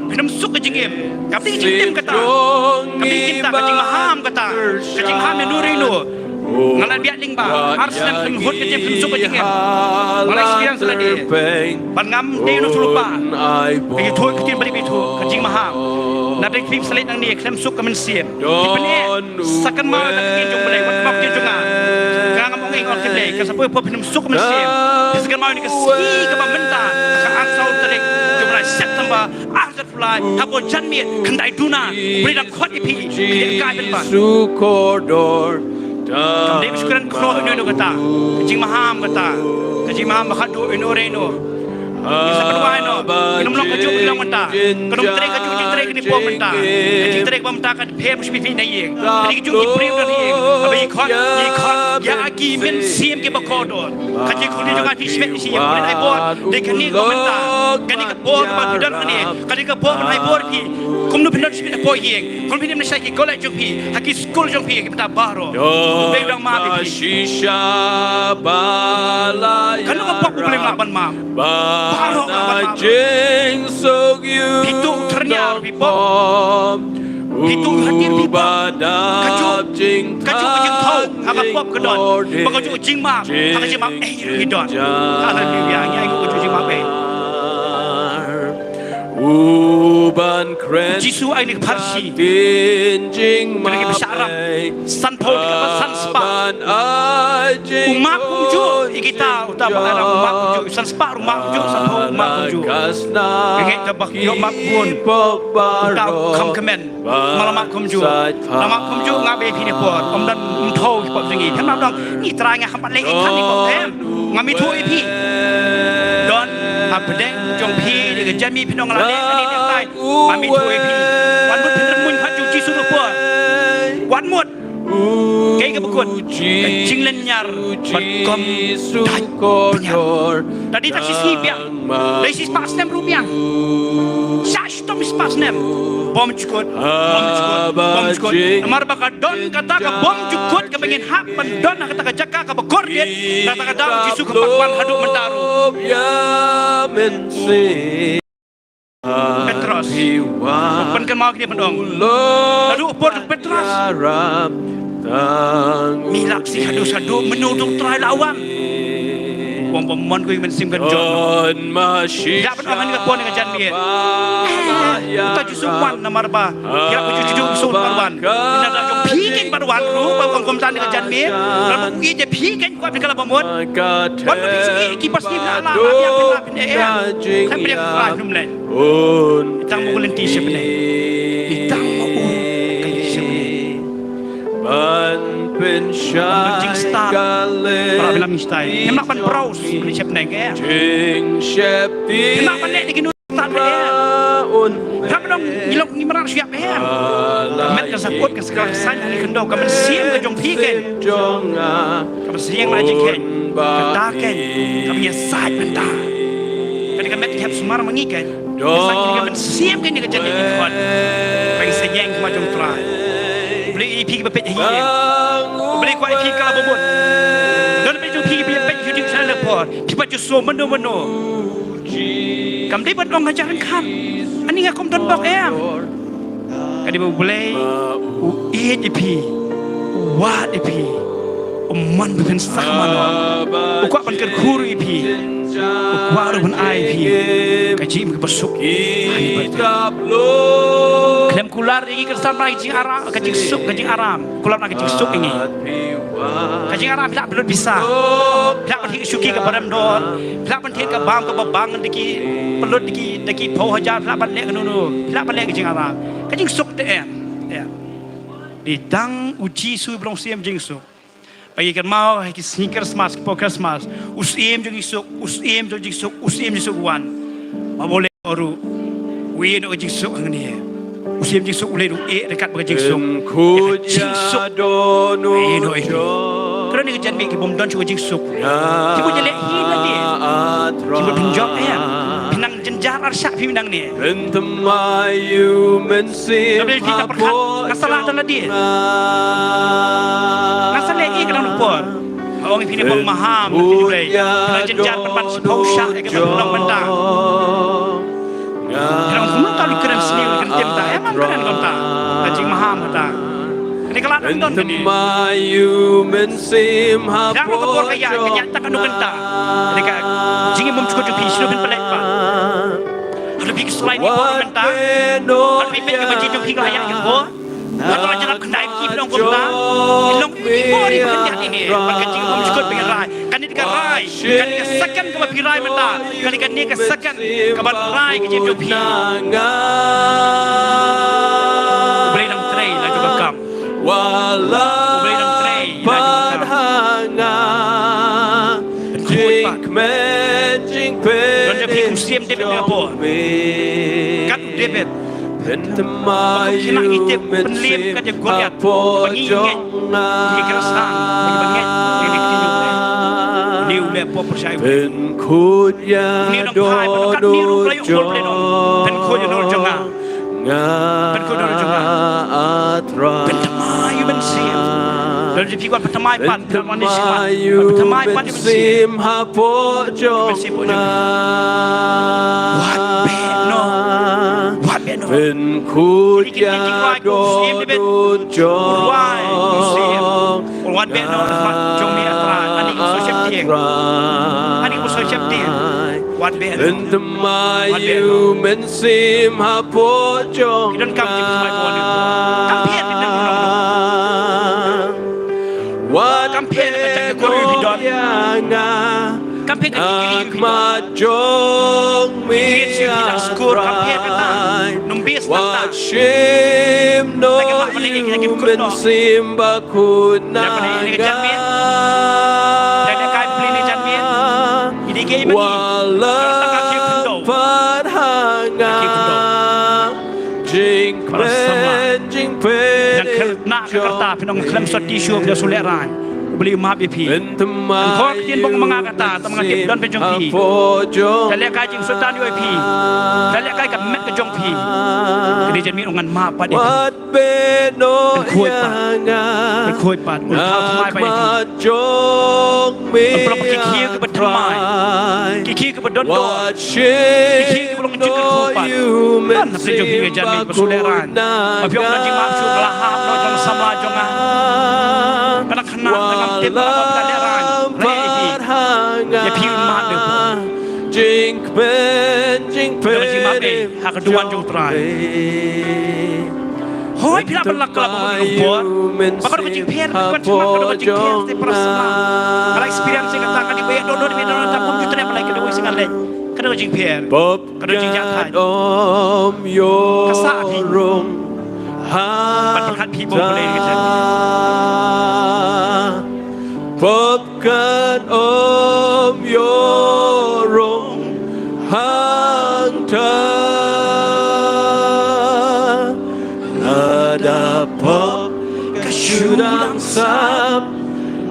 Penuh suk ka jingim. Kam ding tim kata. Kam ding kita ka jing maham kata. Ka jing maham ni nurino. Ngalan biak ling ba Arsenal penghut ke tim suk ke jingem malai siang sela dia ban ngam dia no sulupa ke thoi ke tim bali bitu ke jing maham na dek tim selit nang ni klem suk ke men siam di pene sakan ma tak tin jong balai wat mak tin jonga ka ngam ngai ngon tim le ke sapu pop penum suk ke men siam sakan ma ni ke si ke ba menta ka asau terek jong balai September after fly habo janmi khandai duna beri dak khot ipi dia kai ben ba Kamdi bersyukuran kro ino kata, kecing maham kata, kecing maham bakhadu ino reno. Bisa kedua ino, minum lok kajuk bilang menta, kedua terik kajuk jing terik ni pom menta, kecing terik pom menta kan pem sepi na yeng, terik kajuk kipri na yeng, abai ikon ya agi men siam ke bakodor, kecing kuni juga di sepi siam, kuni ai bor, dekan ni ko menta, kani ke bor ke bakudan kani, kani ke bor ai bor ki, kumnu pindah sepi po yeng, kumnu pindah na syaki kolej jong pi, haki school jong pi kita baro. Bedang ma bi. Kan ko pok boleh laban ma. Baro laban ma. Itu ternyar bi pok. Itu hadir bi pok. Kaju jing thau haka pop kedon. Bakaju jing ma. Haka jing ma hidon. Hallelujah. Nyai ko kaju jing ma be. Uban kren Jisu ay ni parsi tinjing Mereka bersyaram San Paul di San Spa ajing Umak kumju Ikita utama arang umak kumju San Spa umak kumju San Paul umak kumju Kaya tabak yok mak pun Utau kam kemen Malamak kumju Malamak kumju ngabe pini pun Om dan mthau pop sengi Kan nak dong Ni terai ngah hampat lagi kan ni pop tem Ngami tu ipi Don apa deng jong pi dengan jami pinong la deng ni deng tai mami tu ipi wan mut pin mun pha ju ji su no po wan mut ke ke bekut jing len nyar pat kom tai tadi tak sisi biang dari sisi pas nem rupiang syash tom pas nem bom cukut amar baka don kata ka bom cukut ka pengen hak pendon kata ka jaka ka bekor dia kata ka dam jisu ka pakwan haduk mentaru Petros pen kan mau dia pendong lalu upor Petros milak si hadu menudung terai lawang wong pemon ko men sim kan jon ya pendong ni ka pon dengan jan biet ta ju suwan namar ba ya ko ju sun parwan ina da jong piken parwan ru ba wong kom san dengan jan biet lalu ki je piken koเป็นkala pemon wan bi si ki pas ni la la ya pin e kanเป็นคลายนุ่มเลยtang mo lenti siya pene itang mo kan siya ban pen jing star para bilang mistai hemak pan browse ni siya pene ke jing shep ti hemak pan nek diginu star ke Kami dong ngilok ngimarang siap ya. Met ka sakot ka sekal san ni kendo ka siang ka jong piken. Ka siang la jing ken. Ka ta ken. Ka nya sat menta. Ka ka met hab sumar mangi ken. Sa ni ka siam ken ni ka jan ni kon. Peng sa yang ka jong try. Beli ip ka pet hi. Beli ko ip ka la bomot. Don pe jong pi ka pet yu dik sa le por. Pi pa ju so mano. Kam di ban ong hajaran kan. Ani nga kom don bok em. Kadi mo boleh eat ipi. Wat ipi. Man ben sama no. Ukwa ban ker khuru ipi. Ukwa ru ban ai ipi. Kaji mo pasuk. Klem kular igi kersan mai jing aram, kajing suk kajing aram. Kular na kajing suk ini. Kaji jing arah pihak belut bisa pihak penting syuki ke baram don pihak penting ke bam ke babang deki belut deki pau hajar pihak balik ke nunu pihak balik ke jing arah ke jing suk te ya di dang uji su belum siam jing suk bagi kan mau ke sneakers mas ke pokers mas usim jing suk usim jing suk usim jing suk wan ma boleh oru wi no jing suk ngani usim jing suk boleh du dekat bagi jing suk jing suk kerana ni kerjaan mereka bom don cuba jing suk cuba jelek hilang dia cuba penjok ya pinang jenjar arsyak pinang ni tapi kita perkat masalah adalah dia masalah ini kena lupa orang ini bang maham pinang jenjar penpan sepau syak yang kena pulang bentang kalau kamu tahu keren sendiri keren tim tak emang keren kamu tak jing maham tak ini kalau nonton ni dah mau kepor kaya kenyak tak kanu kenta mereka jingin bom cukup cukup hidup pelak pak ada pikir selain ni bom kenta ada pikir ke baju cukup hingga ayat yang bom atau aja nak kendai pikir dong kenta ilong pikir di kenyak ini pakai jingin bom cukup pengen rai kan ini dekat rai kan ini sekan ke bagi rai menta kan ini ke sekan ke bagi rai ke jingin cukup beri nang tray lah juga kam walau padhanga jing men jing pen dan jadi kusim David apa kat David pentemayu penlim kan je Goliat bagi ingat bagi kerasan bagi banget bagi tinjuk liu le po percaya pen khut ya do do pen khut ya do jonga pen khut do jonga atra pentemayu ben sim dan jadi kuat pentemai pan pentemai pan ben sim hapo jona what beno pen khut ya do jona what beno jong mi atra ani uso septieng ani uso septieng what beno pentemayu men sim hapo jona dan kam di pentemai pon kampian di dalam what kampian macam ke koru hidon kampian ke kiri majong mi skor kampian kata numbis kata washim no you men sim bakuna jadi kai beli ni janmian ini game ni walau padhanga jing pen yang nak kata pinong klaim sot tisu bila suleran beli maaf ipi kau kian bong mengata temangan tip don penjong pi dalek kai jing sultan yo ipi dalek kaiกับเม็ดกระจงpi jadi janmian ongan maaf pada what benoเป็นคุยปัดอุ่นข้าวทำไมไปทีมันปลอมขี้ก็เป็นทำไมขี้ก็เป็นโดนโดนขี้ก็ลงจุดกันคู่ปัดนั่นเป็นจุดที่เกิดจากสุเลรันมาพิจารณาจริงมาชูกลาหามเราจงสมาจงอ่ะเป็นขนาดdengan timเราเป็นเลรันเรียพีอย่าพิมพ์มาเดี๋ยวจริงเป็นจริงมาเองหากดูวันจงตรายโอ้ยพี่น้าเป็นหลักกลับมาดูปวดบางคนก็จิงเพี้ยนบางคนก็จิงเพี้ยนที่ประสบอะไร experience yang katakan di banyak dono di banyak dono tapi kita tidak boleh kedua singan leh keduaจิงเพี้ยนkeduaจิงจัดทายkesaringมันประคัดพี่บุกเลยกันพบกันโยรงห่างเธอAdapok kasyudang sap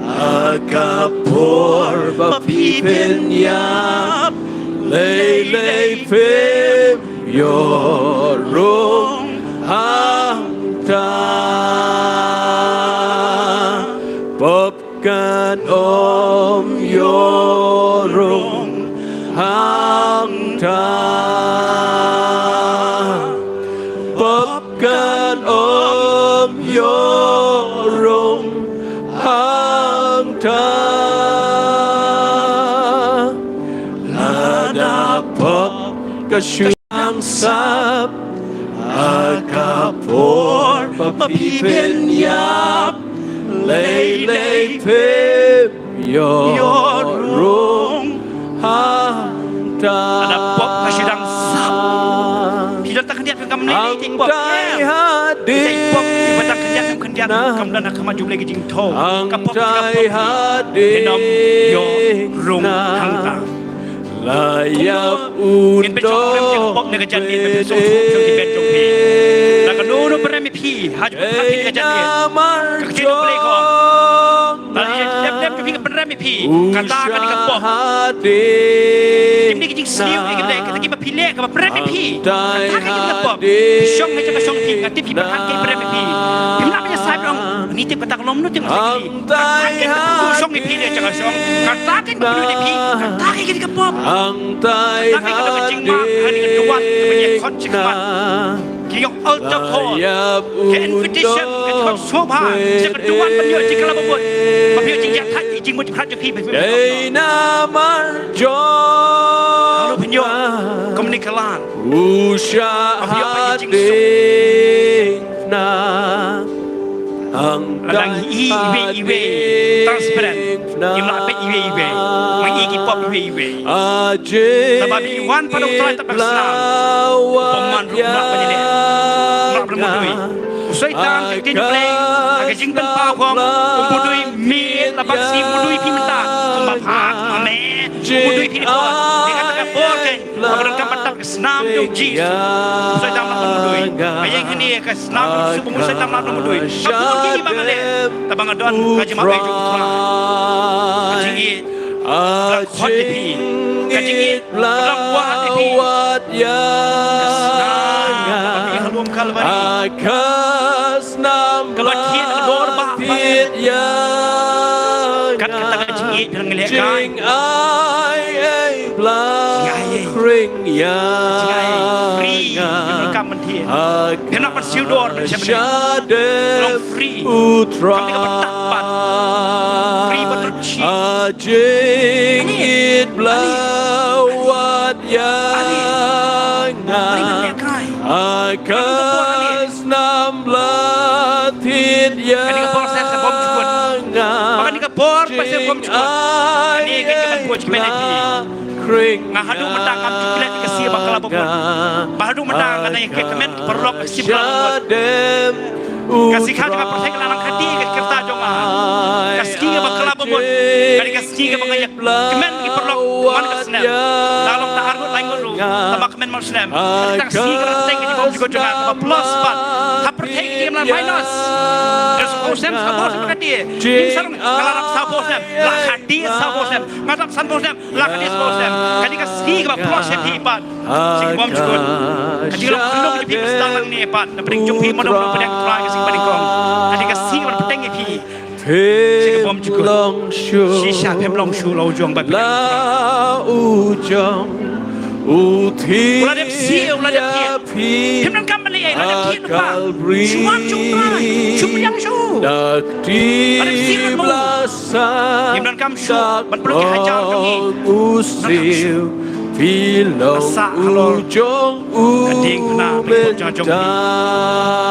Agapor bapipin yap Lay fim yorong hangta Popkan yorong hangta Popkan yorong hangta Lada pop kasyudang sap Agapor bapipin yap Lay pim yorung hanta ada pop kasidang sap tidak tak kendiat kamu ni ting pop tidak pop ibadah kendiat kamu kendiat kamu dan kamu maju lagi jing tho kapop enam yorung hanta layap ingin berjumpa dengan pop negara jadi bersatu di bentuk pi dan kedua berami pi haju berami negara jadi kerja boleh kau tadi lep tu fikir berami pi katakan dengan pop ini kijing siu ini kita kita pilih ke berami pi katakan dengan pop syong macam syong pi ngati pi berhati berami pi bila punya saya bilang ni tip kata kalau menurut tengok lagi katakan syong pi dia jangan syong katakan berami pi katakan kita pop tapi kalau kecing mak hari keduan punya kocik mak kiyok altar call ke invitation ke kau soba sekeduan penjual jika lah buat penjual jika tak jing mesti kerja pi kalau penjual komunikalan Alang iwe transparent Imla ape iwe Mangi kipop iwe Sebab iwan pada utara tak bersenam Peman rumah penyedik Mak bermudui Usai tang kekti dupleng Agak jingpen pawang Umpudui mil Lapak si mudui pi mentah Kembap hak mame Mudui pi dipot Dia katakan boleh Mereka patah ke senam Jom jis Usai tang nak bermudui Ayang ini ke senam Subuh usai tang nak bermudui Kapun kini bangan leh Tabang adon Kaji mak baju utara Kajingit Belak hot di pi Kajingit Belak buat di pi Kesenam Bagi haluam kalvari Kalau kian kedor bak Kat kata kajingit Bilang ngeliatkan Jingai free Bilang kam mentia Dia nak persiu dor Bilang free Kami dapat tapat Free betul cik Jingit belawat yang Akas nam latit yang Kani kapor saya sebom cukup Maka ni kapor pasal sebom cukup Kani kan kapan buat cukup lagi Ngahadu menang am cukup lagi kasih bakal apa pun Bahadu menang kata yang kemen perlok kasih belakang Kasih kau juga percaya kelarang hati kerta jonga Kasih kau bakal apa pun Kani kasih kau bakal kemen perlok mana kesenam Dalam tak harus lain guru Tambah kemen mau senam Kani tak kasih kau ranteng di bawah juga jonga Tambah plus bat Tak percaya dia melan minus Dan sepuluh sem sabor sem makan dia Ini sarung kelarang sabor sem Lah hati sabor sem Ngadap sabor sem Lah hati sabor sem Kani kasih kau plus sem hibat Sing bom juga Kani kalau belum jadi pestalang ni hebat Dan beri jumpi mudah-mudahan pada yang terakhir kasih pada kau Kani kasih kau peteng ni pi Sing bom juga Shisha pem long shu lau juang babi Ulah dia siu, ulah dia kian Pem nang kamar ni, ulah dia kian lupa Suam cuma, cuma yang su Ulah dia siu dan mu Pem nang kam su, ban perlu ke hajar kami Masak halor Kading kena belum jom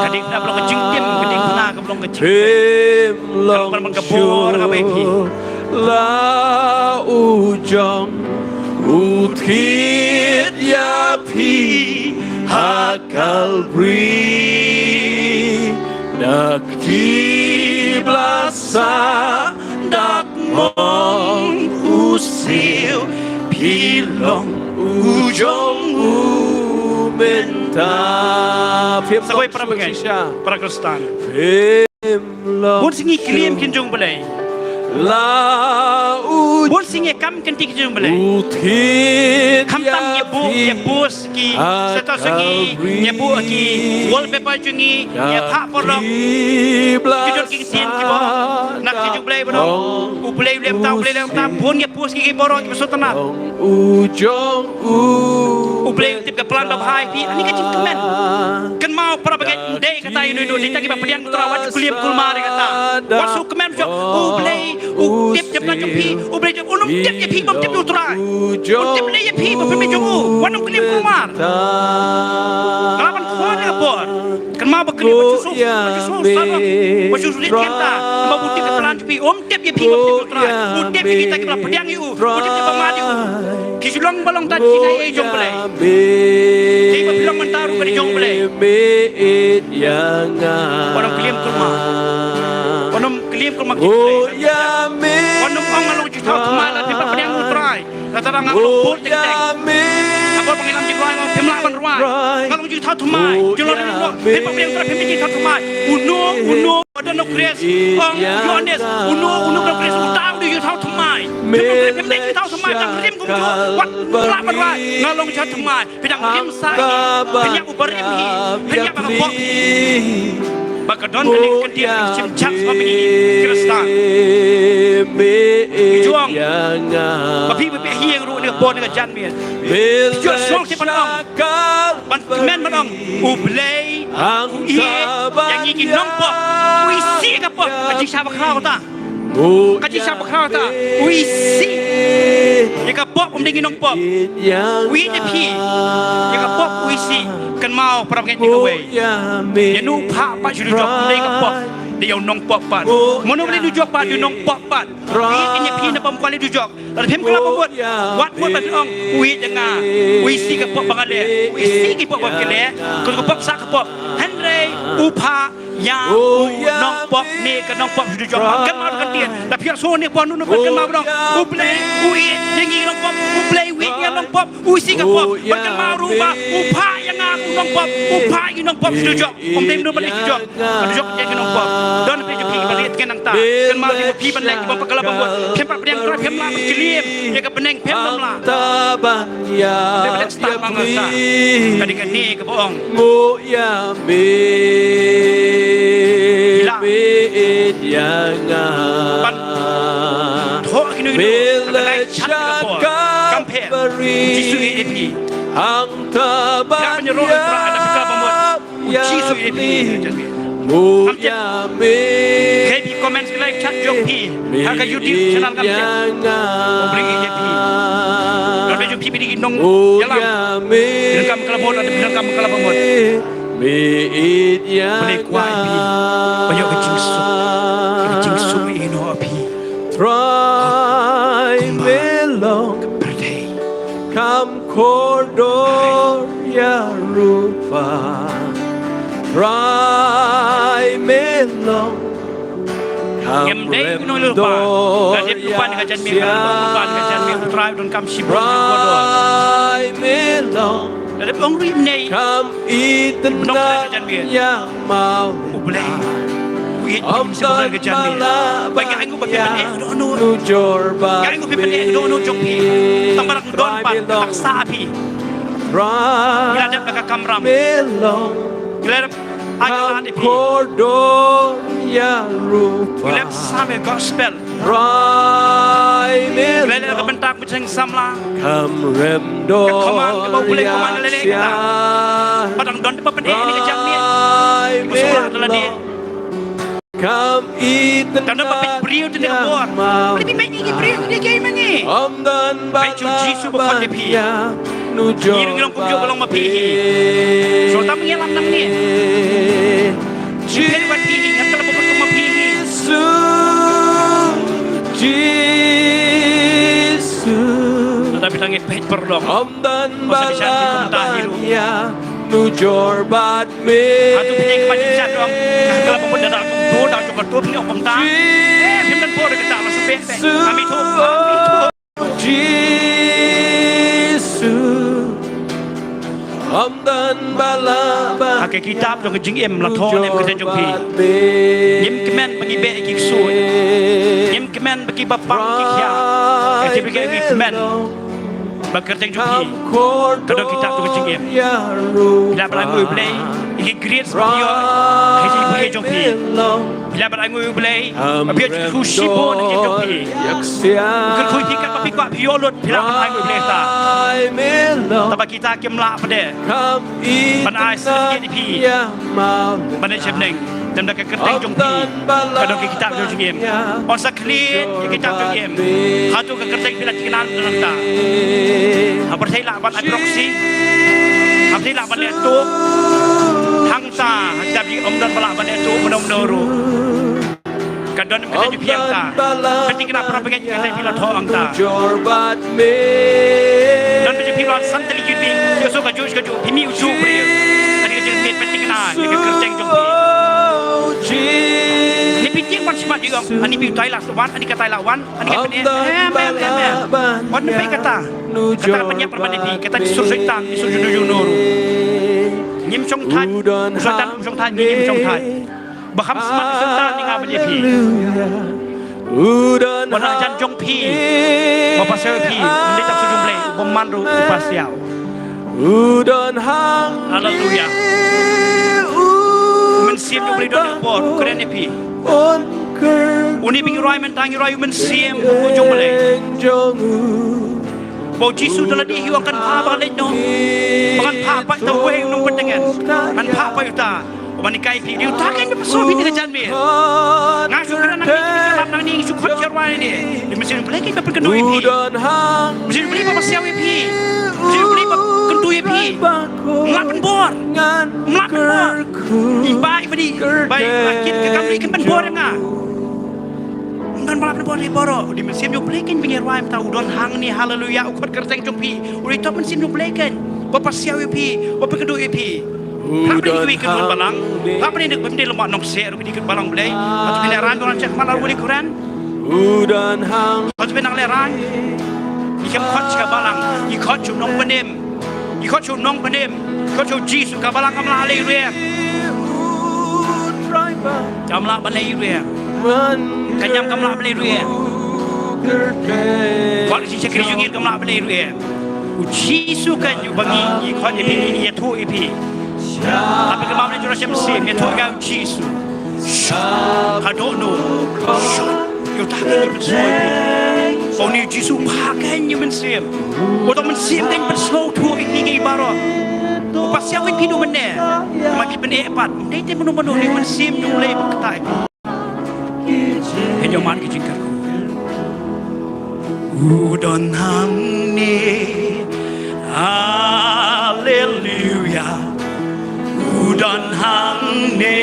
Kading kena belum kejing tim Kading kena belum kejing Kalau belum kebor Kabeki La ujong Uthit ya pi Hakal bri Nakti blasa Dak mong usil Pilong ujong umenta Sagoy para bagay Para Kristan Pimlong Bun singi kilim kinjong balay La ujong Bun singi kam kinti kinjong balay Uthit Kam tam nyebu ski Seto sengi nyebu ki wallpaper jungi Nyepak porok Kijur kikisian kibo Nak kijur balay bodong Ublay lem tam Bun nyebu ski borong Kibo sotanat ujong Ublay tip ke pelan babhai pi Ani kajing kemen Kan mau para bagai Dek kata Indo Dita kiba pelian kutrawan Kuliam kulma dia kata Wasu kemen Ublay Tip jep na jumpi Ublay jep unum tip ya pi bom tip du trai tip le ya pi bom pi jongu wanum kelim kumar kalaban kuan ya bor kan ma ba kelim baju sana baju sulit kita ma buti ke pelan pi tip ya pi bom tip du trai tip kita ke pedang yu tip ke pamadi kisulong balong ta singai e jong play di ba bilang mentaru ke jong play wanum kelim kumar wanum kelim kumar wanum ong ngalung jitau kemana di pedang utrai kata ngalung bot tek apa pengilam jiwai ngau pemla ban ruai ngalung jitau tumai jolon lo di pedang utrai pemla jitau tumai uno ada no kres ong yones uno no kres utang di jitau tumai pemla jitau tumai tang rim kum tu wat pemla ban ruai ngalung jitau tumai pedang rim sai penyak ubarim hi penyak bakapok Bakadon dari kedia cimcak suami Kristan juang tapi bebe hiang ru ne bon dengan janmian jual song si panong ban kemen panong ublei ie yang iki nompok uisi kapok kaji sabak kau ta kaji sabak kau ta uisi ya kapok umdengi nompok ui ne pi ya kapok uisi kan mau perang ni gawe ya nu pa pa juru jok umdengi kapok dia nong pok pat mono boleh dujok pat dia nong pok pat ini pi na pam kuali dujok lalu pem kelapa buat wat buat ong ui dengar uisi kapok bangale uisi kapok bangale kalau kapok sak kapok Henry upa yang nong pok ni ke nong pok juru jok kan mau kan dia tapi yang so ni pon nu kan mau dong uplay ui yang nong pok uplay ui yang nong pok uisi kapok kan mau rumah upa yang aku nong pok upa yang nong pok juru jok umdem nu balik jok jok yang nong pok don pe pi balik kan nang ta kan mau di pi ban lek bom pakala bom pem pak pedang trai pem la kelim ya ke beneng pem lam la dia balik start mangsa kadang ni ke bohong ban thok kini bila kampe jisu epi ang taban ya jisu epi Kepi komen sekali chat joki, harga YouTube channel kami. Beri epi. Kalau joki beri nong jalan. Bila kamu kelabon ada bila kamu kelabon. Boleh kuat epi. Banyak kecing su ino epi. Try melong kam koridor ya rupa. Try melong Game day kuno lupa. Kajian lupa dengan janmi, lupa dengan janmi. Try don kam sibuk bodoh. Try melong Dari pengrim ni. kam itenan yang mau Boleh. Wait, sebenarnya dengan janmi. Bagi aku bagi penek dono. Nujur Bagi aku penek dono joki. Tambarak don pan paksa api. Try Bila ada bagi kamram. melong Gila agalan ipi. Koridor ya rupa. Gila sampai gospel. Try Gila melong ada bentak macam samla. kam remdor ya sian. Padang don depan pendek ni kejam ni. Try Bersurat adalah dia. kam itenan Dan dapat beriu tu dia keluar. Lebih baik ni beriu tu dia game ni. Om dan Baik cuci subuh kau depi. nujur Ini ngilang kumjok balong mapi. So tak mengelam nang ni. Jipet buat pilih yang telah bukan mapi ni. Jesus Tetapi tangis pahit perlong. Om dan Masa bisa balanya nujur bat me Hatu punya kebanyakan cat dong. Kalau pun dah dah tu dah cukup tu punya om tak. Kita pun dah kita langsung bek. Kami tu. Om dan balaba Hakai kitab dong kejing em la thon em kejing jong pi. Yim kemen bagi bek iki suit. Yim kemen bagi bapang iki kya. Kasi bagi iki kemen. Bekerjeng jong pi. Kadang kitab tu kejing em. Bila berangui belai iki great seperti yo. Kasi bagi jong pi. Bila berangui belai biar khushi pun iki jong pi. Bukan kui pikat tapi kuat piolut bila berangui belai ta. Tapi kita kemlak pada. Ban ai sedikit pi. Ban ai chemneng. dan dah kerteng jongpi kadang kita jongim on saklit kita jongim hatu ke kerteng bila tikinan nanta apa saya lah ban proxy apa saya lah ban itu hangta hadap di omdan bala ban itu menom-noru kadang kita di piang ta ketika nak pernah pengen kita bila thong ta dan menjadi pilar santri yuding Yesus ka Josh ka jo pimi uju beri tadi ka jadi penting na ke kerteng jongpi ni pinjing pan simat juga ani pi tai lah wan ani ka tai lah wan ani ka pene wan pe kata penyak perban ni kata disuruh setan disuruh juju noru nyim chong than chong than nyim chong than baham semat setan ni ngabel piวันอาจารย์จงพีมาภาษาพีได้จับสุจุมเลบมันรู้ภาษาฮาเลลูยามันเสียมอยู่บริโภคบอร์เครนพีวันนี้เป็นรอยมันทางรอยมันเสียมจงเลบอกจิสุตละดีหิวกันพาบาเล็กน้องบังพาไปตะเวงน้องเป็นยังไงมันพาไปอยู่ตาวันนี้ไกลพี่ดิวทักกันมาสู้พี่ที่จันเมียงานสุดนั้นนั่งนี่สุขวัญเชื่อว่านี่ดิมันสิ่งเปลี่ยนกันเป็นกระดุยพี่มันสิ่งเปลี่ยนมาเสียวพี่มันสิ่งเปลี่ยนมากระดุยพี่มักเป็นบอลมักเป็นบอลอีบ้าอีพอดีไปกินกับกำลีกันเป็นบอลยังไงมันมาเป็นบอลเลยบอลดิมันสิ่งอยู่เปลี่ยนกันเป็นยังไงมันtahuอุดรหางนี่ฮาเลลูยาอุคตรกระเตงจงพี่อุริตมันสิ่งอยู่เปลี่ยนกันว่าปัสเสียวพี่ว่าเป็นกระดุยพี่พระไม่ได้ขึ้นบาลังพระไม่ได้นึกเป็นเดลมาหนองเสียหรือไม่ได้ขึ้นบาลังเลยเขาจะเป็นเลรันตอนเช็คมาลาวุลิคุรันเขาจะเป็นนางเลรันอีกคำขอดกับบาลังอีกขอดชูน้องปนิมอีกขอดชูน้องปนิมเขาชูจีสุกับบาลังกำลาเลยเรียกำลาบันเลยเรียขยำกำลาบันเลยเรียก่อนที่จะกรีจุงินกำลาบันเลยเรียจีสุกันอยู่บางอีกขอดอีพีนี่ยทูอีพีtapi kemarin curah semsim yang tuh kau jisu, hadono, yo tak kena bersoal, kau ni jisu pakainya mensim, atau mensim dan bersoal tuh ini ibarat, pas siapa yang hidup mana, maki penepat, nanti menu-menu ni mensim mulai berketai, henyoman kejingkarku, udon hang ni, haleluya. Udon hang ni,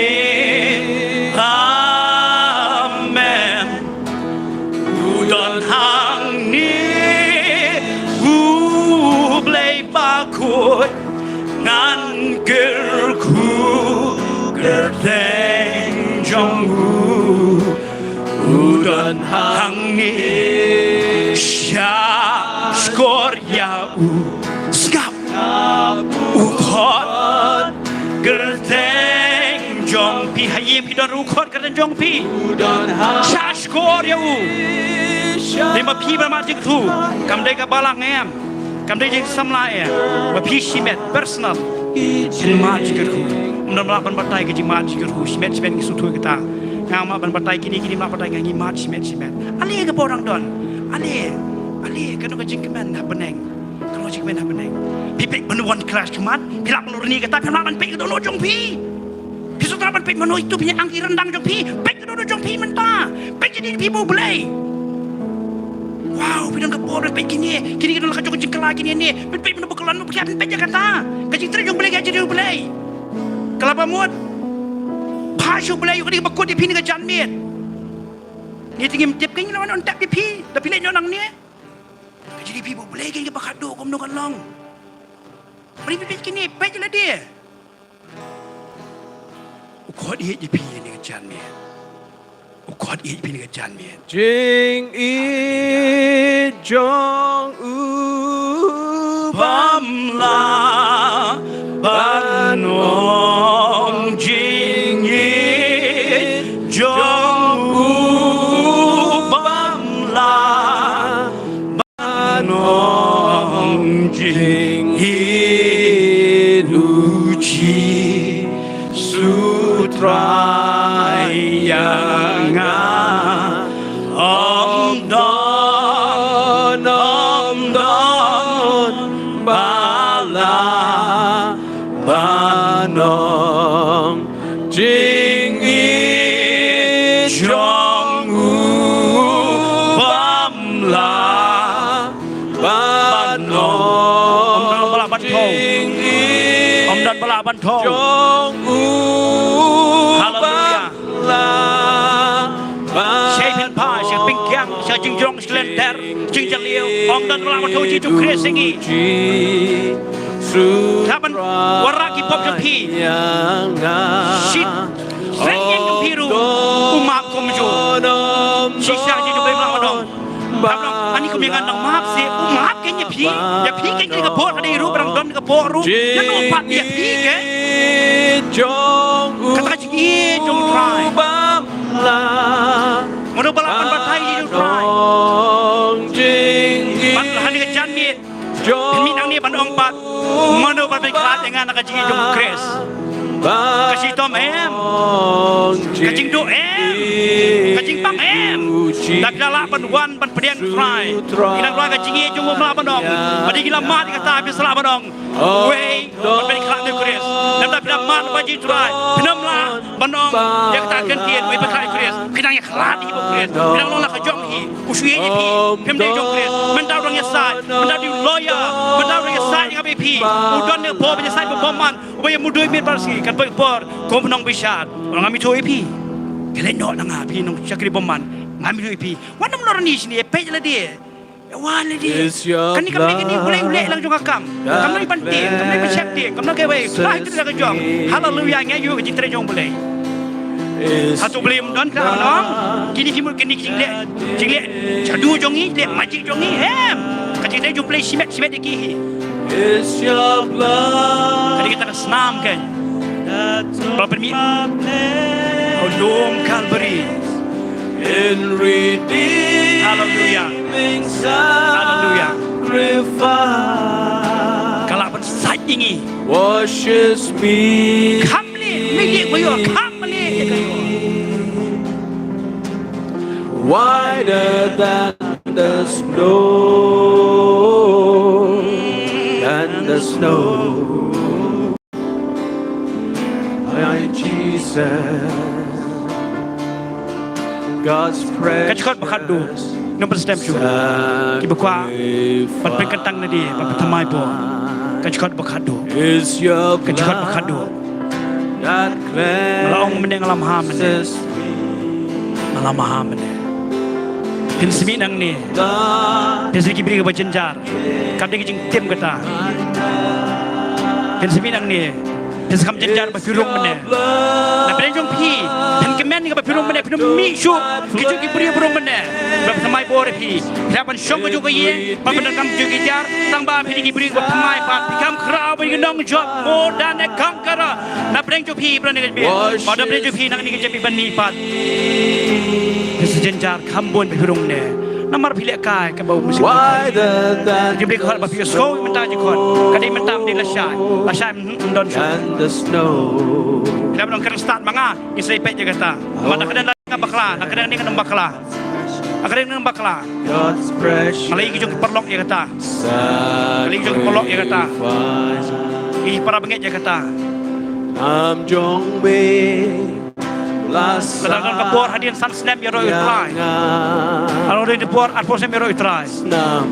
amen. Udon hang ni, blay bakut ngan gerku gerteng jonggu. Udon hang ni, sya skor ya skap ukot. Gerteng jong pi hayim idon ukot gerteng jong pi shash kor ya u lima pi bermak jik tu kamdai ka balang em kamdai jik samla em ma pi shimet personal mat jik tu mendam ban batai ke jimat jik tu shimet ki sutu kita ngama ban batai kini mak batai ngi mat shimet ali ke borang don ali kan ka jik men na beneng kalau jik men na benengพี่เป็กมันวันคลาสคุมัดพี่หลับมันรุนีกันตาพี่หลับมันเป็กกันโดนจงพี่พี่สุดท้ายมันเป็กมันโอยตัวพี่อังกีรันดังจงพี่เป็กกันโดนจงพี่มันตาเป็กจะดีพี่บูเบลย์ว้าวพี่ดังกระโปรงเป็กกินนี่กันโดนขจกจิงกลากินนี่เป็นเป็กมันบุกลันมันแค่เป็นเป็กจากตากระจิงตรีจงเบลย์กันจะดีเบลย์กลับมาหมดพาชูเบลย์อยู่กันดีบักกดที่พี่นี่กับจันเมียดนี่ที่เงียบเจ็บกันแล้วมันon tapพี่แต่พี่เล่นย้อนหนังเนี่ยกระจิงพี่บูเบลย์กันกับขัดดูกมโนกันลองBeri pipit kini, pej lah dia. Ukot dia je pi ni kejan ni. Ukot dia pi ni kejan ni. Jing i jong u Bam la banong jing i jong u bam la banong jing i Sutrayanga Om Don Bala Banong Jing dan bala ban thong จงอุบังลา Saya pin pa, saya pingkyang, saya jingjong selenter, jingjaliu, ong dan bala ban thong Jesu Kristus ini. Kapan waraki pop jampi, sit, renyeng jampi ru, umak komju, sisa Jesu boleh bala ban thong. Abang, ani kami ngandang maaf sih, maaf kayaknya pi, ya pi kayaknya kepot ada iru, barang don kepot ru, ya nompat dia pi ke. Kata ciki, jom try. Mana balapan batai di try. Batal hari kejan ni, ini nang ni bandong pat, mana batai kelat dengan nak ciki jom kres. Kasih tom em, kacing do em, kacing pang em. Tak kala wan ban pedian fry. Ilang luar kacing ye jom mula bandong. Padi gila mat kata habis salah bandong. Wei, ban kelat ni kres. Dan tak bila mat bagi try. Pinam lah bandong. Yang kata gantian wei berkelat kres. Pinang yang kelat ibu kres. Pinang long lah kejong hi. Usui ye pi. Pim dia jom kres. Mentau orang yang sah. Mentau di lawyer. Mentau orang yang sah yang api pi. Udon ni bo punya sah berboman. Ubaya mudui mir barsi. Kan berpor. Kau menang bisyat. Orang kami tu pi. Kalian nak nang pi nong syakri boman. Ngami tu pi. Wan nam orang ni sini. Pej lah dia. Wan lah dia. Kan ni kami ni ulek lang jong akam. Kami ni penting. Kami ni pensyakti. Kami nak keway. Lah kita nak jong. Hallelujah. Ngayu ke citra jong boleh. Satu beli mendon ke orang. Kini kimur kini jinglek jadu jongi, lek majik jongi hem. Kacik dia jumpa simet deki. Kali kita senam kan. Berapa mi? Dom Calvary. Hallelujah. Hallelujah. Kalau pun saat ini. Washes me. Kamli, midi koyo kamli koyo. Whiter than the snow, My Jesus, God's Kacikot bakadu, nombor stem tu. Kiba kwa, pat pekentang nadi, pat tamai po. Kacikot bakadu, is your kacikot bakadu. that Malaong meneng alam ham meneng, cleanses alam ham meneng. Pinsmi nang ni, pinsmi kibri ke bajenjar, kadang kijing tim kata. Pinsmi nang ni, pinsmi kam jenjar bafirung meneng. Nah penjong pi, pen kemen ni bafirung meneng, pen mishu, kijung kibri burung meneng. Berapa samai bor pi, siapa syok juga ye, papan kam juga jar, tang ba pi kibri ke samai pat, pikam kerau bagi nong job more than a conqueror. Nah penjong pi berani kerja, pada penjong pi nak ni kerja pi bani pat. Sejenjar kambun berhurung ne. Namar pilih kai ke bau musik. whiter than Dia beli khot bagi skoi mentah jikot. Kadai mentah di lasai. Lasai mendon shot. the snow. Dia belum kena start manga. Isai pek je kata. Mana kadang nak bakla, nak kadang ni kena bakla. Kadang ni bakla. God's precious Malai kijung perlok je kata. Malai kijung perlok je kata. sacrifice. Ih para bengek je kata. I'm Jong Wei. Kadang kapor hadian sun snap ya roi try. Kalau dia depor atpor sem roi try.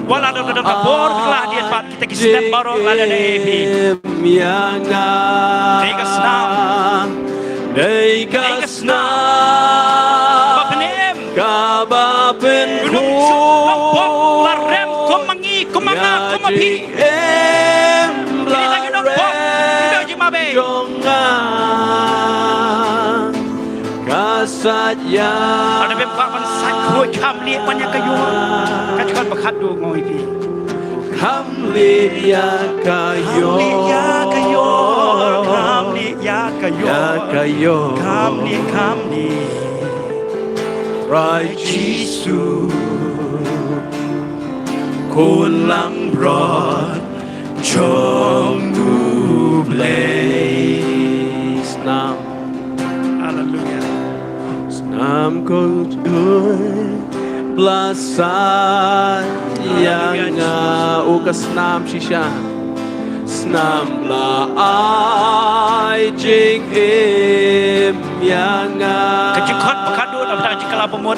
Wala ada kadang kapor kelah dia pat kita kisnap baru ada AP. Deiga snap. Deiga snap. Bapenem. Kabapen Gunung syuk lampok larem komangi komanga komapi. Ini lagi nombok. Ini jimabe. Kasatya. Ada bempak pan sakut kamli banyak kayu. Kacukan bakat do ngoi pi. Kamli ya kayo. Kamli ya kayo. Kamli. Rai Jisu Kulang brod Chong Blaze Nam Hallelujah. Nam good Blasan Yang ukas nam shisha Snam la ai jing im yang Kecikot bakat do nak tak jikala pemut.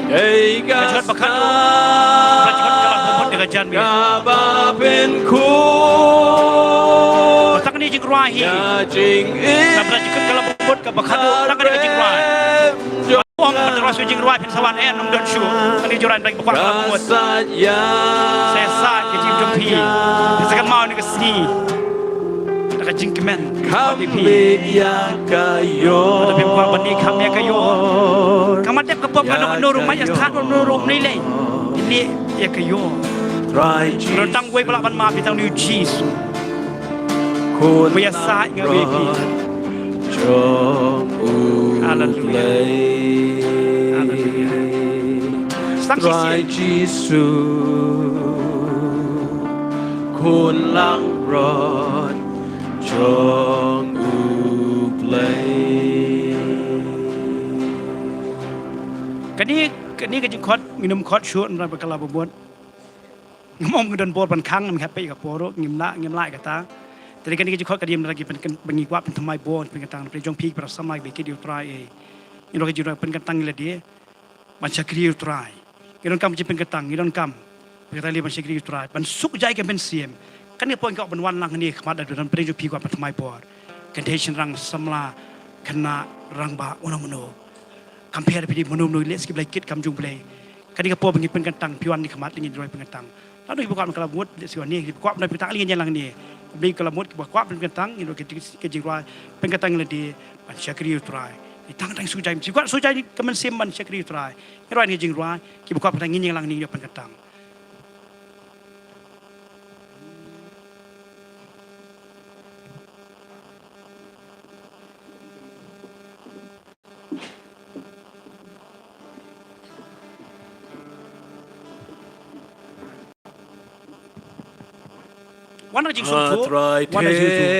Kecikot bakat do. Kecikot kalau pemut dengan jan biar. Kabapen ku Pasang ni jing ruang roi hi อย่าจริงเอ็ม na pra jikut kala bot ka bakhadu ta ka jing roi om man roi su jing roi pin sawan en nong don shu ani joran bagi bakwa ก ka bot ษัตริยา se sa ke jing jom pi sekan mau ni ka sni ta ka jing kemen คำมียากโย ta pim kwa bani kham ya ka yo kamat dep ka pop ka no rumah ya than no rum ni le ini ya ka yo ตรายจี เราตั้งไว้ประบันมาพี่ตั้งนิวจีส คุณ เวียสายเงาเวียพี จงอุเลตรายจีสุคุณลังรอดจงอุเล กันนี้ก็จึงคอดงินมคอดชวนเราไปกลาบบวชงมกันโดนโบดบันคังมันครับไปกับโปรงิมละงิมไล่กับตาแต่ในกันนี้ก็จึงคอดกระดิ่งเราเป็นกันบังงีกว่าเป็นทำไมโบนเป็นกันตังเป็นจงพีกประสมัยเบกิดิวตรายเอนี่เราก็จึงเป็นกันตังเลยเดียบัญชากรีวตรายกินกรรมจะเป็นกันตังกินกรรมเป็นกันตังเรียบัญชากรีวตรายบันสุกใจกันเป็นเสียมกันนี้พอก็เป็นวันลังนี้ขมาดัดดันเป็นจงพีกว่าเป็นทำไมโบนกันเทชันรังสำลาคณะรังบาอุณมโนcompare ไปดีมนุษย์เลสกิบไลกิดคำจุงเปลยกันนี้ก็พอเป็นกันเป็นตังพิวันนี่ขมัดลิงินรวยเป็นกันตังแล้วโดยประกอบกระมุดส่วนนี้ประกอบในเป็นตังลิงินยังลังนี่มีกระมุดประกอบเป็นกันตังนี่เราเกิดจิงรวยเป็นกันตังเลยดีมันเชครีอุตรายตั้งสู้ใจสิว่าสู้ใจก็มันเสียมันเชครีอุตรายนี่รวยนี่จิงรวยที่ประกอบเป็นงินยังลังนี่เป็นกันตัง วันนั้นจริงสุด หาตรายเท วันนั้นจริงสุด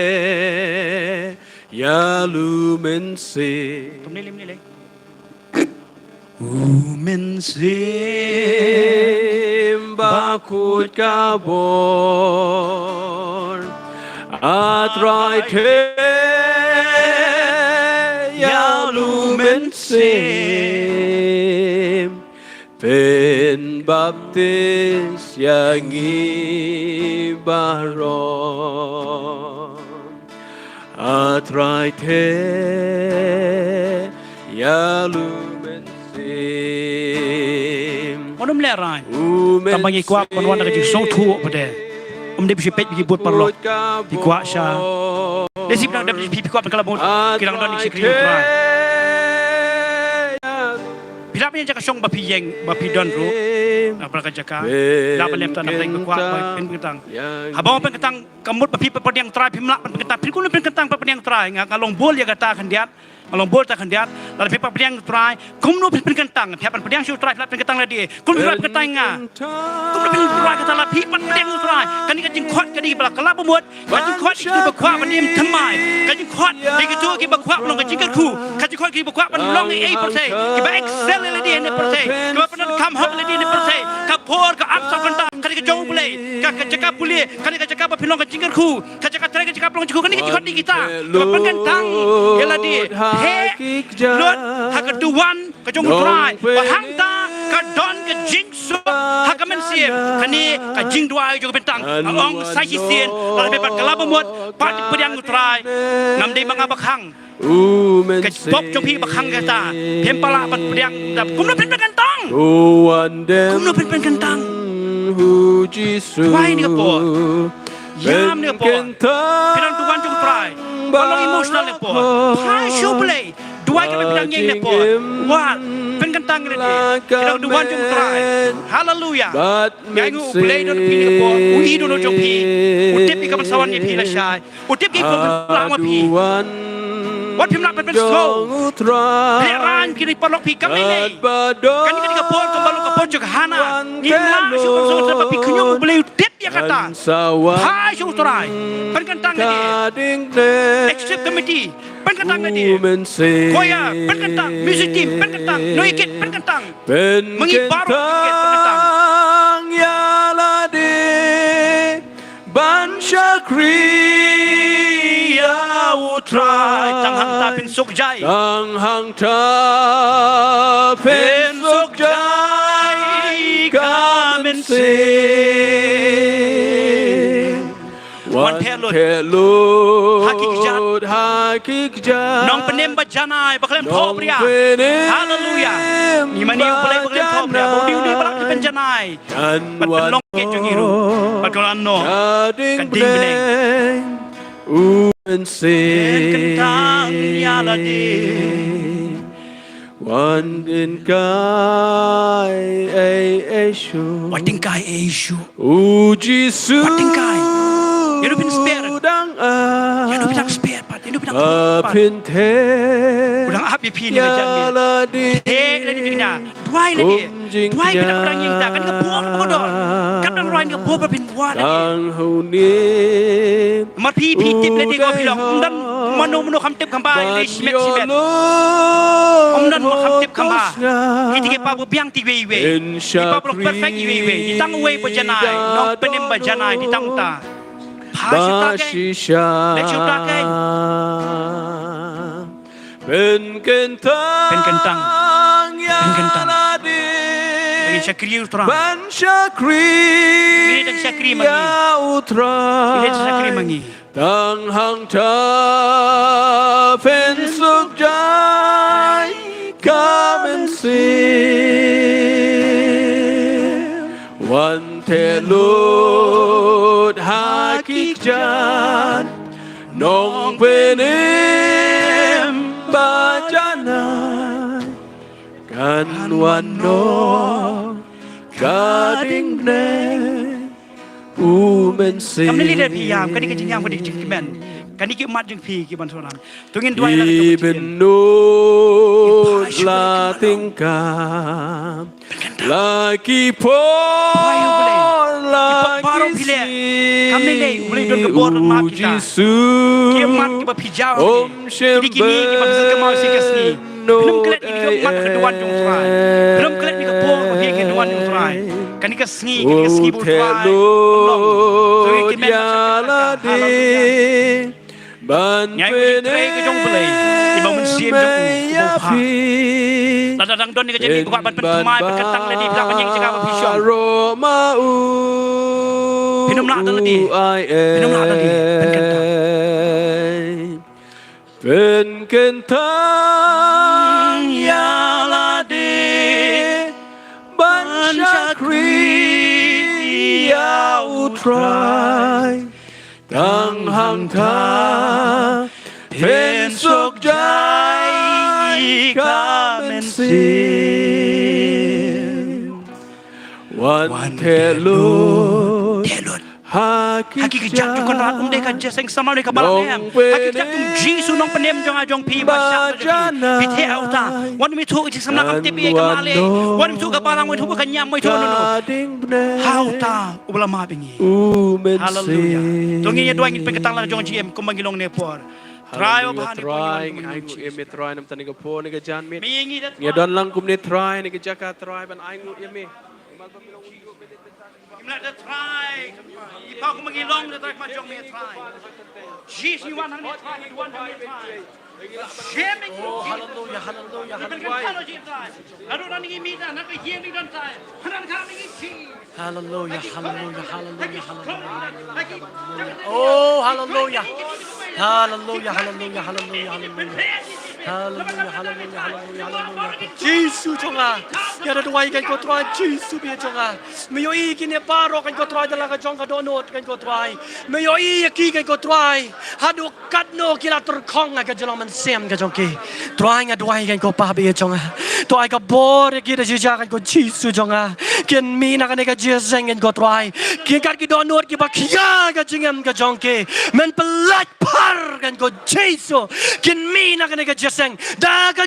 ยาลูเมนเซ ตรงนี้ริมนี่เลยอูเมนเซ บาคูดกาบอนอาตรายเทยาลูเมนเซเป็นบัพติสอย่างงี้บารอนอาตรายเทยาลูเมนเซ วันนั้นแหละไรแต่บางทีกว่าคนวันนั้นจริงโซ่ทั่วประเดี๋ยวได้ไปช่วยเป็ดไปบุตรปลอกดีกว่าชาได้สิบนังได้ไปพี่กว่าเป็นกระบุนกิรังดอนนี่ชิครีอุตรายพี่รับยังจะกระชงบะพี่ยังบะพี่ดอนรู้ประกาศการดาบเลี้ยงตอนนั้นเป็นกว่าเป็นกระตังหาบอกเป็นกระตังกำมุดบะพี่เป็นประเดี๋ยวตรายพิมละเป็นกระตังพี่คุณเป็นกระตังเป็นประเดี๋ยวตรายงานลงบัวเรียกกระตาขันเดียดลงบัวตาขันเดียดแล้วพี่ประเดี๋ยวตรายคุณนู้เป็นกระตังพี่เป็นประเดี๋ยวชูตรายเป็นกระตังเลยดีคุณเป็นกระตังงาคุณเป็นตรายกระตังละพี่เป็นประเดี๋ยวตรายกันนี่ก็จึงคอดกันนี่ปลักกระลาบมดกันจึงคอดที่บะขวามันนี่ทำไมกันจึงคอดที่กระตัวที่บะขวาลงกันจึงกระคู่กันจึงคอดที่บะขวามันลงไอ้เปอร์เซ็นต์ที่บะเอ็กเซลเลยดีในเปอร์เซ็นต์ที่บะเป็นคำฮอกเลยดีในเปอร์เซ็นต์กับโพร์กับอัพสองกันตากันนี่ก็จงเลยกันจักรบุรีกันนี่ก็จักรบะพี่ลงกันจึงกระคู่กันจักรเทรกันจักรลงจึงคู่กันนี่ก็จึงคอดดีกีตาร์ที่บะเป็นกันตังเฮลดีเฮลดหากดูวันก็จงตรายบะหังตาก็ดอนก็จิงสุหากมันเสียกันนี่ก็จิงด้วยjugaเป็นตังองไซคิเซียนเราไปปัดกระลาบมดปัดเปรียงตรายนำได้บางบักขังก็พบจงพี่บักขังกันตาเพียงปลาปัดเปรียงแบบกุมเราเป็นกันตังกุมเราเป็นกันตังไว้นี่ก็ปอยามนี่ก็ปอพี่น้องทุกวันจงตรายวันเราอิโมชันเลยปอพายชูเปลย์ด้วยกันเป็นยังไงเนี่ยปอว่าเป็นกันตังเลยพี่น้องทุกวันจงตรายฮาเลลูยาไงงูเปลย์โดนพี่นี่ก็ปออุยโดนจงพี่อุทิศพี่กับสวรรค์พี่ละชายอุทิศพี่กับพลังว่าพี่วัดพิมพ์นักเป็นโซ่เรียรานพี่ในปลอกพี่กับไม่เลยกันนี่กับปอกับปลอกกับปอจุกฮานายิ่งล่าชูโซ่แต่พี่ขยุ่มเปลย์อุทิศya kata hai syukur terai penkentang lagi executive committee penkentang lagi koya penkentang music team penkentang noikit penkentang mengibaru penkentang ya ladi ban syakri ya utrai tang hang ta pin suk jai tang hang ta pin suk jai kamen se Wan te lut. lut Hakikjat. hakikjat Nong penem bajanai baklem Nong thopria. penem Hallelujah. Ni mani baklem thopria. Bodi udi balak penjanai. kan Bat long ke jungiru. Bat kolan no. kading Kading bleng uben Kentang ya la di. wan din kai ai shu Watingkai Yesu. Jisu Watingkai. Hidup in spirit. dang Hidup bilang spirit pat. Hidup bilang pat. apin the Ulang api pin ni jangan. yala di Hei lagi dirinya. Duai lagi. Duai kita orang yang tak kan ke buang ke bodor. Kan orang lain ke buang berpin buat lagi. dang hu ni Mat pi tip lagi kau bilang. Dan mano kam tip kampai. Simet simet. Dan mau kam tip kampai. Ini tiga pabu biang tiga iwe. Tiga pabu perfect iwe. Ditang uwe berjanai. Nong penim berjanai. Ditang ta. Bashisha Ben kentang Ben kentang. Ben kentang. Yaladi Bagi syakri utra. Ben syakri Ini tak syakri mangi. Ya utra Ini tak syakri mangi. Tang hang ta Pen suk jai Kamen si Wan te lut hakikjat Nong penem bajanai Kan wano kading bleng umen si Kami lihat piyam. Kani kecil yang beri cikiman. Kani kimat jeng pi kiban soran. Tungin dua yang lagi kecil. Ibenut la tingkam Lagi pon lagi si Kami le boleh don kebor mak kita. Kimat kiba pijau. Kini kini kiba bisa kemau si kesni. Belum kelet ini kimat keduan jong serai. Belum kelet ini kebor bagi keduan jong serai. Kani kesni bu serai. So kimat Ban Ladang don ni kerja ni buat pentemai berkentang lagi bilang penyeng cakap berpisau. Minum nak tadi. Minum nak tadi. Ben kentang ya lade ban syakri ya utrai tang hang ta pen sok jai kamen sin wan telut Hakikjat tu kan rat umde kan jeseng sama mereka balam. Hakikjat tu jisu nong penem jong ajong pi basya. Pite auta. Wan mi tu isi sama kam tipi kamale. Wan mi tu ka balang wan tu kan nyam mai tu no. Hauta ubala ma bingi. Hallelujah. Tungi ya doang in peketang lang jong GM kumbangilong nepor. Try bahan try ai ngu em try nam tani ko po ni ka jan mit. Mingi dat. Nge don lang kum ni try ni ka jaka try ban ai ngu em Let us try. Ipau ko magilong na tayo majong may try. Jesus, you want to try? You want to try? Shaming. Oh, hallelujah, hallelujah, hallelujah. Ano na nangimita? Nakahiyang doon tayo. Hanan ka nangimita. Hallelujah, hallelujah, hallelujah, hallelujah. Oh, hallelujah. Hallelujah, hallelujah, hallelujah, hallelujah. Hallelujah, hallelujah, hallelujah, hallelujah. Jesus chonga. Yara duai kan ko try Jesus bi chonga. Meyo I kini paro kan ko try dala ka chong ka donot kan ko try. Meyo I ki kan ko try. Hadu katno kila terkong ka jolong man sem ka jongki. Try nga duai kan ko pa bi chonga. To ai ka bor ki da jija kan ko Jesus chonga. Ken mi na kan ka jeseng kan ko try. Ken kat ki donot ki ba kya ka jingam ka jongki. Men pelat par kan ko Jesus. Ken mi na kan ka jeseng daga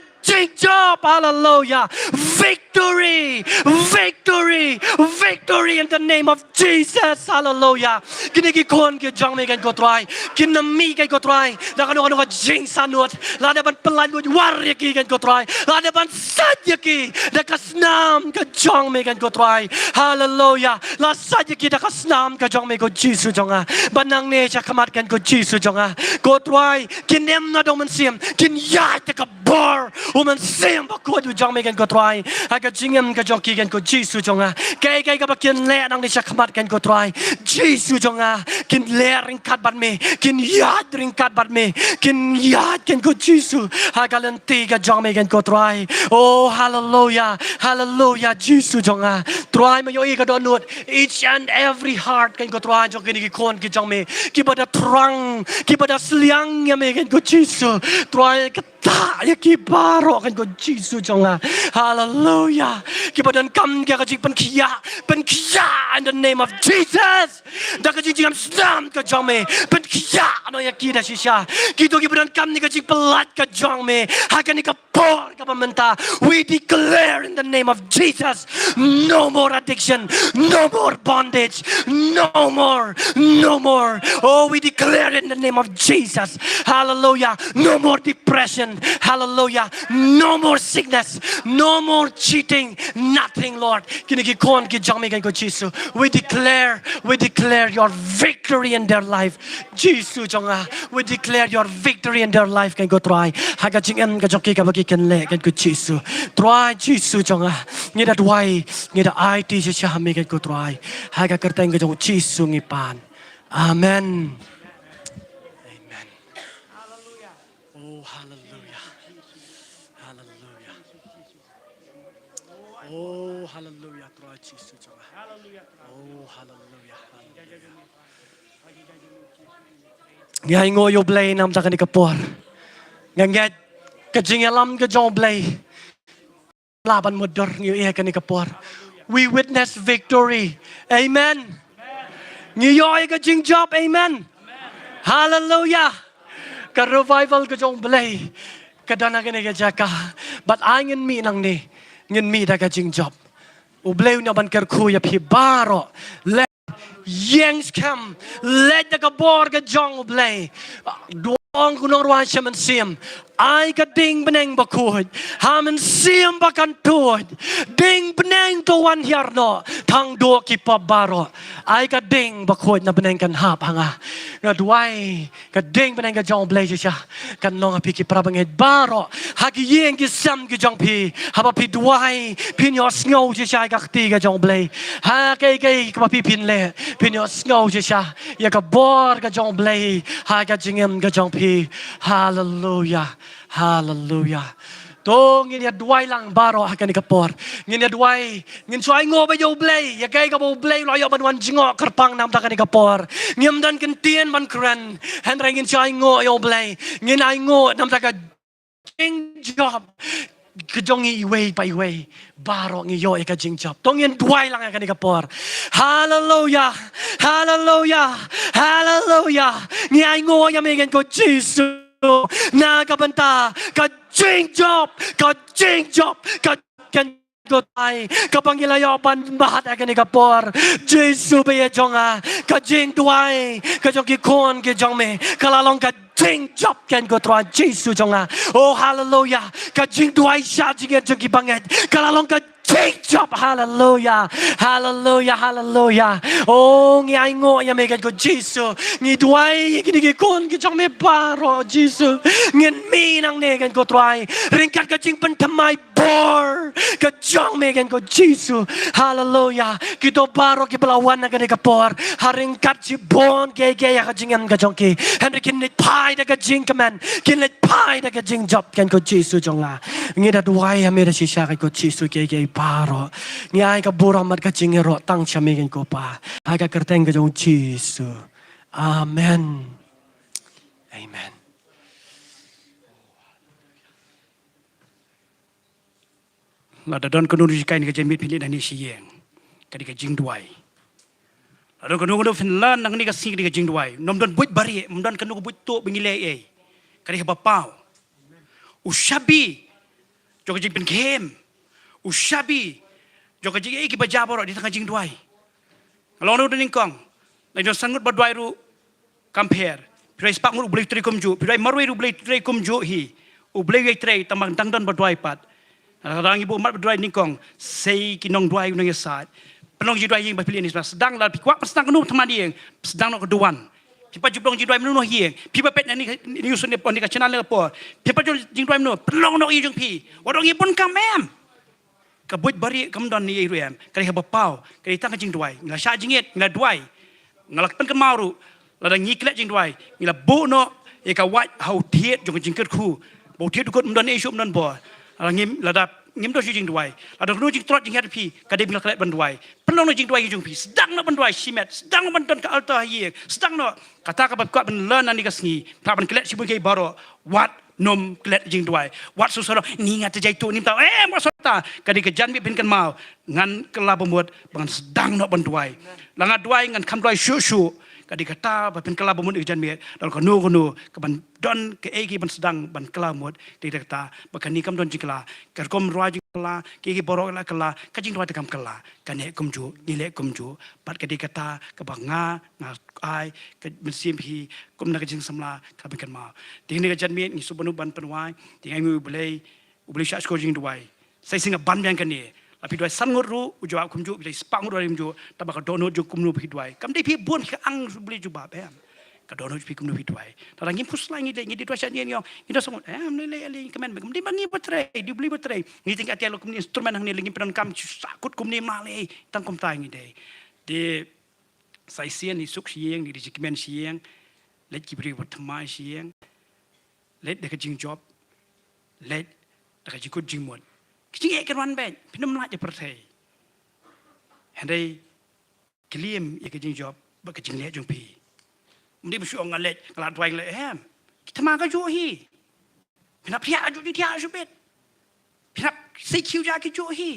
job, hallelujah. Victory, victory, victory in the name of Jesus, hallelujah. Kini ki kon ki jong me kan ko try, kin na mi kan ko try, da kan ko jing sanut, la da ban pelan ko war ki kan ko try, la da ban sat ki, da kasnam ka jong me kan ko try, hallelujah. La sat ki da kasnam ka jong me ko Jesus jonga, banang ne cha kamat kan ko Jesus jonga, ko try, kin nem na dong man sim, kin ya ta ka bar. Woman sem ba ko du jong me kan ko try aga jingam ka joki kan ko Jesus jonga kai ka ba kin le nang ni cha khamat kan ko try Jesus jonga kin ler ringkat bat me kin yad ringkat bat me kin yad ken ko Jesus hagalanti ka jong me ken ko try oh hallelujah hallelujah Jesus jong a try ma yo I ka don nut each and every heart ken ko try jong ken ki kon ki jong me ki bada trang ki bada sliang ya me ken ko Jesus try ka ta ya ki baro ken ko Jesus jong a hallelujah ki badan kam ka jing pen kia in the name of Jesus da ka jing am slam ka jong me pen kia no ya ki da shisha ki to ki badan kam ni ka jing pelat ka jong me ha ka ni ka por ka pamenta we declare in the name of Jesus no more addiction no more bondage no more oh we declare in the name of Jesus hallelujah no more depression hallelujah no more sickness no more cheating nothing Lord kini ki kon ki jang me kan ko Jesus we declare your victory in their life Jesus jonga we declare your victory in their life kan ko try ha ka jing en ka joki ka bagi kan le kan ko Jesus try Jesus jonga ni that why ni da I ti sha me kan ko try ha ka kerteng ka jong Jesus ngi pan amen amen hallelujah oh hallelujah hallelujah oh hallelujah try Jesus jonga hallelujah oh hallelujah ngai ngo yo blay nam ta kan ka por nganget ka jing lam ka jong blay laban modor ngi e kan ka por we witness victory amen ngi yo ka jing job amen hallelujah ka revival ka jong blay ka dana kan ka jaka but angin mi nang ni ngin mi da ka jing job u blay na ban ker khu ya phi baro Yangs come, let the kabor ga jong blay. Duong kunong ruan siya man siyam. Ay ka ding beneng bakod. Haman siyam bakan tuod. Ding beneng tuwan hiyarno. Tang do ki pabaro. Ay ka ding bakod na beneng kan hap hanga. Nga duway. Ka ding beneng ka jong blay siya. Kan nong api ki prabangit baro. Hagi yeng ki sam ki jong pi. Hapa pi duway. Pinyo sngaw siya ka kti ka jong blay. Ha kay kapapi pinle. Pinyo sngaw siya. Ya ka bor ka jong blay. Ha ka jingem ka jong pi. Hallelujah. Hallelujah. To ngin ya duai lang baro akan ikapor. Ngin ya duai ngin suai ngo ba yo blay. Ya kay ka bo blay lo yo ban wan jingo kerpang nam ta kan ikapor. Ngim dan kentien ban kren. Han ngin suai ngo yo blay. Ngin ai ngo nam ta ka jing job. Kejong iway pa iway. Baro ngi yo ka jing job. To ngin duai lang akan ikapor. Hallelujah. Hallelujah. Hallelujah. Ngi ai ngo ya megen ko Jesus. Nakabanta ka jing job ka kan ko tay kapangilayopan bahat akan ikapor Jesus be jonga ka jing tuai ka jong ki kon ki jong me kalalong ka jing job kan ko try Jesus jonga oh hallelujah ka jing tuai sha jing ki banget kalalong ka jing job hallelujah hallelujah hallelujah oh ngi ai ngo ya me kan ko Jesus ngi tuai ki ki kon ki jong me baro Jesus ngin mi nang ne kan ko try ringkat ka jing pen thamai bor ka jong me kan ko Jesus hallelujah kito baro ki belawan na kan ka por haringkat si bon ge ya ka jingam ka jong ki henry kin net pai da ka jing kaman kin net pai da ka jing job kan ko Jesus jonga ngi da duai ya me da si sha ka ko Jesus ge baro ngi ai ka buram mat ka jing ro tang cha me kan ko pa ai ka kerteng ka jong Jesus amen amen Lada don kanu rikai ni ka jemit pilih dan ni siang. Kadi ka jing duai. Lada kanu kanu Finland nang ni ka sing ka jing duai. Nom don buat bari, nom don kanu buat to bengilai ai. Kadi ka bapau. Ushabi. Jo ka jing pen kem. Ushabi. Jo ka jing ai ki bajabor di tengah jing duai. Kalau nu dan ingkong. Lai don sangut badwai ru compare. Pirai spak mu boleh teri kumju. Pirai marwai ru boleh teri kumju hi. U boleh teri tamang tang don badwai pat. Kadang ibu mat berdua ningkong, sei kinong dua yang ngesat. Penong ji dua yang berpilih ni sedang lah pikuak sedang kenu teman dia, sedang nak keduan. Pipa jublong ji dua menu hiang, pipa pet ni usun ni pon ni channel ni apa. Pipa ji dua menu, penong nak ijung pi. Wadong ipun kamem. Kabut bari kamdon ni iruem, kali haba pau, kali tang jing dua. Ngala sya jingit, ngala dua. Ngala pen kemaru. là đang nghĩ cái chuyện đuổi nghĩ là bố nó cái white hậu thiết trong cái chuyện kết khu bố thiết được mình đón ấy chụp mình bỏ là là đáp nghiêm đó chuyện đuổi là được nói chuyện trot chuyện happy cái đêm cái bên đuổi penolong nói chuyện đuổi chuyện phi sedang nó bên đuổi simet sedang nó bên đón cái altar hier sedang nó kata cái bab bên learn anh cái sni pernah bên kelet sibuk cái baru what nom kelet chuyện đuổi what susah ni ngat terjadi tu ni tahu maksudnya cái kejan bên kan mau ngan kelab muat dengan sedang nó bên đuổi là ngat đuổi ngan kam đuổi shu cái kata bên kelab muat kejan miet dan kanu ke ban don ke egi ban sedang ban kelab muat di kata bahkan ni kam don jikla ker kom roi jikla ke borok la kala kajing roi tekam kala kan he kum ju ni le kum ju pat ke kata ke banga nga ai ke sim hi kum na kajing samla ka ben kan ma ti ni kejan miet ni subanu ban penwai ti ngai mu boleh syak sko jing duai sai singa ban yang kan ni tapi duai san ngot ru ujawab kum ju bi spak ngot rim ju tabak dono ju kum nu bi duai kam dei pi buon ke ang boleh juba bam ka dono ju pi kum nu bi duai ta ngi pus lai ngi di duai syan ni yo ni do songot ni le kemen kam dei bangi betre di beli betre ni tingkat tialo kum ni instrumen hang ni lagi penan kam sakut kum ni male tang kum tai ngi dei de sai sian ni suk sieng ni di kemen sieng let ki bri wat mai sieng let de ka jing job letแต่ก็จะกุดจิงหมดจริงเอกวันเป็นพี่น้ำลายจะประเทศเห็นได้กลีมเอกจิงจอบบักจิงเละจงพีมันได้มาช่วยงานเล็กกลาดไวเลยแฮมทำมาก็จู่ฮีพี่นับเทียจู่ที่เทียจุดเป็ดพี่นับใส่คิวจากก็จู่ฮี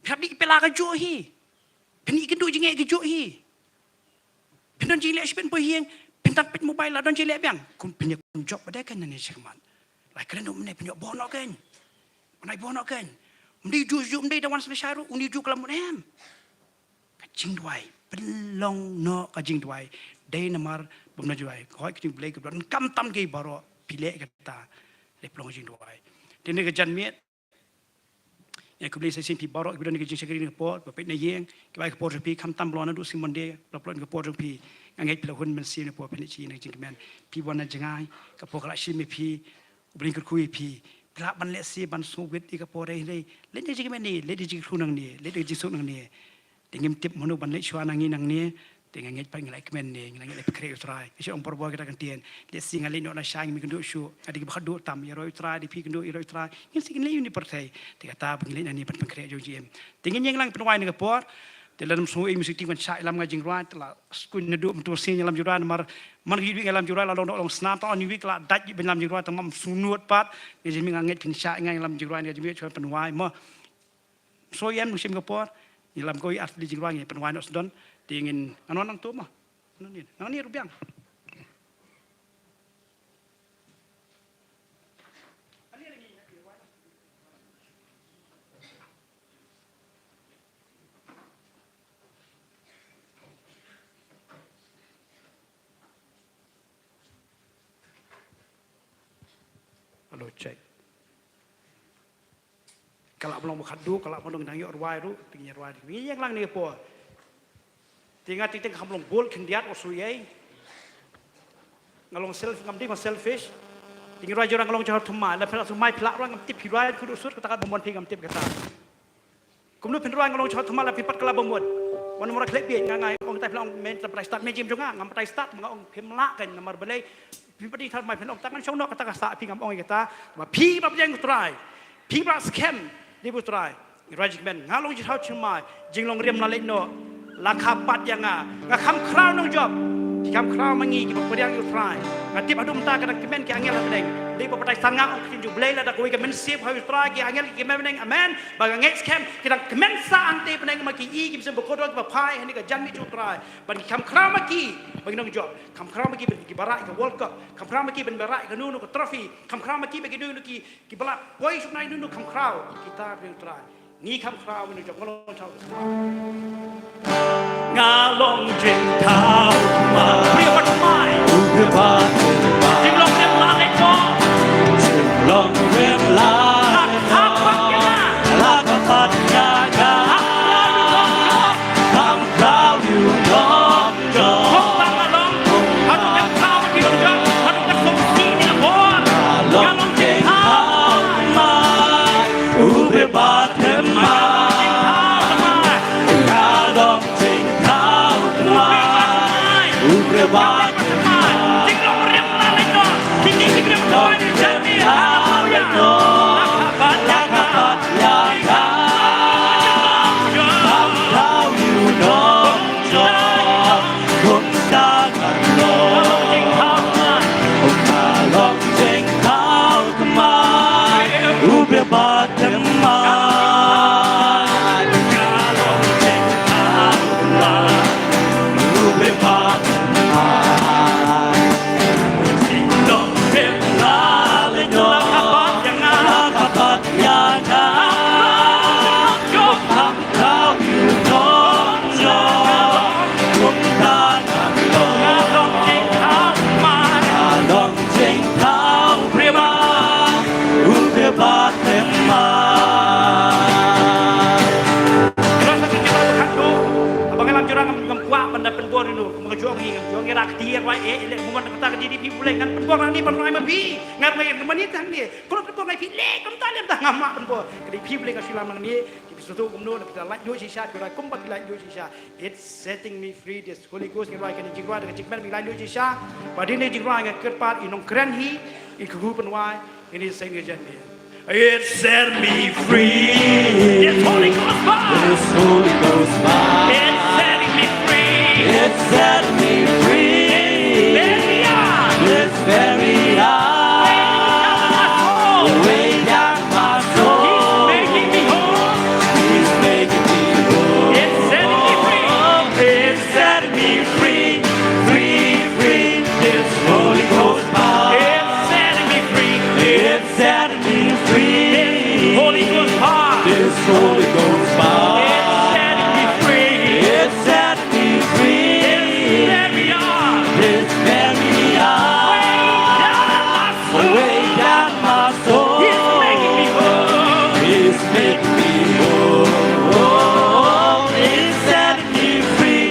พี่นับนี่เปล่าก็จู่ฮีพี่นี่กินดูจิงเอกจู่ฮีพี่นับจิงเละชิเป็นผู้เฮียงพี่นับปิดโมบายแล้วดอนจิงเละเบียงคุณพี่เนี่ยคุณจอบมาได้กันนั่นเองใช่ไหมหลายครั้งมันเนี่ยพี่เนี่ยบอลนอกกันมันไอ้บอลนอกกันมันได้จู่มันได้ดาวันสเปเชียลมันได้จู่กลับมาแอมก็จริงด้วยเป็นลองเนาะก็จริงด้วยได้นำมาบ่มน่าด้วยขอให้จริงเปลกับมันกำตั้มกี่บาร์พิเล่กันตาเล็บลองจริงด้วยทีนี้ก็จันเมียอย่างคุณเล่ใส่สิ่งพิบาร์อีกเรื่องนึงก็จริงใช้กระดิ่งกระโปรงแบบเป็นในเยี่ยงก็ไปกระโปรงพีคำตั้มบอลนั่นดูสิ่งมันเดียเราปล่อยกระโปรงพีงั้นไงเราคนมันเสียในปอเป็นชีในจริงๆแมนพีวันนั้นจะง่ายกระโปรงกระชิมพีบริงคุยพีพระบันเลสีบันสูวิทอีกระโปรงได้เล่นจริงๆแมนนี่เล่นจริงๆครูนังนี่เล่นจริงๆสุนังนี่แต่เงินทิพย์มนุษย์บันเลชัวนังนี่แต่งั้นไงไปงั้นไอ้แมนนี่งั้นไงไอ้เครียดอุตรายไม่ใช่องค์ประกอบกันเตียนเล่นสิ่งอะไรโน้ตน่าใช้มีกันดูชัวอดีตบัดดูต่ำอย่ารออุตรายดีพี่กันดูอย่ารออุตรายงั้นสิ่งนี้อยู่ในประเทศแต่กตาเป็นเล่นอันนี้เป็นเครียดอยู่จริงแต่งั้นยังลังเป็นวัยนึงกระโปรงแต่เราsemua ini mesti tinggal cak dalam ngaji Quran telah skun neduk betul sih dalam Quran mar hidup dalam Quran lalu senam tahun ini kalau daj dalam Quran tamam sunut pat jadi menganggap pincak ngai dalam Quran jadi cuma penwai mah so yang musim kapor dalam koi asli Quran ni penwai nak sedon ingin anak tu mah ni rupiah Halo cek. Kalau belum berkadu, kalau belum nangis orway ru, tinggal orway. Ini yang lang ni apa? Tinggal titik kamu belum bol kendiat osuyai. Ngalong self ngamdi mas selfish. Tinggal orway orang ngalong jauh thumai, lepas itu thumai pelak orang ngamtip hirway kudu usut katakan bemon ping ngamtip kata. Kemudian penruay ngalong jauh thumai lepas pipat kelab bemon. Wan orang kelip biar ngai orang tai pelak main terperai start main gym juga, ngam perai start orang pemlak kan nomor belai.พี่ปฏิทัศน์ไม่เป็นองค์ตั้งนั้นช่องนอกกตากษะพี่งามองค์เอกตาว่าพี่มาเป็นยังกุตรายพี่มาสแคมดีบุตรายรายจิกแมนงาลงจิตเท้าเชื่อมาจิงลงเรียมนาเล็กโนราคาปัดยังงาคำคราวน้องจอบที่คำคราวมังงี้กับเป็นยังกุตรายงาที่มาดุมตากันกิแมนกี่อังเงลอะไรดีบุปผาสังงาองค์กินจูเบลล์แล้วคุยกับแมนเสียบหอยกุตรายกี่อังเงลกี่แมนเป็นยังอเมนบางเงสแคมกี่ดังกิแมนสร้างตีเป็นยังมากี่อีกี่เป็นบุคคลกับพายอันนี้กับจันมิจุตรายบางคำคราวเมื่อกี้บางน้องจอบคำคราวเมื่อกี้เป็นกี่บาระกับวอลกับคำคราวเมื่อกี้เป็นบาระกับนู่นกับทรอฟี่คำคราวเมื่อกี้เป็นนู่นกี่บาระไว้ชุดไหนนู่นคำคราวกีตาร์เป็นตรายนี่คำคราวนี่จบก็ลงเท้างาลงจิงเท้ามาเรียกว่าทำไมเรียกว่าจิงลงเรียบลาไอ้จอจิงลงเรียบลาลักปัญญาลักปัญญาคำคราวอยู่รอบจอคงตั้งมาลงเขาต้องยังคราวมาที่ลงจอเขาต้องยังส่งที่นี่นะบอลงาลงจิงเท้ามาอุเบบาเทมาBye. It's setting me free. This Holy Ghost yang rai kan jingwa dengan jingman milai lu jisha. Pada ini jingwa yang kerpat inong keren hi. Ikhu penwai ini saya ngejan dia. It set me free. It's Holy Ghost power. This Holy Ghost power. It's setting me free. It set me free. Very hard. This very hour. Way down my soul. He's making me whole. He's making me whole. It's setting me free. It set me free. Free, free. This Holy Ghost power. It's setting me free. It set me free. Holy Ghost power. This Holy Ghost power. It's setting me free. It set me free. Very hard. This very hour. Way down my soul. He's making me whole. He's making me whole. He's setting me free.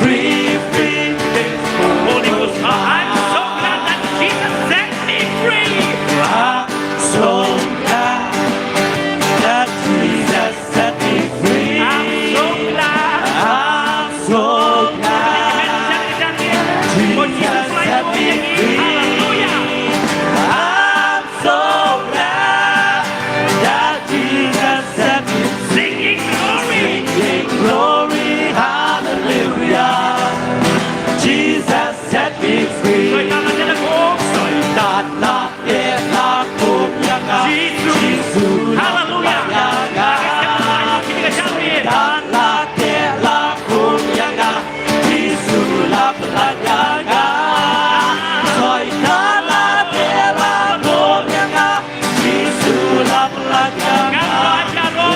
Free, free. This Holy Ghost power. I'm so glad that Jesus set me free. I'm so glad that Jesus set me free. I'm so glad. I'm so glad Jesus set me free. I'm so glad that Jesus set me free. Singing glory. Singing glory, hallelujah. Jesus set me free. ช่วยตามมาเถอะนะผม Soitan lakit lakum yanga Jesus. Hallelujah. yanga Kita kecampi. Dan lakit lakum yanga Isulah yanga Soitan lakit lakum yanga Isulah yanga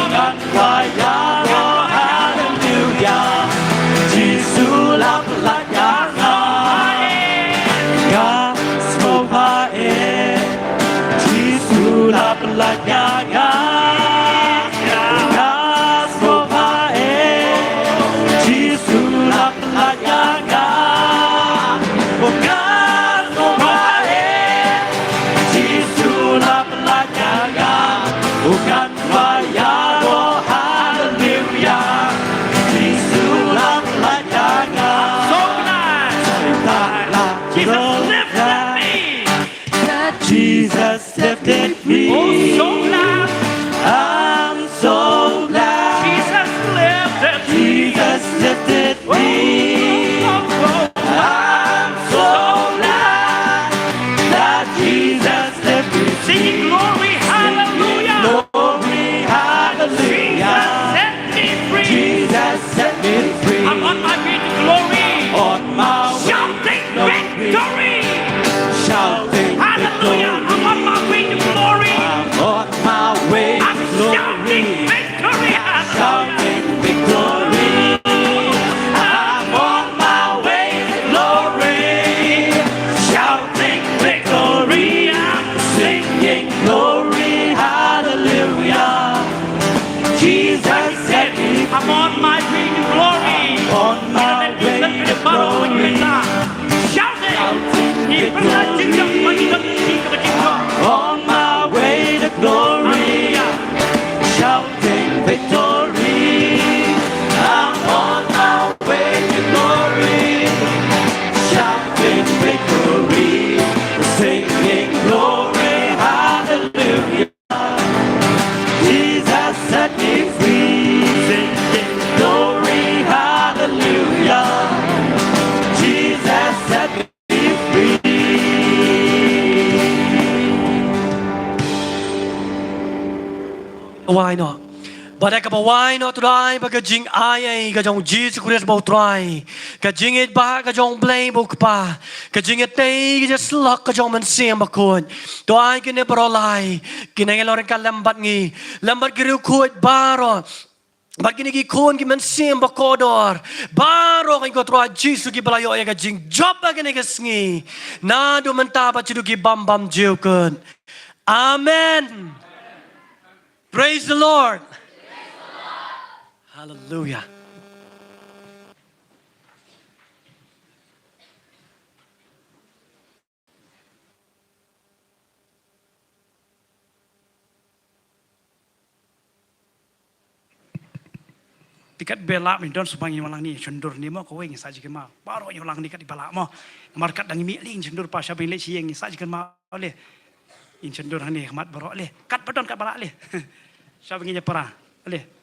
Dengan waya roh hallelujah Isulah yanga Gospel pae Isulah yanga Gospel pae Isulah yanga Gospel pae Isulah yanga Bukan waya roh hallelujah Isulah yanga So glad. Jesus lifted me. Jesus lifted me. Oh, so glad. I'm so glad. Jesus lifted me. Jesus lifted me. Oh, oh, I'm so glad that Jesus lifted me. Singing glory, hallelujah. Glory, hallelujah. Set me free. Jesus set me free. I'm on my way to glory. On my way Shouting to victory. Shouting Hallelujah. victory. I'm on my way to glory. I'm on my way I'm to glory. shouting victory. Hallelujah. Shouting victory. I'm on my way to glory. Shouting victory. I'm singing glory. Hallelujah. Jesus set me I'm on my way to glory. on my way to glory. Shout it. Ibarat jinjang mengingat kita jinjang. On my way to glory. Shouting victory. I'm on my way to glory. Shouting victory. Singing glory. why no. Badai ka bawai no try baga jing ai ka jong Jesus Christ bau try ka jing it ba ka jong blame buk pa ka jing it tay ka just lock ka jong man siam bakun to ai kine barolai kine ngeloren ka lambat giru kuat baro bat kine gi kon ki man siam bakodor baro kan ko try Jesus ki balayo ya ka jing job ba kine ka sngi na do man ta ba chidu ki bam bam jiukun. Amen. Praise the Lord. Hallelujah. Tikat bela min don subang yang malang ni cendur ni mo kau ingin saja kemau. Baru yang malang ni kat di bala mo. Markat dan imi ling cendur pas siapa yang leci yang saja kemau oleh. In cendur ni khmat baru oleh. Kat badon kat bala oleh. Siapa yang perah oleh.